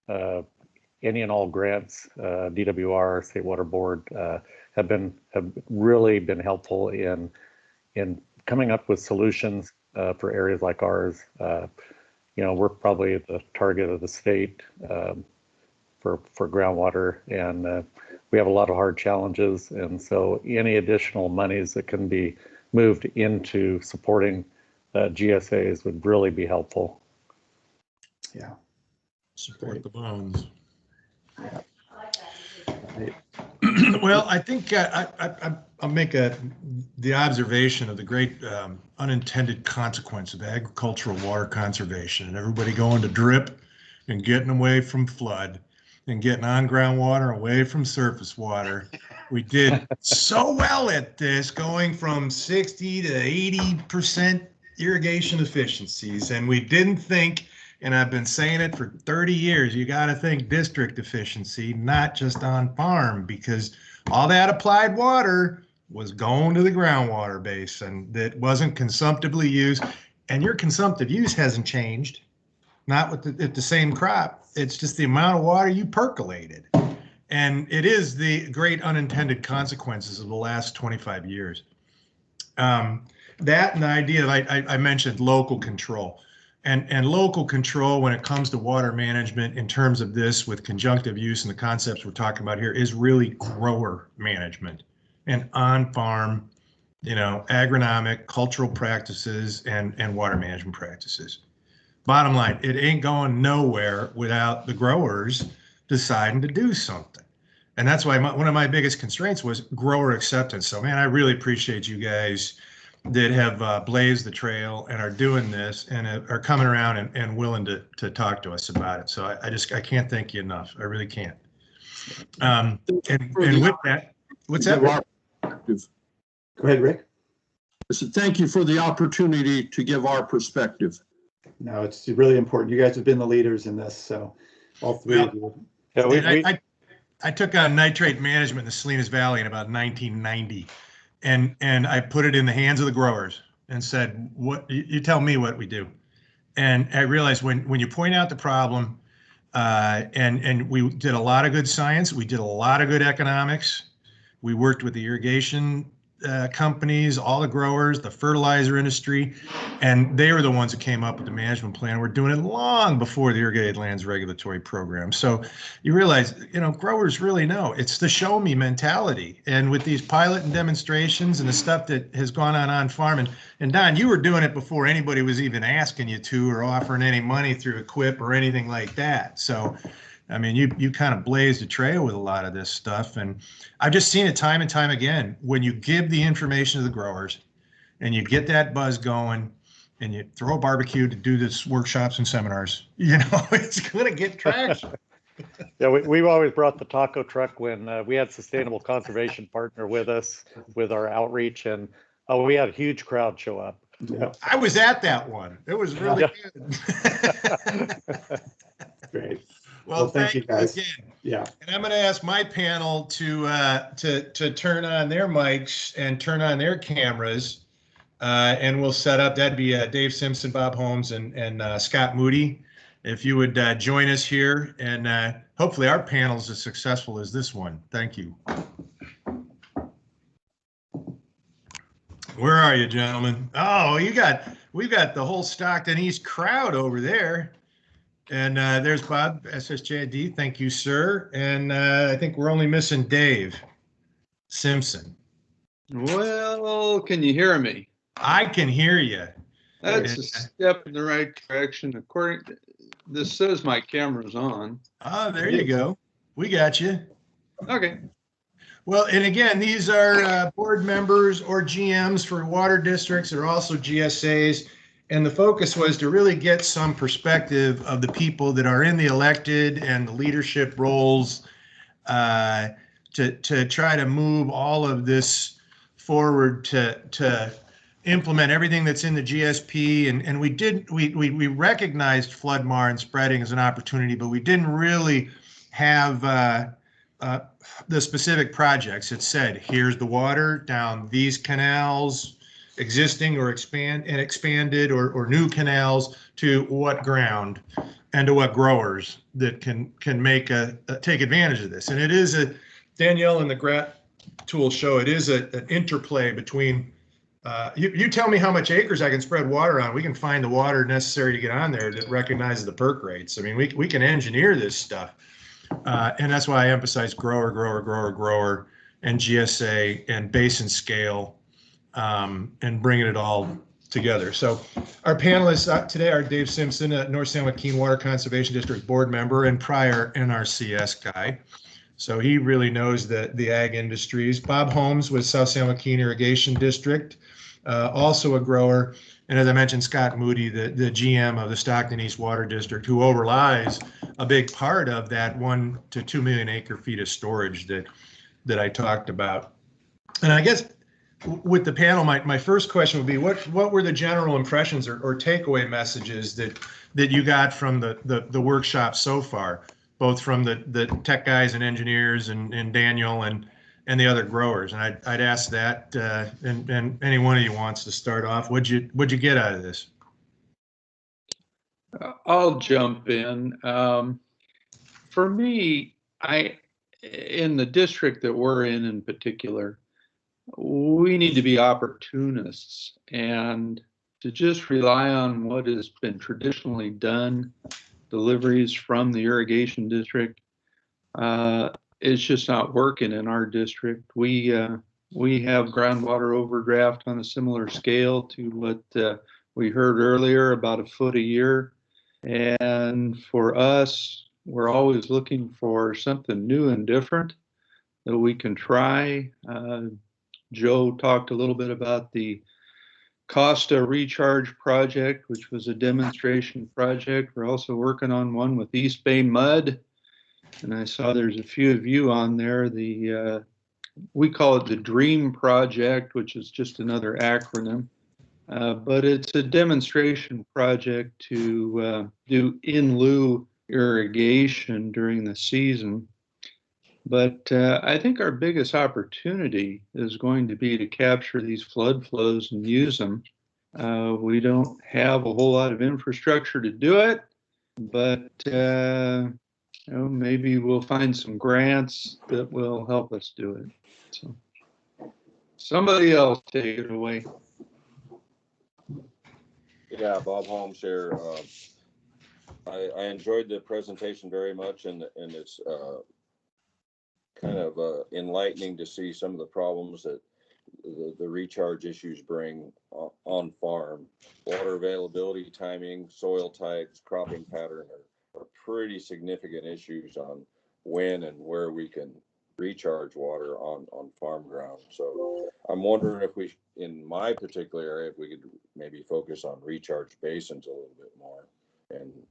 Any and all grants, DWR, State Water Board, have really been helpful in coming up with solutions for areas like ours. We're probably the target of the state for groundwater, and we have a lot of hard challenges. And so any additional monies that can be moved into supporting GSAs would really be helpful. Yeah. Support the bones. Yeah. Right. Well, I think I'll make the observation of the great unintended consequence of agricultural water conservation, and everybody going to drip and getting away from flood and getting on groundwater away from surface water. We did so well at this, going from 60 to 80% irrigation efficiencies, and we didn't think, and I've been saying it for 30 years, you got to think district efficiency, not just on farm, because all that applied water was going to the groundwater basin that wasn't consumptively used, and your consumptive use hasn't changed, not with the same crop. It's just the amount of water you percolated. And it is the great unintended consequences of the last 25 years. That and the idea, I mentioned local control. and local control when it comes to water management in terms of this with conjunctive use and the concepts we're talking about here is really grower management and on-farm, agronomic, cultural practices and water management practices. Bottom line, it ain't going nowhere without the growers deciding to do something. And that's why one of my biggest constraints was grower acceptance. So, man, I really appreciate you guys that have blazed the trail and are doing this and are coming around and willing to talk to us about it. So I can't thank you enough. I really can't. And with that, what's that? Go ahead, Rick. I said, thank you for the opportunity to give our perspective. No, it's really important. You guys have been the leaders in this, so all three of you. Yeah, I took on nitrate management in the Salinas Valley in about 1990, and I put it in the hands of the growers and said, "What you tell me what we do." And I realized when you point out the problem, and we did a lot of good science, we did a lot of good economics, we worked with the irrigation companies, all the growers, the fertilizer industry, and they were the ones that came up with the management plan. We're doing it long before the Irrigated Lands Regulatory Program. So you realize, growers really know. It's the show me mentality. And with these pilot and demonstrations and the stuff that has gone on farm, and Don, you were doing it before anybody was even asking you to or offering any money through Equip or anything like that. So I mean, you kind of blazed a trail with a lot of this stuff. And I've just seen it time and time again. When you give the information to the growers and you get that buzz going and you throw a barbecue to do this workshops and seminars, it's going to get traction. Yeah, we've always brought the taco truck when we had Sustainable Conservation partner with us with our outreach, and we had a huge crowd show up. Yeah. I was at that one. It was really good. Great. Well, thank you guys. Again. Yeah. And I'm going to ask my panel to turn on their mics and turn on their cameras, and we'll set up. That'd be Dave Simpson, Bob Holmes, and Scott Moody. If you would join us here, and hopefully our panel is as successful as this one. Thank you. Where are you, gentlemen? Oh, we've got the whole Stockton East crowd over there. And there's Bob, SSJD. Thank you, sir. And I think we're only missing Dave Simpson. Well, can you hear me? I can hear you. That's a step in the right direction. This says my camera's on. Oh, there you go. We got you. Okay. Well, and again, these are board members or GMs for water districts. They're also GSAs. And the focus was to really get some perspective of the people that are in the elected and the leadership roles to try to move all of this forward to implement everything that's in the GSP. And we recognized FloodMAR and spreading as an opportunity, but we didn't really have the specific projects. It said, here's the water down these canals, existing or expanded or new canals, to what ground and to what growers that can take advantage of this. And it is Danielle and the GRAT tool show, it is an interplay between, you tell me how much acres I can spread water on, we can find the water necessary to get on there that recognizes the perk rates. I mean, we can engineer this stuff. And that's why I emphasize grower, and GSA and basin scale, and bringing it all together. So our panelists today are Dave Simpson, North San Joaquin Water Conservation District board member and prior NRCS guy. So he really knows the ag industries. Bob Holmes with South San Joaquin Irrigation District, also a grower. And as I mentioned, Scott Moody, the GM of the Stockton East Water District, who overlies a big part of that 1 to 2 million acre feet of storage that I talked about. And I guess with the panel, my first question would be, what were the general impressions or takeaway messages that you got from the workshop so far, both from the tech guys and engineers and Daniel and the other growers? And I'd ask that, and any one of you wants to start off. What'd you get out of this? I'll jump in. For me, in the district that we're in particular, we need to be opportunists and to just rely on what has been traditionally done, deliveries from the irrigation district, it's just not working in our district. We have groundwater overdraft on a similar scale to what we heard earlier, about a foot a year. And for us, we're always looking for something new and different that we can try. Joe talked a little bit about the Costa Recharge project, which was a demonstration project. We're also working on one with East Bay Mud. And I saw there's a few of you on there. We call it the DREAM project, which is just another acronym. But it's a demonstration project to do in lieu irrigation during the season. But I think our biggest opportunity is going to be to capture these flood flows and use them. We don't have a whole lot of infrastructure to do it, but maybe we'll find some grants that will help us do it. So somebody else take it away. Yeah, Bob Holmes here. I enjoyed the presentation very much, and it's kind of enlightening to see some of the problems that the recharge issues bring on farm. Water availability, timing, soil types, cropping pattern are pretty significant issues on when and where we can recharge water on farm ground. So I'm wondering if we, in my particular area, if we could maybe focus on recharge basins a little bit more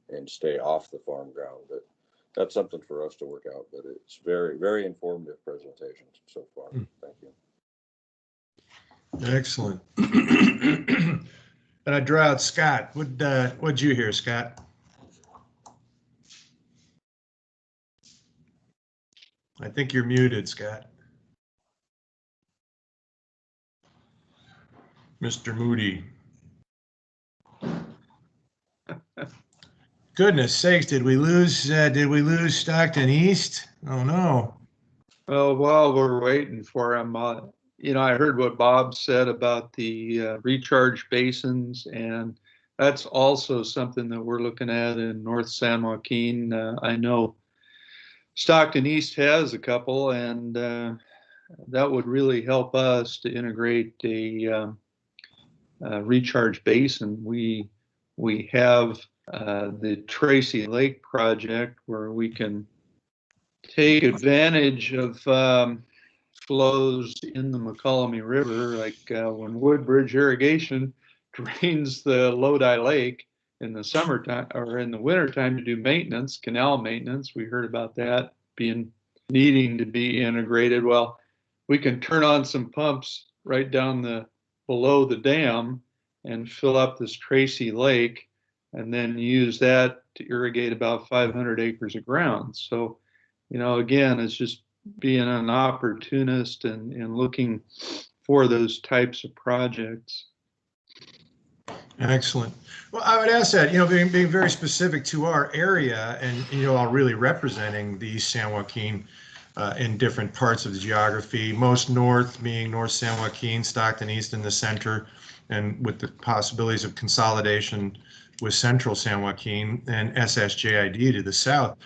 and stay off the farm ground. But that's something for us to work out. But it's very, very informative presentation so far. Thank you. Excellent. And I draw out Scott. What'd you hear, Scott? I think you're muted, Scott. Mr. Moody. Goodness sakes, did we lose Stockton East? Oh no. Well, while we're waiting for him, I heard what Bob said about the recharge basins, and that's also something that we're looking at in North San Joaquin. I know Stockton East has a couple, and that would really help us to integrate a recharge basin. We have the Tracy Lake project where we can take advantage of flows in the McCollum River, like when Woodbridge Irrigation drains the Lodi Lake in the summertime or in the wintertime to do maintenance, canal maintenance. We heard about that needing to be integrated. Well, we can turn on some pumps right down below the dam and fill up this Tracy Lake, and then use that to irrigate about 500 acres of ground. So, again, it's just being an opportunist and looking for those types of projects. Excellent. Well, I would ask that, being very specific to our area and, all really representing the East San Joaquin in different parts of the geography, most north being North San Joaquin, Stockton East in the center, and with the possibilities of consolidation with Central San Joaquin and SSJID to the south.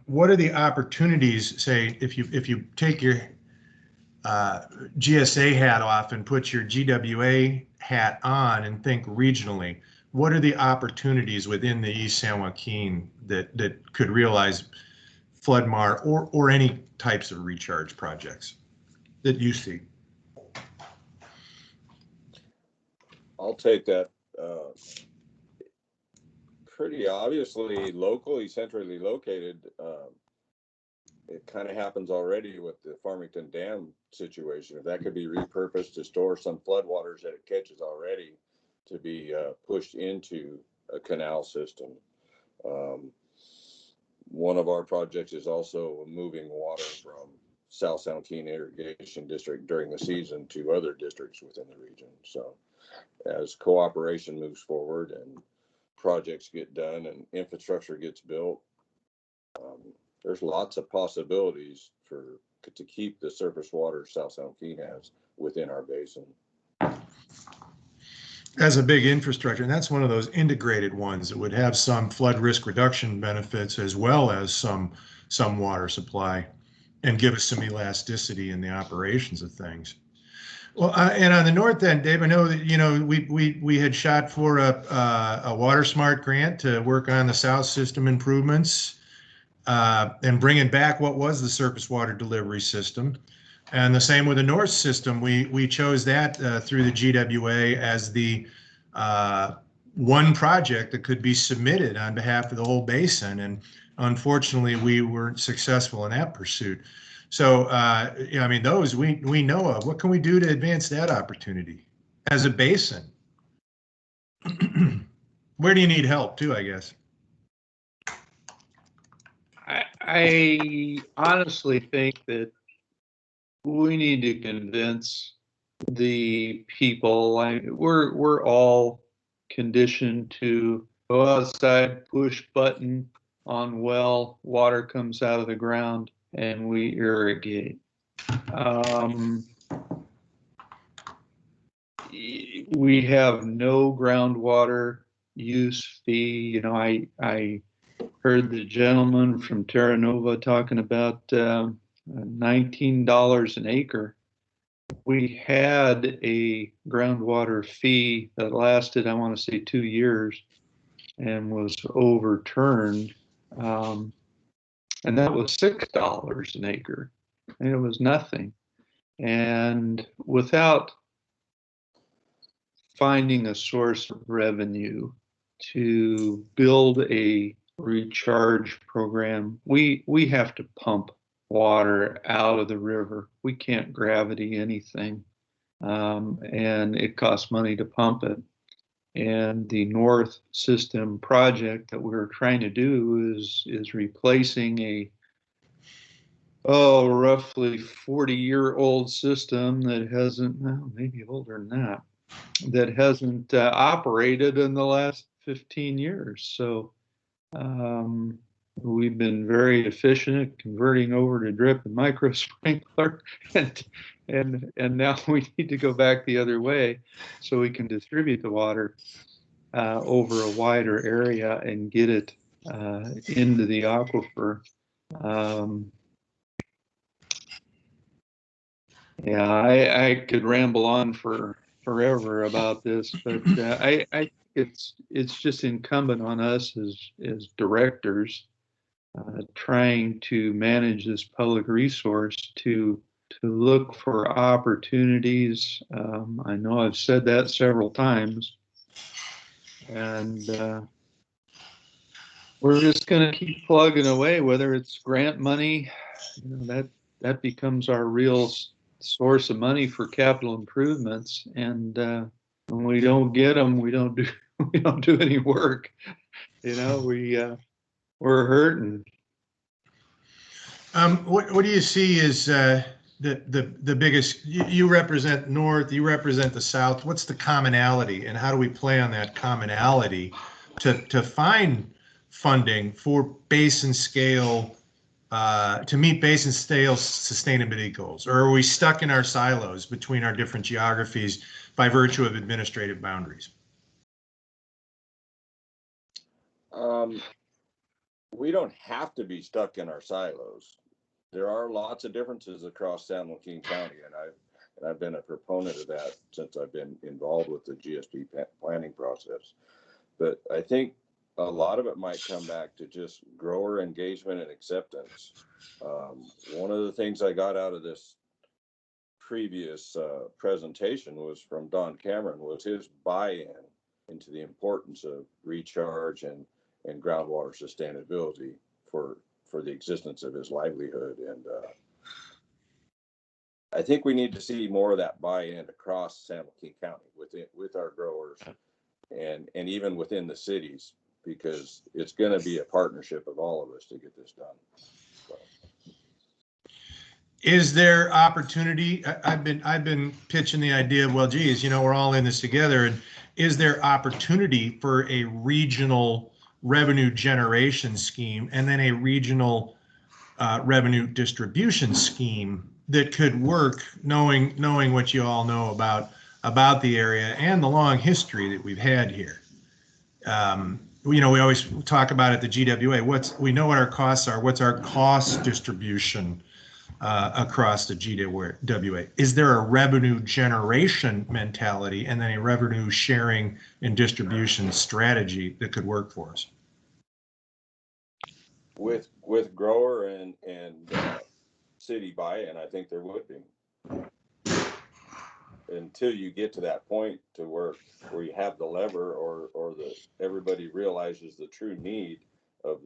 What are the opportunities, say, if you take your GSA hat off and put your GWA hat on and think regionally, what are the opportunities within the East San Joaquin that could realize FloodMAR or any types of recharge projects that you see? I'll take that. Pretty obviously locally, centrally located. It kind of happens already with the Farmington Dam situation. If that could be repurposed to store some floodwaters that it catches already to be pushed into a canal system. One of our projects is also moving water from South San Joaquin Irrigation District during the season to other districts within the region. So as cooperation moves forward and projects get done and infrastructure gets built, there's lots of possibilities to keep the surface water South San Joaquin has within our basin. as a big infrastructure, and that's one of those integrated ones that would have some flood risk reduction benefits as well as some water supply, and give us some elasticity in the operations of things. Well, and on the north end, Dave, I know that, you know, we had shot for a Water Smart grant to work on the south system improvements and bringing back what was the surface water delivery system. And the same with the north system. We chose that through the GWA as the one project that could be submitted on behalf of the whole basin. And unfortunately, we weren't successful in that pursuit. So, yeah, I mean, those we know of. What can we do to advance that opportunity as a basin? Where do you need help too, I guess? I honestly think that we need to convince the people. We're all conditioned to go outside, push button on well, water comes out of the ground, and we irrigate. We have no groundwater use fee. You know, I heard the gentleman from Terra Nova talking about $19 an acre. We had a groundwater fee that lasted, I want to say, 2 years and was overturned. And that was $6 an acre, and it was nothing. And without finding a source of revenue to build a recharge program, we have to pump water out of the river. We can't gravity anything, and it costs money to pump it. And the North System project that we're trying to do is replacing a roughly 40-year-old system that hasn't, well, maybe older than that hasn't operated in the last 15 years. So we've been very efficient at converting over to drip and micro sprinkler, and now we need to go back the other way so we can distribute the water over a wider area and get it into the aquifer. Yeah, I could ramble on forever about this, but I think it's just incumbent on us as directors trying to manage this public resource to look for opportunities. I know I've said that several times, and we're just going to keep plugging away, whether it's grant money, you know, that becomes our real source of money for capital improvements. And when we don't get them, we don't do any work. You know, we're hurting. What do you see as the biggest? You represent North, you represent the South. What's the commonality, and how do we play on that commonality to find funding for basin scale, to meet basin scale sustainability goals? Or are we stuck in our silos between our different geographies by virtue of administrative boundaries? We don't have to be stuck in our silos. There are lots of differences across San Joaquin County, and I've been a proponent of that since I've been involved with the GSP planning process. But I think a lot of it might come back to just grower engagement and acceptance. One of the things I got out of this previous presentation was from Don Cameron, was his buy-in into the importance of recharge and groundwater sustainability for the existence of his livelihood. And I think we need to see more of that buy-in across San Joaquin County with our growers and even within the cities, because it's going to be a partnership of all of us to get this done. So. Is there opportunity? I've been pitching the idea of, well, geez, you know, we're all in this together. And is there opportunity for a regional revenue generation scheme and then a regional revenue distribution scheme that could work, knowing what you all know about about the area and the long history that we've had here. We always talk about at the GWA, we know what our costs are. What's our cost distribution across the GWA? Is there a revenue generation mentality and then a revenue sharing and distribution strategy that could work for us? With grower and city buy-in, I think there would be. Until you get to that point to where you have the lever or everybody realizes the true need of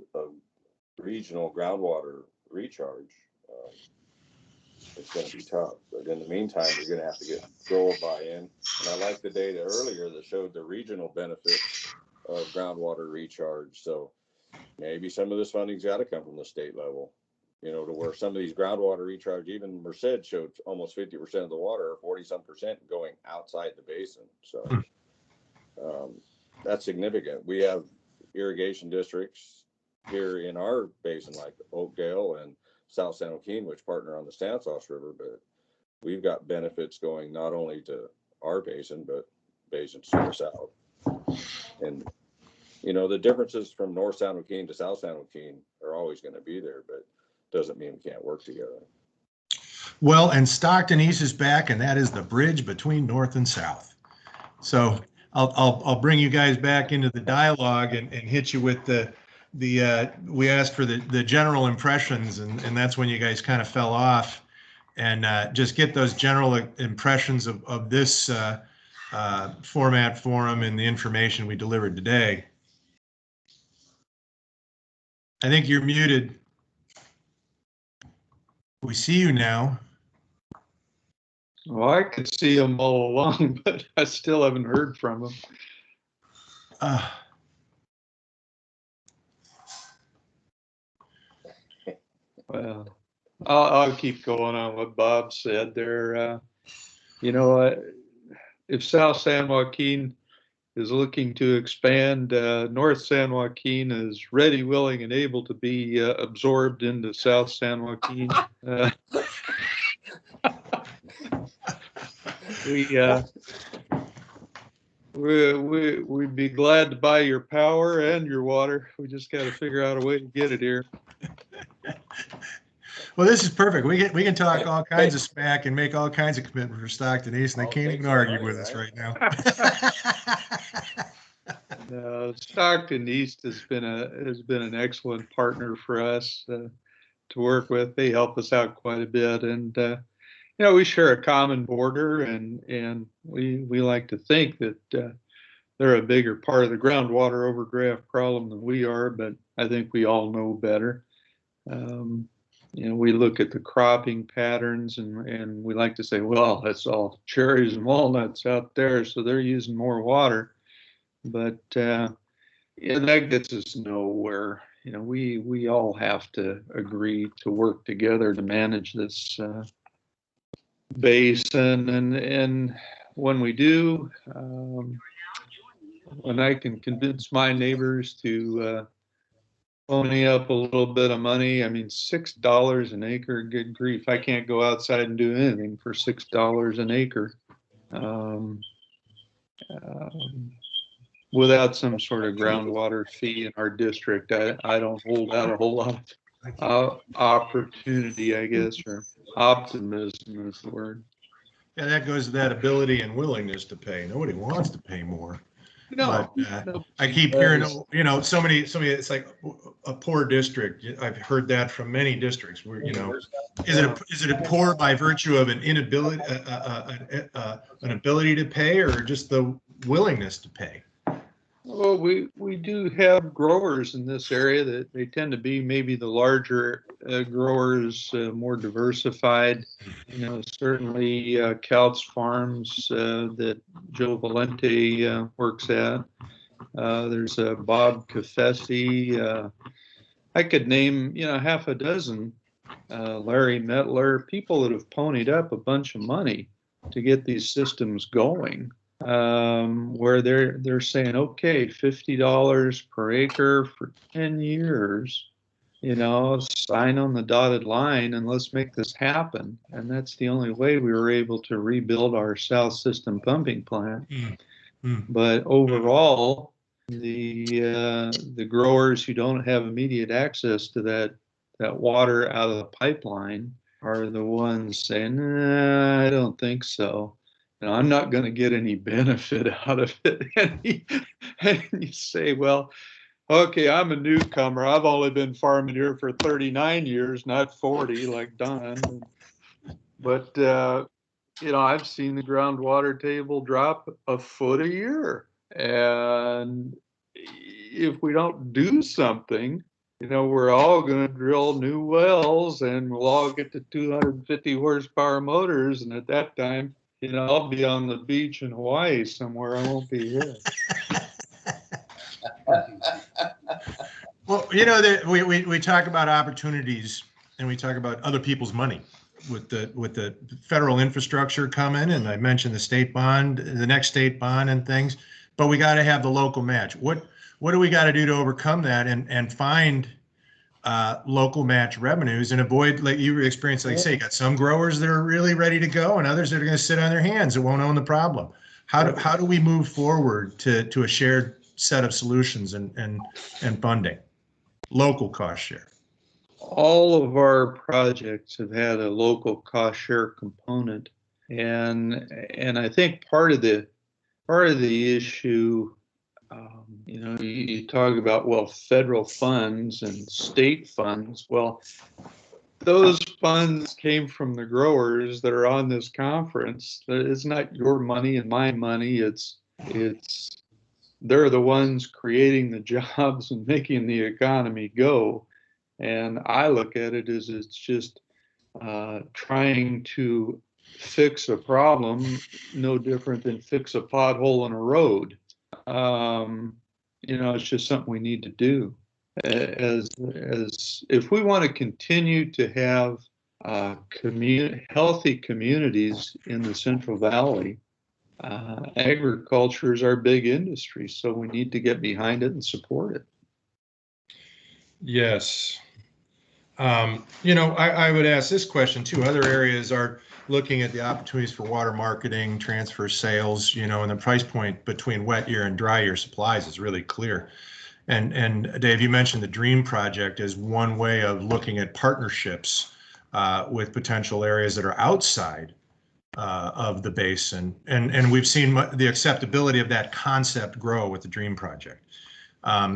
regional groundwater recharge, it's going to be tough. But in the meantime, you're going to have to get grower buy-in. And I like the data earlier that showed the regional benefits of groundwater recharge. So maybe some of this funding's got to come from the state level, to where some of these groundwater recharge, even Merced showed almost 50% of the water, or 40-some% going outside the basin. So that's significant. We have irrigation districts here in our basin, like Oakdale and South San Joaquin, which partner on the Stanislaus River, but we've got benefits going not only to our basin, but basins to the south. And, the differences from North San Joaquin to South San Joaquin are always going to be there, but doesn't mean we can't work together. Well, and Stockton East is back, and that is the bridge between North and South. So I'll bring you guys back into the dialogue and hit you with we asked for the general impressions, and that's when you guys kind of fell off, and just get those general impressions of this forum and the information we delivered today. I think you're muted. We see you now. Well, I could see them all along, but I still haven't heard from them. Well, I'll keep going on what Bob said there. If South San Joaquin is looking to expand, North San Joaquin is ready, willing, and able to be absorbed into South San Joaquin. We'd be glad to buy your power and your water. We just got to figure out a way to get it here. Well, this is perfect. We can talk all kinds of smack and make all kinds of commitment for Stockton East, and they can't even argue with us right now. No, Stockton East has been an excellent partner for us to work with. They help us out quite a bit, and we share a common border, and we like to think that they're a bigger part of the groundwater overdraft problem than we are, but I think we all know better. We look at the cropping patterns, and we like to say, well, that's all cherries and walnuts out there, so they're using more water. But that gets us nowhere. We all have to agree to work together to manage this basin, and when we do, when I can convince my neighbors to pony up a little bit of money, I mean, $6 an acre, good grief, I can't go outside and do anything for $6 an acre without some sort of groundwater fee in our district. I don't hold out a whole lot of opportunity, I guess, or optimism is the word. Yeah, that goes to that ability and willingness to pay. Nobody wants to pay more. No, but, I keep hearing, so many, it's like a poor district. I've heard that from many districts where, is it a poor by virtue of an inability, an ability to pay, or just the willingness to pay? Well, we do have growers in this area that they tend to be maybe the larger growers, more diversified. Certainly Couts Farms that Joe Valente works at. There's Bob Cafesi. I could name half a dozen. Larry Metler, people that have ponied up a bunch of money to get these systems going. Where they're saying, okay, $50 per acre for 10 years, sign on the dotted line and let's make this happen. And that's the only way we were able to rebuild our South System pumping plant. But overall, the growers who don't have immediate access to that water out of the pipeline are the ones saying, nah, I don't think so. I'm not going to get any benefit out of it. And you say, well, okay, I'm a newcomer. I've only been farming here for 39 years, not 40 like Don. But, I've seen the groundwater table drop a foot a year. And if we don't do something, we're all going to drill new wells and we'll all get to 250 horsepower motors. And at that time, I'll be on the beach in Hawaii somewhere. I won't be here. Well, we talk about opportunities and we talk about other people's money with the federal infrastructure coming, and I mentioned the state bond, the next state bond and things, but we got to have the local match. What do we got to do to overcome that and find local match revenues and avoid, like you experienced, like you say, you got some growers that are really ready to go and others that are going to sit on their hands and won't own the problem. How do we move forward to a shared set of solutions and funding, local cost share? All of our projects have had a local cost share component, and I think part of the issue, you talk about, well, federal funds and state funds. Well, those funds came from the growers that are on this conference. It's not your money and my money. They're the ones creating the jobs and making the economy go. And I look at it as it's just trying to fix a problem, no different than fix a pothole in a road. It's just something we need to do. As if we want to continue to have healthy communities in the Central Valley, agriculture is our big industry, so we need to get behind it and support it. Yes. I would ask this question too. Other areas are looking at the opportunities for water marketing, transfer sales, and the price point between wet year and dry year supplies is really clear. And Dave, you mentioned the DREAM project as one way of looking at partnerships with potential areas that are outside of the basin. And we've seen the acceptability of that concept grow with the DREAM project.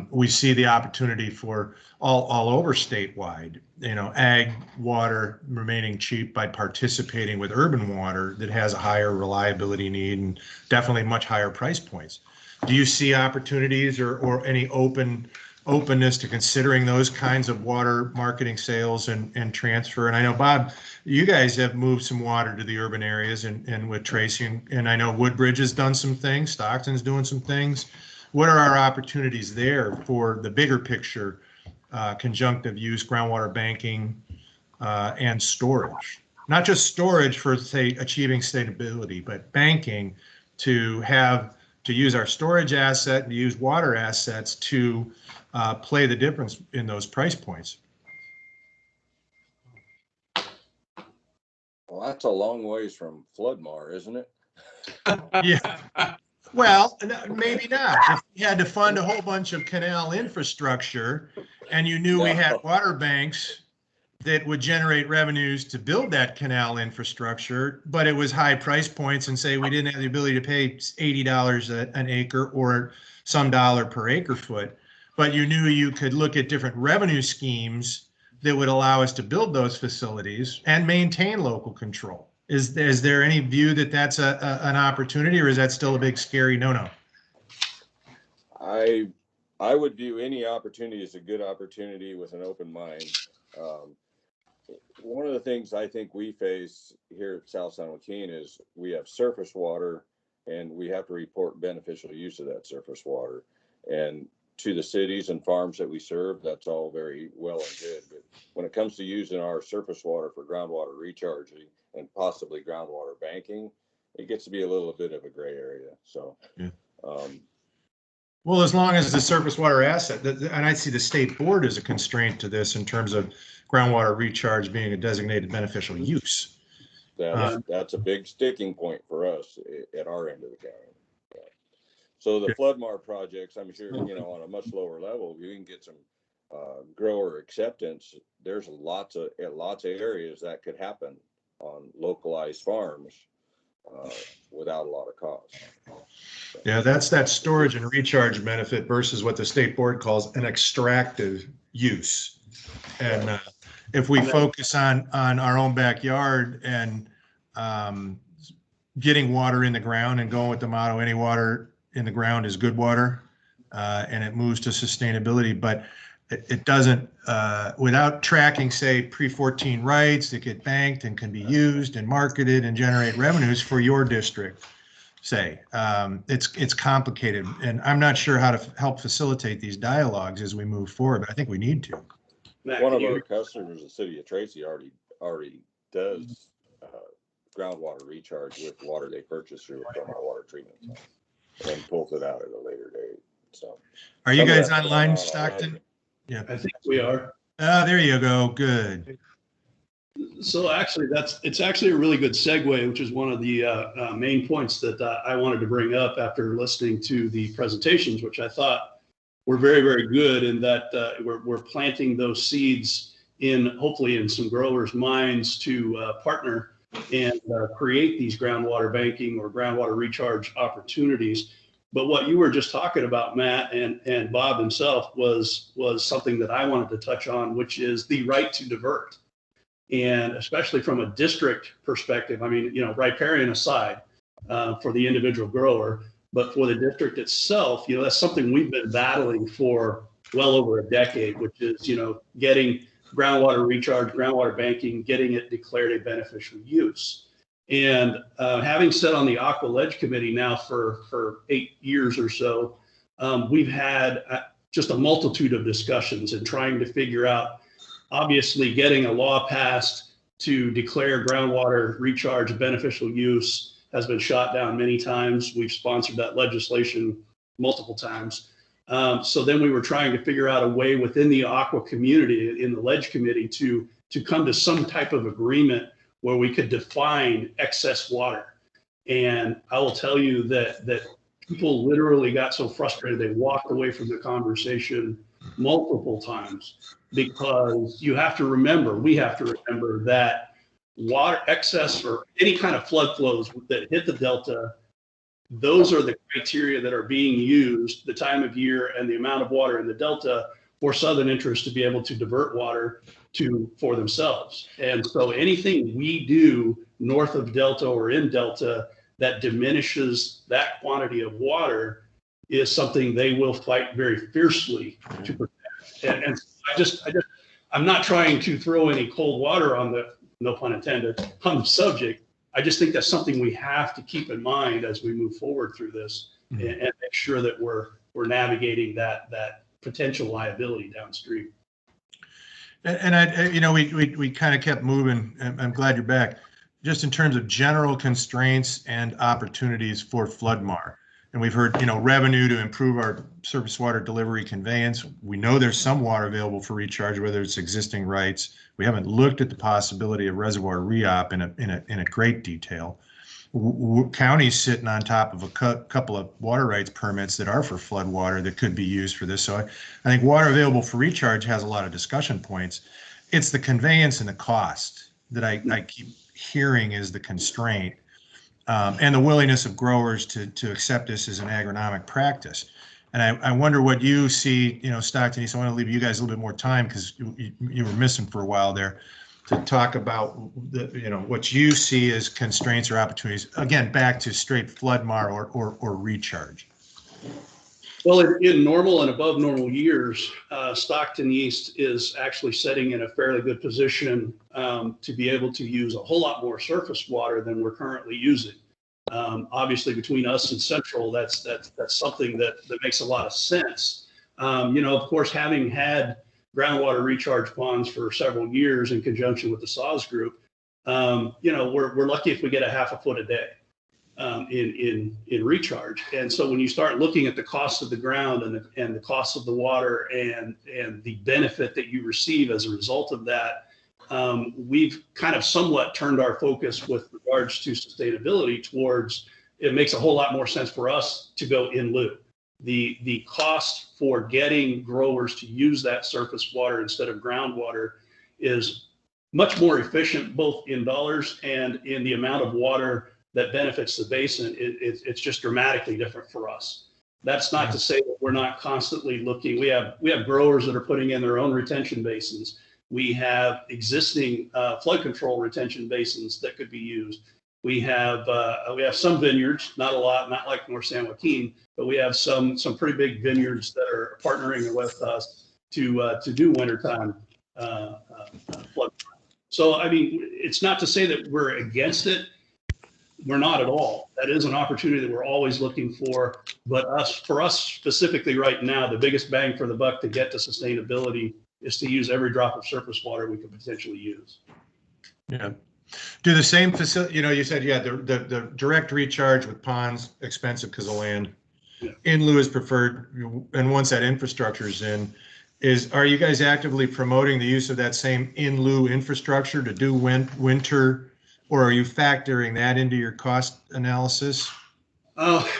We see the opportunity for all over statewide, ag water remaining cheap by participating with urban water that has a higher reliability need and definitely much higher price points. Do you see opportunities or any openness to considering those kinds of water marketing, sales and transfer? And I know, Bob, you guys have moved some water to the urban areas and with Tracy, and I know Woodbridge has done some things, Stockton's doing some things. What are our opportunities there for the bigger picture, conjunctive use, groundwater banking, and storage? Not just storage for, say, achieving stability, but banking to use our storage asset and to use water assets to play the difference in those price points. Well, that's a long ways from FloodMAR, isn't it? Yeah. Well, maybe not. If you had to fund a whole bunch of canal infrastructure and you knew we had water banks that would generate revenues to build that canal infrastructure, but it was high price points and say we didn't have the ability to pay $80 an acre or some dollar per acre foot, but you knew you could look at different revenue schemes that would allow us to build those facilities and maintain local control. Is there any view that that's an opportunity, or is that still a big scary no-no? I would view any opportunity as a good opportunity with an open mind. One of the things I think we face here at South San Joaquin is we have surface water and we have to report beneficial use of that surface water. And to the cities and farms that we serve, that's all very well and good. But when it comes to using our surface water for groundwater recharging and possibly groundwater banking, it gets to be a little bit of a gray area. So, Well, as long as the surface water asset, and I see the state board as a constraint to this in terms of groundwater recharge being a designated beneficial use. That's a big sticking point for us at our end of the county. Yeah. So the FloodMAR projects, I'm sure, you know, on a much lower level, you can get some grower acceptance. There's lots of areas that could happen on localized farms without a lot of cost. Yeah, that's that storage and recharge benefit versus what the state board calls an extractive use. And if we focus on our own backyard and getting water in the ground and going with the motto, any water in the ground is good water, and it moves to sustainability, but it doesn't, without tracking, say, pre-14 rights that get banked and can be used and marketed and generate revenues for your district, say. It's complicated, and I'm not sure how to help facilitate these dialogues as we move forward, but I think we need to. One of our customers, the city of Tracy, already does groundwater recharge with water they purchase through from our water treatment plant and pulls it out at a later date. So, are you guys online, Stockton? Yeah, I think we are. There you go. Good. So actually, it's actually a really good segue, which is one of the main points that I wanted to bring up after listening to the presentations, which I thought were very, very good, in that we're planting those seeds hopefully in some growers' minds to partner and create these groundwater banking or groundwater recharge opportunities. But what you were just talking about, Matt, and Bob himself, was something that I wanted to touch on, which is the right to divert. And especially from a district perspective, I mean, you know, riparian aside, for the individual grower, but for the district itself, you know, that's something we've been battling for well over a decade, which is, you know, getting groundwater recharge, groundwater banking, getting it declared a beneficial use. And having sat on the Aqua Ledge Committee now for 8 years or so, we've had just a multitude of discussions and trying to figure out, obviously getting a law passed to declare groundwater recharge a beneficial use has been shot down many times. We've sponsored that legislation multiple times. So then we were trying to figure out a way within the aqua community, in the Ledge Committee, to come to some type of agreement where we could define excess water. And I will tell you that people literally got so frustrated they walked away from the conversation multiple times, because we have to remember that water excess or any kind of flood flows that hit the delta, those are the criteria that are being used, the time of year and the amount of water in the delta, for Southern Interest to be able to divert water for themselves. And so anything we do north of delta or in delta that diminishes that quantity of water is something they will fight very fiercely to protect. And I'm not trying to throw any cold water on the, no pun intended, on the subject. I just think that's something we have to keep in mind as we move forward through this, and make sure that we're navigating that potential liability downstream. And I, you know, we kind of kept moving. I'm glad you're back. Just in terms of general constraints and opportunities for FloodMAR. And we've heard, you know, revenue to improve our surface water delivery conveyance. We know there's some water available for recharge, whether it's existing rights. We haven't looked at the possibility of reservoir re-op in a great detail. County's sitting on top of a couple of water rights permits that are for flood water that could be used for this. So I think water available for recharge has a lot of discussion points. It's the conveyance and the cost that I keep hearing is the constraint. And the willingness of growers to accept this as an agronomic practice. And I wonder what you see, you know, Stockton, so I want to leave you guys a little bit more time because you were missing for a while there to talk about, you know, what you see as constraints or opportunities. Again, back to straight FloodMAR or recharge. Well, in normal and above normal years, Stockton East is actually sitting in a fairly good position to be able to use a whole lot more surface water than we're currently using. Obviously, between us and Central, that's something that makes a lot of sense. You know, of course, having had groundwater recharge ponds for several years in conjunction with the SAW group, you know, we're lucky if we get a half a foot a day. in recharge. And so when you start looking at the cost of the ground and the cost of the water and the benefit that you receive as a result of that, we've kind of somewhat turned our focus with regards to sustainability towards, it makes a whole lot more sense for us to go in lieu. The cost for getting growers to use that surface water instead of groundwater is much more efficient, both in dollars and in the amount of water that benefits the basin. It's just dramatically different for us. That's not to say that we're not constantly looking. We have growers that are putting in their own retention basins. We have existing flood control retention basins that could be used. We have some vineyards, not a lot, not like North San Joaquin, but we have some pretty big vineyards that are partnering with us to do wintertime flood. So I mean, it's not to say that we're against it. We're not at all. That is an opportunity that we're always looking for. But for us specifically right now, the biggest bang for the buck to get to sustainability is to use every drop of surface water we could potentially use. Yeah. Do the same facility, you said, the direct recharge with ponds, expensive because of land. Yeah. In lieu is preferred. And once that infrastructure is in, are you guys actively promoting the use of that same in lieu infrastructure to do winter, or are you factoring that into your cost analysis?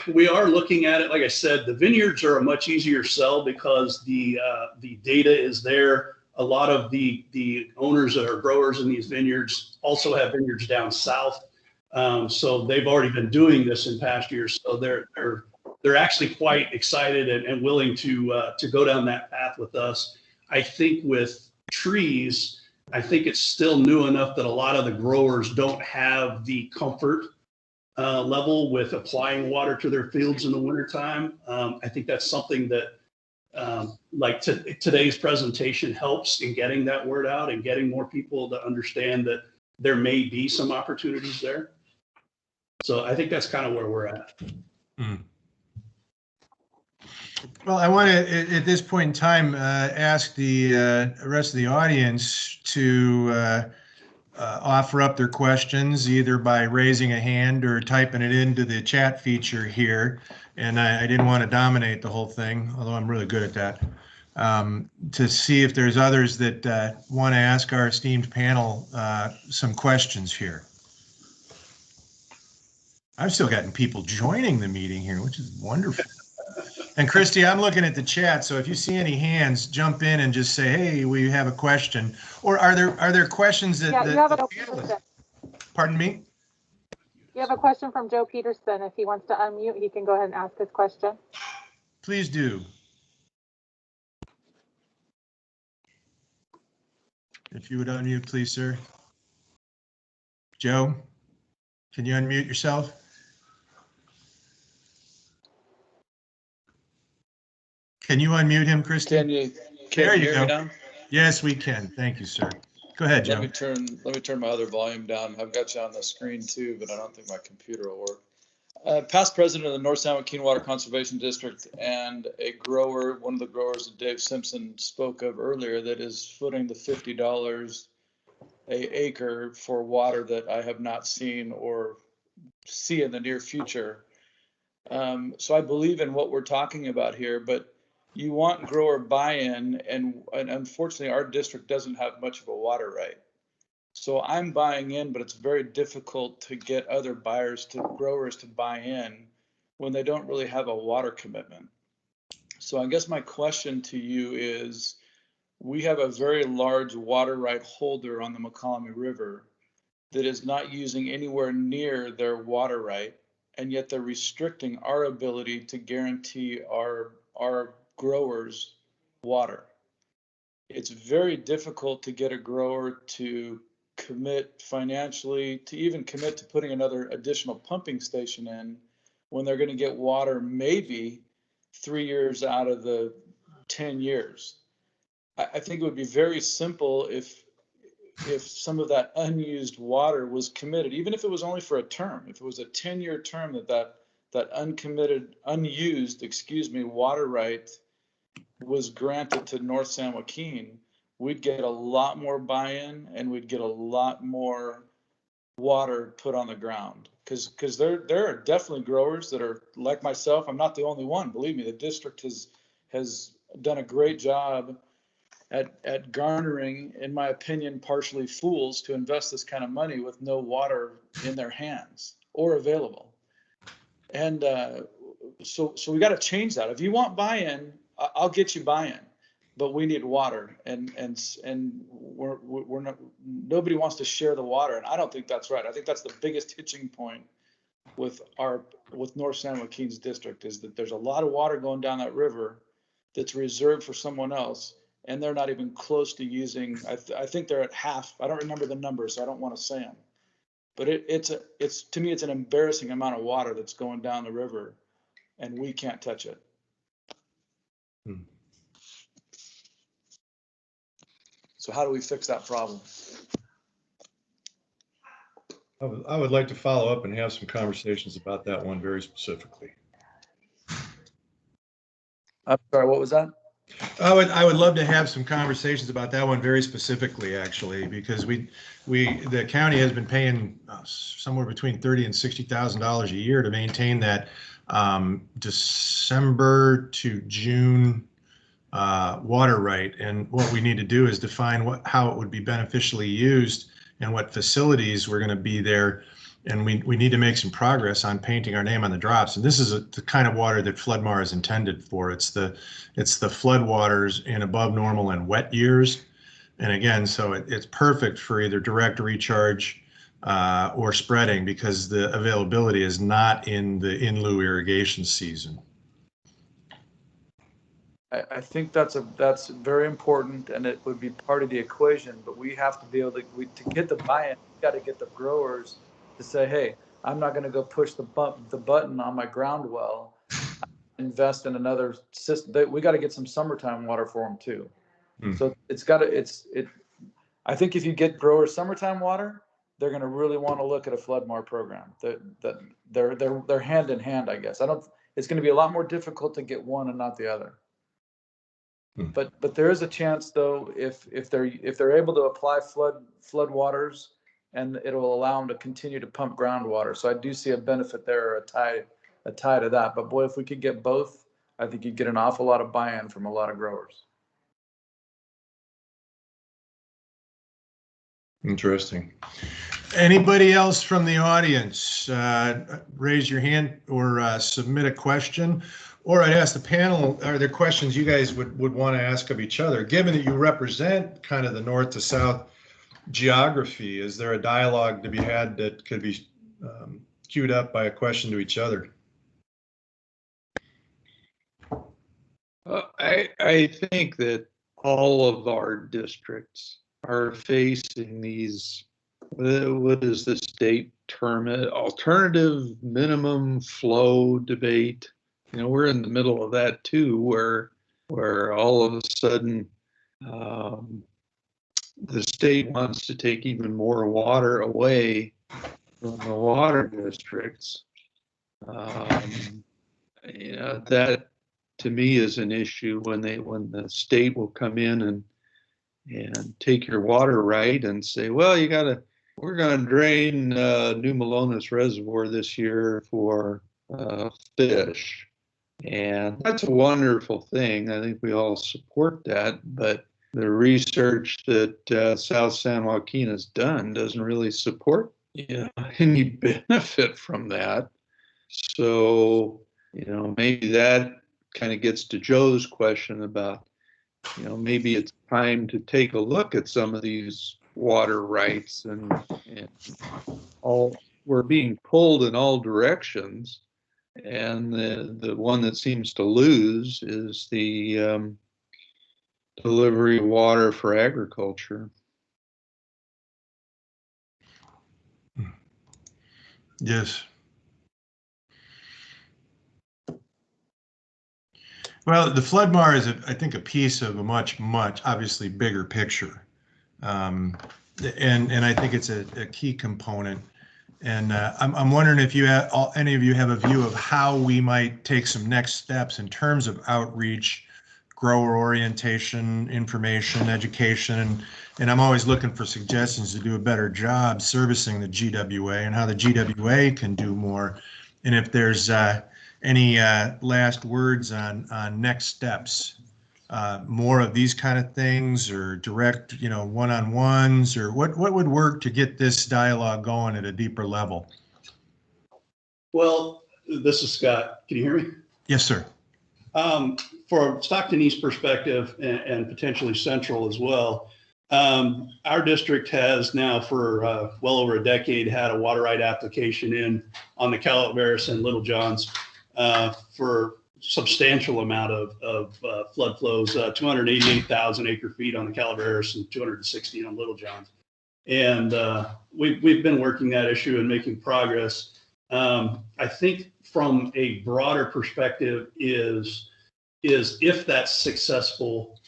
We are looking at it. Like I said, the vineyards are a much easier sell because the data is there. A lot of the owners that are growers in these vineyards also have vineyards down south. So they've already been doing this in past years. So they're actually quite excited and willing to go down that path with us. I think with trees, I think it's still new enough that a lot of the growers don't have the comfort level with applying water to their fields in the wintertime. I think that's something that today's presentation helps in getting that word out and getting more people to understand that there may be some opportunities there. So I think that's kind of where we're at. Mm. Well, I want to, at this point in time, ask the rest of the audience to offer up their questions, either by raising a hand or typing it into the chat feature here. And I didn't want to dominate the whole thing, although I'm really good at that, to see if there's others that want to ask our esteemed panel some questions here. I've still gotten people joining the meeting here, which is wonderful. And Christy, I'm looking at the chat, so if you see any hands, jump in and just say, "Hey, we have a question." Or are there questions that? Yeah, you have a question. Pardon me? You have a question from Joe Peterson. If he wants to unmute, he can go ahead and ask his question. Please do. If you would unmute, please, sir. Joe, can you unmute yourself? Can you unmute him, Christy? Can you hear me now? Yes, we can. Thank you, sir. Go ahead, Joe. Let me turn my other volume down. I've got you on the screen too, but I don't think my computer will work. Past president of the North San Joaquin Water Conservation District and a grower, one of the growers that Dave Simpson spoke of earlier, that is footing the $50 an acre for water that I have not seen or see in the near future. So I believe in what we're talking about here, but you want grower buy-in, and unfortunately our district doesn't have much of a water right. So I'm buying in, but it's very difficult to get other growers to buy in when they don't really have a water commitment. So I guess my question to you is, we have a very large water right holder on the McCollum River that is not using anywhere near their water right, and yet they're restricting our ability to guarantee our growers water. It's very difficult to get a grower to commit financially, to even commit to putting another additional pumping station in when they're going to get water maybe 3 years out of the 10 years. I think it would be very simple if some of that unused water was committed, even if it was only for a term. If it was a 10-year term, that unused water right was granted to North San Joaquin, we'd get a lot more buy-in, and we'd get a lot more water put on the ground, because there are definitely growers that are like myself. I'm not the only one. Believe me, the district has done a great job at garnering, in my opinion, partially fools to invest this kind of money with no water in their hands or available. And so we got to change that. If you want buy-in, I'll get you buy-in, but we need water, and we're not, nobody wants to share the water, and I don't think that's right. I think that's the biggest hitching point with North San Joaquin's district, is that there's a lot of water going down that river that's reserved for someone else, and they're not even close to using. I think they're at half. I don't remember the numbers, so I don't want to say them. But it's to me, it's an embarrassing amount of water that's going down the river, and we can't touch it. So how do we fix that problem? I would like to follow up and have some conversations about that one very specifically. I'm sorry, what was that? I would love to have some conversations about that one very specifically, actually, because the county has been paying somewhere between $30,000 and $60,000 a year to maintain that December to June water right. And what we need to do is define how it would be beneficially used and what facilities were going to be there. And we need to make some progress on painting our name on the drops. And this is the kind of water that FloodMAR is intended for. It's the flood waters in above normal and wet years. And again, so it's perfect for either direct recharge or spreading, because the availability is not in the in-lieu irrigation season. I think that's very important, and it would be part of the equation. But we have to be able to get the buy-in. We got to get the growers to say, hey, I'm not going to go push the button on my ground well. Invest in another system. We got to get some summertime water for them too. So I think if you get growers summertime water, they're going to really want to look at a FloodMAR program. That they're hand in hand, I guess. It's going to be a lot more difficult to get one and not the other. But there is a chance, though, if they're able to apply flood waters, and it'll allow them to continue to pump groundwater. So I do see a benefit there, a tie to that. But boy, if we could get both, I think you'd get an awful lot of buy-in from a lot of growers. Interesting. Anybody else from the audience? Raise your hand or submit a question. Or I'd ask the panel, are there questions you guys would want to ask of each other? Given that you represent kind of the north to south geography, is there a dialogue to be had that could be queued up by a question to each other? I think that all of our districts are facing these, what does the state term it, alternative minimum flow debate. You know, we're in the middle of that too, where all of a sudden the state wants to take even more water away from the water districts. You know, that to me is an issue when the state will come in and take your water right and say, well, we're gonna drain New Melones Reservoir this year for fish. And that's a wonderful thing. I think we all support that, but the research that South San Joaquin has done doesn't really support any benefit from that. So, maybe that kind of gets to Joe's question about, maybe it's time to take a look at some of these water rights, and all we're being pulled in all directions. And the one that seems to lose is the delivery of water for agriculture. Yes. Well, the FloodMAR is, I think, a piece of a much obviously bigger picture. And I think it's a key component. And I'm wondering if any of you have a view of how we might take some next steps in terms of outreach grower orientation, information, education, and I'm always looking for suggestions to do a better job servicing the GWA and how the GWA can do more. And if there's any last words on next steps, more of these kind of things, or direct, one-on-ones, or what would work to get this dialogue going at a deeper level? Well, this is Scott. Can you hear me? Yes, sir. For Stockton East perspective and potentially Central as well, our district has now for well over a decade had a water right application in on the Calaveras and Little Johns for substantial amount of flood flows, 288,000 acre feet on the Calaveras and 260 on Little Johns. And we've been working that issue and making progress. I think from a broader perspective is if that's successful,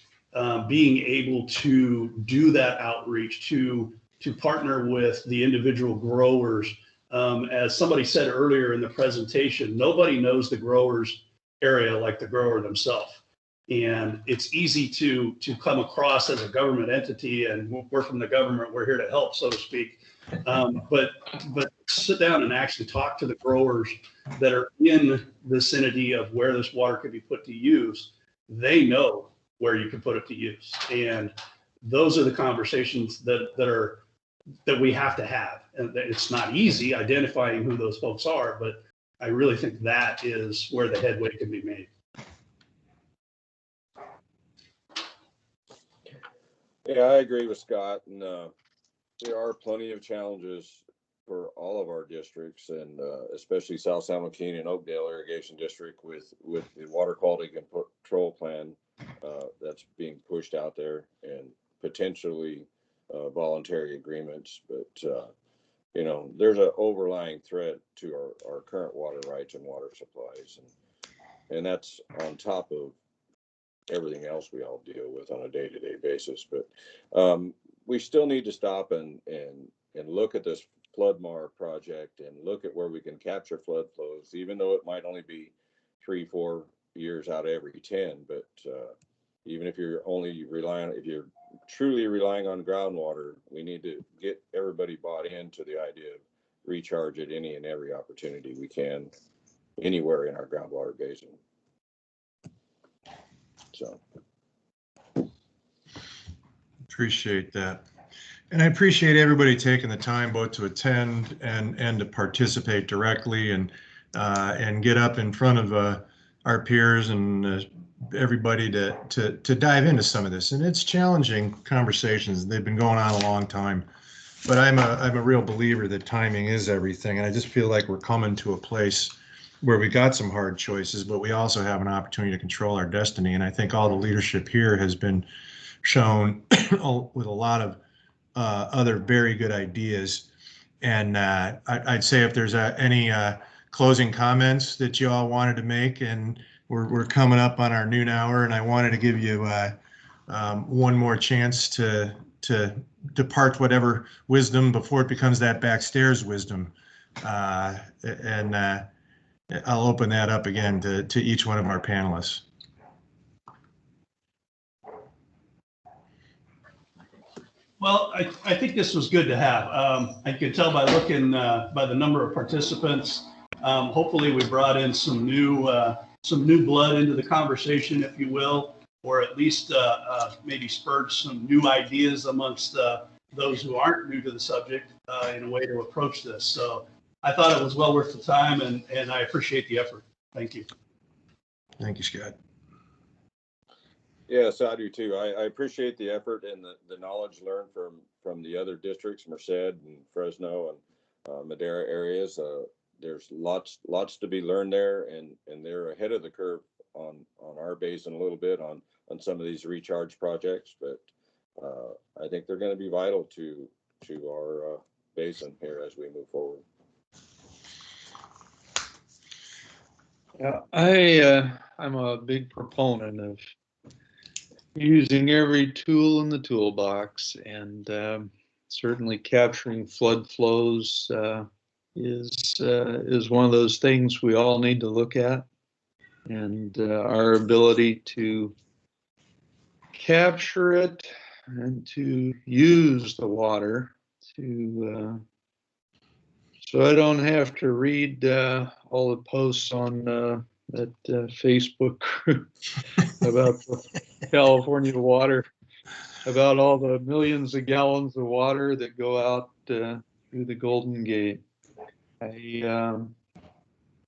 being able to do that outreach, to partner with the individual growers. As somebody said earlier in the presentation, nobody knows the growers area like the grower themselves. And it's easy to come across as a government entity, and we're from the government, we're here to help, so to speak. But sit down and actually talk to the growers that are in vicinity of where this water could be put to use. They know where you can put it to use, and those are the conversations that we have to have. And it's not easy identifying who those folks are, but I really think that is where the headway can be made. Yeah, I agree with Scott, and there are plenty of challenges for all of our districts, and especially South San Joaquin and Oakdale Irrigation District with the water quality control plan that's being pushed out there, and potentially voluntary agreements. But there's an overlying threat to our current water rights and water supplies, and that's on top of everything else we all deal with on a day-to-day basis. But we still need to stop and look at this FloodMAR project and look at where we can capture flood flows, even though it might only be 3-4 years out of every 10. But even if you're if you're truly relying on groundwater, we need to get everybody bought into the idea of recharge at any and every opportunity we can anywhere in our groundwater basin. So Appreciate that. And I appreciate everybody taking the time both to attend and to participate directly and get up in front of our peers and everybody to dive into some of this. And it's challenging conversations. They've been going on a long time, but I'm a real believer that timing is everything. And I just feel like we're coming to a place where we got some hard choices, but we also have an opportunity to control our destiny. And I think all the leadership here has been shown with a lot of other very good ideas. And I'd say if there's any closing comments that you all wanted to make, and we're coming up on our noon hour, and I wanted to give you one more chance to depart whatever wisdom before it becomes that backstairs wisdom. And I'll open that up again to each one of our panelists. Well, I think this was good to have. I could tell by looking by the number of participants. Hopefully, we brought in some new blood into the conversation, if you will, or at least maybe spurred some new ideas amongst those who aren't new to the subject in a way to approach this. So I thought it was well worth the time, and I appreciate the effort. Thank you. Thank you, Scott. Yes, I do too. I appreciate the effort and the knowledge learned from the other districts, Merced and Fresno and Madera areas. There's lots to be learned there, and they're ahead of the curve on our basin a little bit on some of these recharge projects. But I think they're going to be vital to our basin here as we move forward. Yeah, I'm a big proponent of using every tool in the toolbox, and certainly capturing flood flows is one of those things we all need to look at, and our ability to capture it and to use the water to so I don't have to read all the posts on that Facebook group about the California water, about all the millions of gallons of water that go out through the Golden Gate. I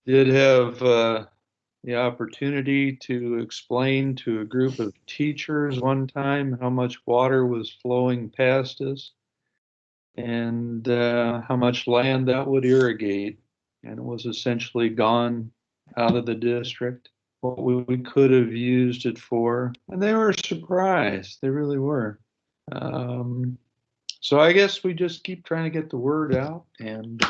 did have the opportunity to explain to a group of teachers one time how much water was flowing past us and how much land that would irrigate, and it was essentially gone out of the district, what we could have used it for, and they were surprised. They really were. So I guess we just keep trying to get the word out and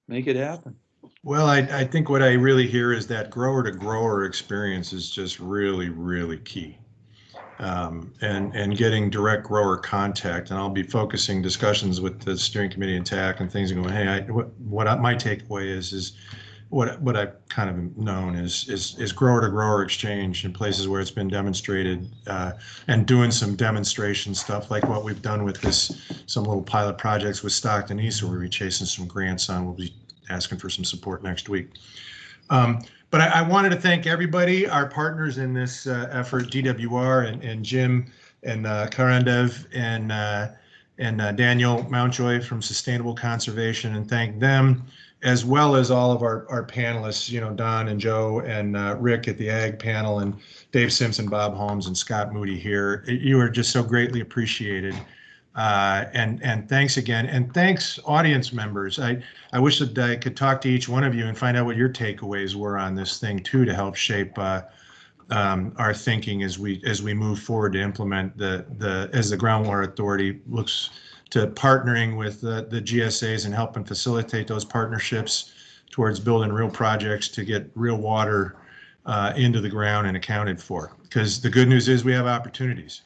make it happen. Well, I think what I really hear is that grower to grower experience is just really, really key. And getting direct grower contact, and I'll be focusing discussions with the steering committee and TAC and things and going, hey, my takeaway is what I've kind of known is grower to grower exchange in places where it's been demonstrated, and doing some demonstration stuff like what we've done with some little pilot projects with Stockton East, where we'll be chasing some grants on. We'll be asking for some support next week. But I wanted to thank everybody, our partners in this effort, GWR and Jim and Karandev and Daniel Mountjoy from Sustainable Conservation, and thank them, as well as all of our panelists, Don and Joe and Rick at the Ag panel, and Dave Simpson, Bob Holmes, and Scott Moody here. You are just so greatly appreciated. And thanks again, and thanks audience members. I wish that I could talk to each one of you and find out what your takeaways were on this thing too, to help shape our thinking as we move forward to implement as the Groundwater Authority looks to partnering with the GSAs and helping facilitate those partnerships towards building real projects to get real water into the ground and accounted for. Because the good news is we have opportunities.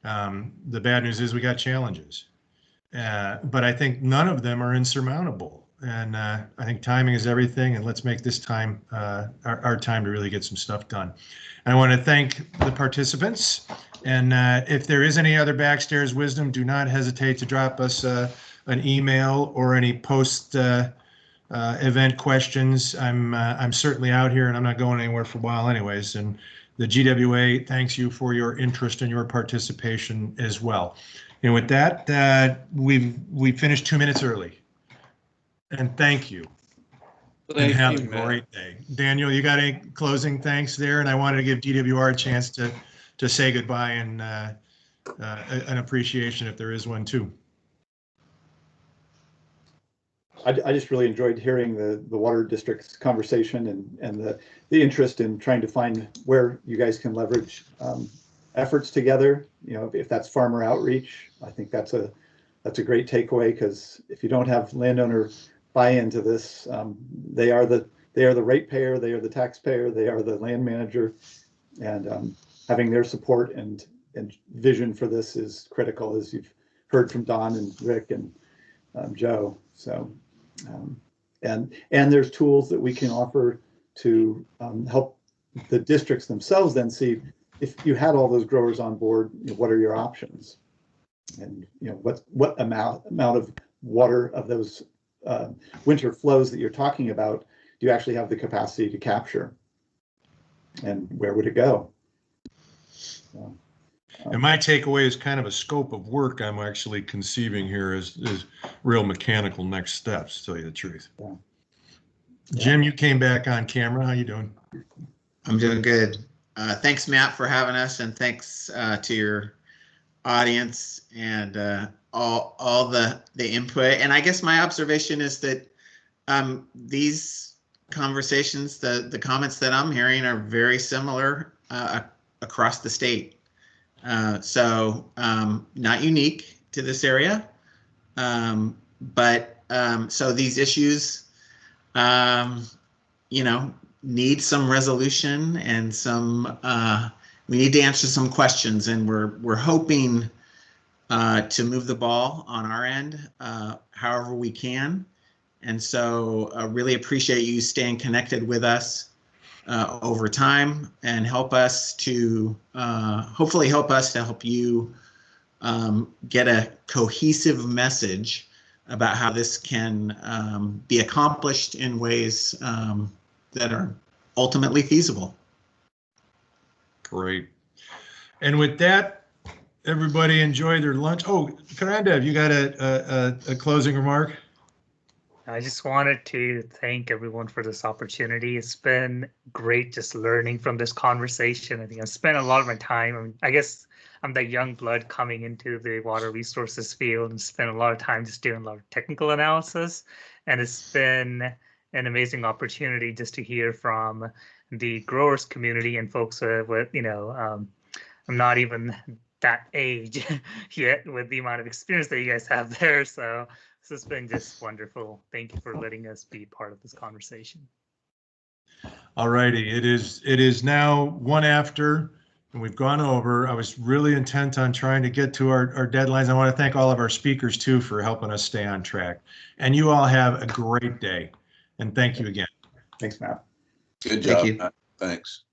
The bad news is we got challenges, but I think none of them are insurmountable. And I think timing is everything, and let's make this time our time to really get some stuff done. And I want to thank the participants. And if there is any other backstairs wisdom, do not hesitate to drop us an email or any post event questions. I'm certainly out here, and I'm not going anywhere for a while anyways. And the GWA thanks you for your interest and your participation as well. And with that, we've finished 2 minutes early. And thank you. Thank and have you, a Matt. great day. Daniel, you got any closing thanks there? And I wanted to give GWR a chance to say goodbye and an appreciation if there is one too. I just really enjoyed hearing the water district's conversation and the interest in trying to find where you guys can leverage efforts together. If that's farmer outreach, I think that's a great takeaway, because if you don't have landowner buy-in to this, they are the ratepayer, they are the taxpayer, they are the land manager, and having their support and vision for this is critical, as you've heard from Don and Rick and Joe. So. And there's tools that we can offer to help the districts themselves then see, if you had all those growers on board, what are your options, and what amount of water of those winter flows that you're talking about do you actually have the capacity to capture, and where would it go? So, and my takeaway is kind of a scope of work I'm actually conceiving here is real mechanical next steps, to tell you the truth. Yeah. Jim, you came back on camera. How you doing? I'm doing good. Thanks, Matt, for having us, and thanks to your audience and all the input. And I guess my observation is that these conversations, the comments that I'm hearing are very similar across the state. So not unique to this area, but so these issues, need some resolution and we need to answer some questions, and we're hoping to move the ball on our end however we can. And so I really appreciate you staying connected with us. over time and help us to hopefully help us to help you get a cohesive message about how this can be accomplished in ways that are ultimately feasible. Great. And with that, everybody enjoy their lunch. Oh, Fernanda, have you got a closing remark? I just wanted to thank everyone for this opportunity. It's been great just learning from this conversation. I think I've spent a lot of my time. I mean, I guess I'm the young blood coming into the water resources field and spent a lot of time just doing a lot of technical analysis. And it's been an amazing opportunity just to hear from the growers community and folks with, you know, I'm not even that age yet with the amount of experience that you guys have there. So this has been just wonderful. Thank you for letting us be part of this conversation. All righty, it is now 1 after, and we've gone over. I was really intent on trying to get to our deadlines. I want to thank all of our speakers too for helping us stay on track. And you all have a great day. And thank you again. Thanks, Matt. Good job. Thank you. Matt. Thanks.